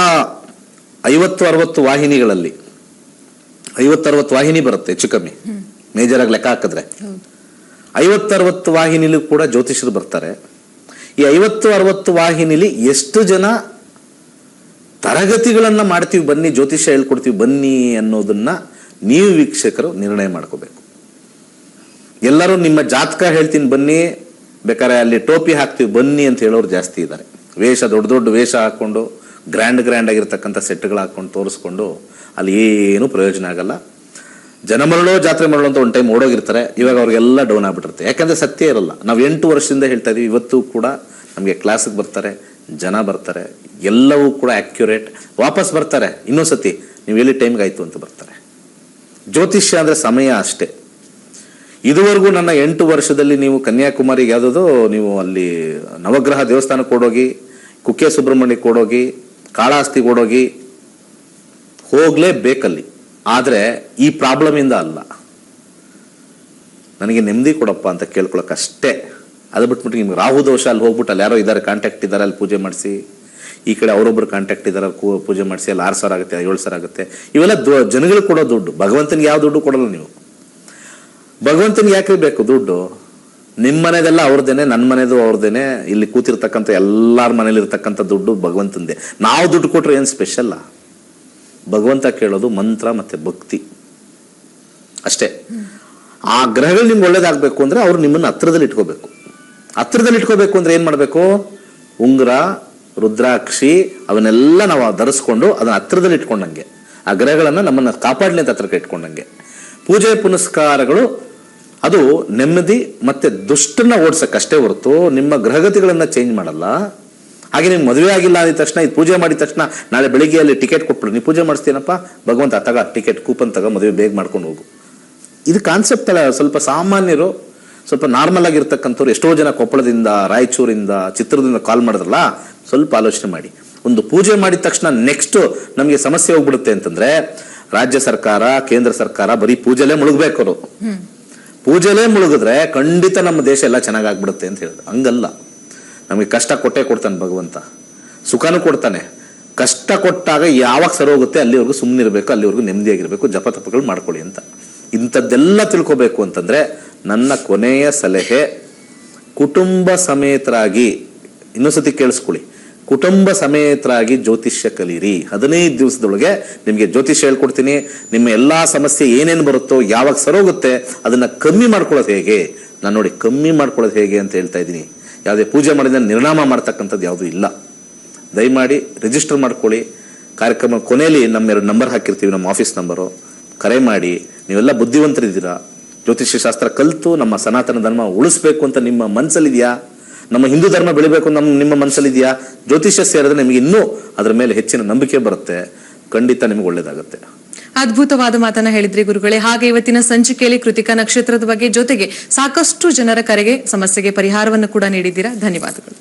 50-60 ವಾಹಿನಿಗಳಲ್ಲಿ 50-60 ವಾಹಿನಿ ಬರುತ್ತೆ ಹೆಚ್ಚು ಕಮ್ಮಿ, ಮೇಜರಾಗಿ ಲೆಕ್ಕ ಹಾಕಿದ್ರೆ 50-60 ವಾಹಿನಿಲೂ ಕೂಡ ಜ್ಯೋತಿಷರು ಬರ್ತಾರೆ. ಈ 50-60 ವಾಹಿನಿಲಿ ಎಷ್ಟು ಜನ ತರಗತಿಗಳನ್ನ ಮಾಡ್ತೀವಿ, ಬನ್ನಿ ಜ್ಯೋತಿಷ್ಯ ಹೇಳ್ಕೊಡ್ತೀವಿ ಬನ್ನಿ ಅನ್ನೋದನ್ನ ನೀವು ವೀಕ್ಷಕರು ನಿರ್ಣಯ ಮಾಡ್ಕೋಬೇಕು. ಎಲ್ಲರೂ ನಿಮ್ಮ ಜಾತಕ ಹೇಳ್ತೀನಿ ಬನ್ನಿ, ಬೇಕಾದ್ರೆ ಅಲ್ಲಿ ಟೋಪಿ ಹಾಕ್ತೀವಿ ಬನ್ನಿ ಅಂತ ಹೇಳೋರು ಜಾಸ್ತಿ ಇದ್ದಾರೆ. ವೇಷ ದೊಡ್ಡ ದೊಡ್ಡ ವೇಷ ಹಾಕ್ಕೊಂಡು ಗ್ರ್ಯಾಂಡ್ ಆಗಿರ್ತಕ್ಕಂಥ ಸೆಟ್ಗಳು ಹಾಕೊಂಡು ತೋರಿಸ್ಕೊಂಡು ಅಲ್ಲಿ ಏನು ಪ್ರಯೋಜನ ಆಗಲ್ಲ. ಜನ ಮರಳೋ ಜಾತ್ರೆ ಮರಳೋ ಅಂತ ಒಂದು ಟೈಮ್ ಓಡೋಗಿರ್ತಾರೆ. ಇವಾಗ ಅವ್ರಿಗೆಲ್ಲ ಡೌನ್ ಆಗ್ಬಿಟ್ಟಿರುತ್ತೆ. ಯಾಕಂದ್ರೆ ಸತ್ಯ ಇರಲ್ಲ. ನಾವು 8 ವರ್ಷದಿಂದ ಹೇಳ್ತಾ ಇದೀವಿ, ಇವತ್ತು ಕೂಡ ನಮಗೆ ಕ್ಲಾಸಿಗೆ ಬರ್ತಾರೆ, ಜನ ಬರ್ತಾರೆ, ಎಲ್ಲವೂ ಕೂಡ ಆಕ್ಯುರೇಟ್. ವಾಪಸ್ ಬರ್ತಾರೆ ಇನ್ನೊಂದ್ಸತಿ ನೀವು ಎಲ್ಲಿ ಟೈಮ್ಗೆ ಆಯ್ತು ಅಂತ ಬರ್ತಾರೆ. ಜ್ಯೋತಿಷ್ಯ ಅಂದ್ರೆ ಸಮಯ ಅಷ್ಟೇ. ಇದುವರೆಗೂ ನನ್ನ 8 ವರ್ಷದಲ್ಲಿ ನೀವು ಕನ್ಯಾಕುಮಾರಿಗೆ ಯಾವುದೋ ನೀವು ಅಲ್ಲಿ ನವಗ್ರಹ ದೇವಸ್ಥಾನಕ್ಕೆ ಓಡೋಗಿ, ಕುಕ್ಕೆ ಸುಬ್ರಹ್ಮಣ್ಯಕ್ಕೆ ಓಡೋಗಿ, ಕಾಳಹಸ್ತಿಗೆ ಓಡೋಗಿ ಹೋಗ್ಲೇಬೇಕಲ್ಲಿ. ಆದರೆ ಈ ಪ್ರಾಬ್ಲಮ್ ಇಂದ ಅಲ್ಲ, ನನಗೆ ನೆಮ್ಮದಿ ಕೊಡಪ್ಪ ಅಂತ ಕೇಳ್ಕೊಳಕ್ಕಷ್ಟೇ. ಅದು ಬಿಟ್ಬಿಟ್ಟು ನಿಮ್ಗೆ ರಾಹು ದೋಷ ಅಲ್ಲಿ ಹೋಗ್ಬಿಟ್ಟು ಅಲ್ಲಿ ಯಾರೋ ಇದ್ದಾರೆ, ಕಾಂಟ್ಯಾಕ್ಟ್ ಇದ್ದಾರೆ, ಅಲ್ಲಿ ಪೂಜೆ ಮಾಡಿಸಿ, ಈ ಕಡೆ ಅವರೊಬ್ಬರು ಕಾಂಟ್ಯಾಕ್ಟ್ ಇದ್ದಾರೆ, ಪೂಜೆ ಮಾಡಿಸಿ, ಅಲ್ಲಿ 6,000 ಆಗುತ್ತೆ, 7,000 ಆಗುತ್ತೆ. ಇವೆಲ್ಲ ಜನಗಳಿಗೆ ಕೊಡೋ ದುಡ್ಡು. ಭಗವಂತನಿಗೆ ಯಾವ ದುಡ್ಡು ಕೊಡಲ್ಲ ನೀವು. ಭಗವಂತನಿಗೆ ಯಾಕೆ ಬೇಕು ದುಡ್ಡು? ನಿಮ್ಮ ಮನೆದೆಲ್ಲ ಅವ್ರದ್ದೇನೆ, ನನ್ನ ಮನೆದು ಅವ್ರದ್ದೇನೆ. ಇಲ್ಲಿ ಕೂತಿರ್ತಕ್ಕಂಥ ಎಲ್ಲಾರ ಮನೇಲಿ ಇರ್ತಕ್ಕಂಥ ದುಡ್ಡು ಭಗವಂತಂದೇ. ನಾವು ದುಡ್ಡು ಕೊಟ್ರೆ ಏನು ಸ್ಪೆಷಲ್ಲ? ಭಗವಂತ ಕೇಳೋದು ಮಂತ್ರ ಮತ್ತೆ ಭಕ್ತಿ ಅಷ್ಟೇ. ಆ ಗ್ರಹಗಳು ನಿಮ್ಗೆ ಒಳ್ಳೇದಾಗಬೇಕು ಅಂದ್ರೆ ಅವ್ರು ನಿಮ್ಮನ್ನು ಹತ್ರದಲ್ಲಿ ಇಟ್ಕೋಬೇಕು. ಹತ್ರದಲ್ಲಿ ಇಟ್ಕೋಬೇಕು ಅಂದ್ರೆ ಏನ್ ಮಾಡ್ಬೇಕು? ಉಂಗುರ, ರುದ್ರಾಕ್ಷಿ ಅವನ್ನೆಲ್ಲ ನಾವು ಧರಿಸ್ಕೊಂಡು ಅದನ್ನ ಹತ್ರದಲ್ಲಿ ಇಟ್ಕೊಂಡಂಗೆ, ಆ ಗ್ರಹಗಳನ್ನ ನಮ್ಮನ್ನ ಕಾಪಾಡಲಿ ಅಂತ ಹತ್ರಕ್ಕೆ ಇಟ್ಕೊಂಡಂಗೆ. ಪೂಜೆ ಪುನಸ್ಕಾರಗಳು ಅದು ನೆಮ್ಮದಿ ಮತ್ತೆ ದುಷ್ಟನ್ನ ಓಡಿಸಕ್ಕಷ್ಟೇ ಹೊರತು ನಿಮ್ಮ ಗ್ರಹಗತಿಗಳನ್ನ ಚೇಂಜ್ ಮಾಡಲ್ಲ. ಹಾಗೆ ನಿಮ್ಗೆ ಮದುವೆ ಆಗಿಲ್ಲ ಅಂದ ತಕ್ಷಣ, ಇದು ಪೂಜೆ ಮಾಡಿದ ತಕ್ಷಣ ನಾಳೆ ಬೆಳಿಗ್ಗೆ ಅಲ್ಲಿ ಟಿಕೆಟ್ ಕೊಟ್ಬಿಡು, ನೀವು ಪೂಜೆ ಮಾಡಿಸ್ತೀನಪ್ಪ, ಭಗವಂತ ತಗ ಟಿಕೆಟ್ ಕೂಪನ್ ತಗ, ಮದುವೆ ಬೇಗ ಮಾಡ್ಕೊಂಡು ಹೋಗು. ಇದು ಕಾನ್ಸೆಪ್ಟ್ ಅಲ್ಲ. ಸ್ವಲ್ಪ ಸಾಮಾನ್ಯರು ಸ್ವಲ್ಪ ನಾರ್ಮಲ್ ಆಗಿರ್ತಕ್ಕಂಥವ್ರು ಎಷ್ಟೋ ಜನ ಕೊಪ್ಪಳದಿಂದ, ರಾಯಚೂರಿಂದ, ಚಿತ್ರದಿಂದ ಕಾಲ್ ಮಾಡಿದ್ರಲ್ಲ, ಸ್ವಲ್ಪ ಆಲೋಚನೆ ಮಾಡಿ. ಒಂದು ಪೂಜೆ ಮಾಡಿದ ತಕ್ಷಣ ನೆಕ್ಸ್ಟ್ ನಮಗೆ ಸಮಸ್ಯೆ ಹೋಗ್ಬಿಡುತ್ತೆ ಅಂತಂದ್ರೆ, ರಾಜ್ಯ ಸರ್ಕಾರ, ಕೇಂದ್ರ ಸರ್ಕಾರ ಬರೀ ಪೂಜೆಲೇ ಮುಳುಗ್ಬೇಕು. ಅವರು ಪೂಜೆಲೇ ಮುಳುಗಿದ್ರೆ ಖಂಡಿತ ನಮ್ಮ ದೇಶ ಎಲ್ಲ ಚೆನ್ನಾಗಾಗ್ಬಿಡುತ್ತೆ ಅಂತ ಹೇಳಿದ್ರು. ಹಂಗಲ್ಲ. ನಮಗೆ ಕಷ್ಟ ಕೊಟ್ಟೇ ಕೊಡ್ತಾನೆ ಭಗವಂತ, ಸುಖನೂ ಕೊಡ್ತಾನೆ. ಕಷ್ಟ ಕೊಟ್ಟಾಗ ಯಾವಾಗ ಸರಿ ಹೋಗುತ್ತೆ ಅಲ್ಲಿವರೆಗೂ ಸುಮ್ಮನಿರ್ಬೇಕು, ಅಲ್ಲಿವರೆಗೂ ನೆಮ್ಮದಿಯಾಗಿರ್ಬೇಕು, ಜಪ ತಪಗಳು ಮಾಡ್ಕೊಳ್ಳಿ ಅಂತ. ಇಂಥದ್ದೆಲ್ಲ ತಿಳ್ಕೊಬೇಕು ಅಂತಂದ್ರೆ ನನ್ನ ಕೊನೆಯ ಸಲಹೆ, ಕುಟುಂಬ ಸಮೇತರಾಗಿ, ಇನ್ನೊಂದ್ಸತಿ ಕೇಳಿಸ್ಕೊಳ್ಳಿ, ಕುಟುಂಬ ಸಮೇತರಾಗಿ ಜ್ಯೋತಿಷ್ಯ ಕಲೀರಿ. 15 ದಿವಸದೊಳಗೆ ನಿಮಗೆ ಜ್ಯೋತಿಷ್ಯ ಹೇಳ್ಕೊಡ್ತೀನಿ. ನಿಮ್ಮ ಎಲ್ಲಾ ಸಮಸ್ಯೆ ಏನೇನು ಬರುತ್ತೋ, ಯಾವಾಗ ಸರೋಗುತ್ತೆ ಅದನ್ನ ಕಮ್ಮಿ ಮಾಡ್ಕೊಳ್ಳೋದು ಹೇಗೆ, ನಾನು ನೋಡಿ ಕಮ್ಮಿ ಮಾಡ್ಕೊಳ್ಳೋದು ಹೇಗೆ ಅಂತ ಹೇಳ್ತಾ ಇದ್ದೀನಿ. ಯಾವುದೇ ಪೂಜೆ ಮಾಡಿದ ನಿರ್ನಾಮ ಮಾಡ್ತಕ್ಕಂಥದ್ದು ಯಾವುದೂ ಇಲ್ಲ. ದಯಮಾಡಿ ರಿಜಿಸ್ಟರ್ ಮಾಡ್ಕೊಳ್ಳಿ. ಕಾರ್ಯಕ್ರಮ ಕೊನೆಯಲ್ಲಿ ನಮ್ಮ 2 ನಂಬರ್ ಹಾಕಿರ್ತೀವಿ, ನಮ್ಮ ಆಫೀಸ್ ನಂಬರು. ಕರೆ ಮಾಡಿ. ನೀವೆಲ್ಲ ಬುದ್ಧಿವಂತರಿದ್ದೀರಾ. ಜ್ಯೋತಿಷ್ಯ ಶಾಸ್ತ್ರ ಕಲಿತು ನಮ್ಮ ಸನಾತನ ಧರ್ಮ ಉಳಿಸ್ಬೇಕು ಅಂತ ನಿಮ್ಮ ಮನಸ್ಸಲ್ಲಿದೆಯಾ? ನಮ್ಮ ಹಿಂದೂ ಧರ್ಮ ಬೆಳಿಬೇಕು ನಿಮ್ಮ ಮನಸ್ಸಲ್ಲಿದೆಯಾ? ಜ್ಯೋತಿಷ್ಯ ಸೇರಿದ್ರೆ ನಿಮಗೆ ಇನ್ನೂ ಅದರ ಮೇಲೆ ಹೆಚ್ಚಿನ ನಂಬಿಕೆ ಬರುತ್ತೆ. ಖಂಡಿತ ನಿಮ್ಗೆ ಒಳ್ಳೇದಾಗುತ್ತೆ. ಅದ್ಭುತವಾದ ಮಾತನ್ನ ಹೇಳಿದ್ರಿ ಗುರುಗಳೇ. ಹಾಗೆ ಇವತ್ತಿನ ಸಂಚಿಕೆಯಲ್ಲಿ ಕೃತಿಕಾ ನಕ್ಷತ್ರದ ಬಗ್ಗೆ, ಜೊತೆಗೆ ಸಾಕಷ್ಟು ಜನರ ಕರೆಗೆ ಸಮಸ್ಯೆಗೆ ಪರಿಹಾರವನ್ನು ಕೂಡ ನೀಡಿದ್ದೀರಾ. ಧನ್ಯವಾದಗಳು.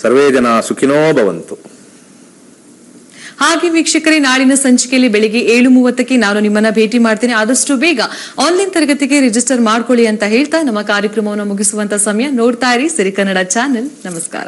ಸರ್ವೇ ಜನ ಸುಖಿನೋ ಭವಂತು. ಹಾಗೆ ವೀಕ್ಷಕರೇ, ನಾಳಿನ ಸಂಚಿಕೆಯಲ್ಲಿ ಬೆಳಿಗ್ಗೆ 7:30ಕ್ಕೆ ನಾನು ನಿಮ್ಮನ್ನ ಭೇಟಿ ಮಾಡ್ತೇನೆ. ಆದಷ್ಟು ಬೇಗ ಆನ್ಲೈನ್ ತರಗತಿಗೆ ರಿಜಿಸ್ಟರ್ ಮಾಡ್ಕೊಳ್ಳಿ ಅಂತ ಹೇಳ್ತಾ ನಮ್ಮ ಕಾರ್ಯಕ್ರಮವನ್ನು ಮುಗಿಸುವಂತ ಸಮಯ. ನೋಡ್ತಾ ಇರಿ ಸಿರಿ ಕನ್ನಡ ಚಾನೆಲ್. ನಮಸ್ಕಾರ.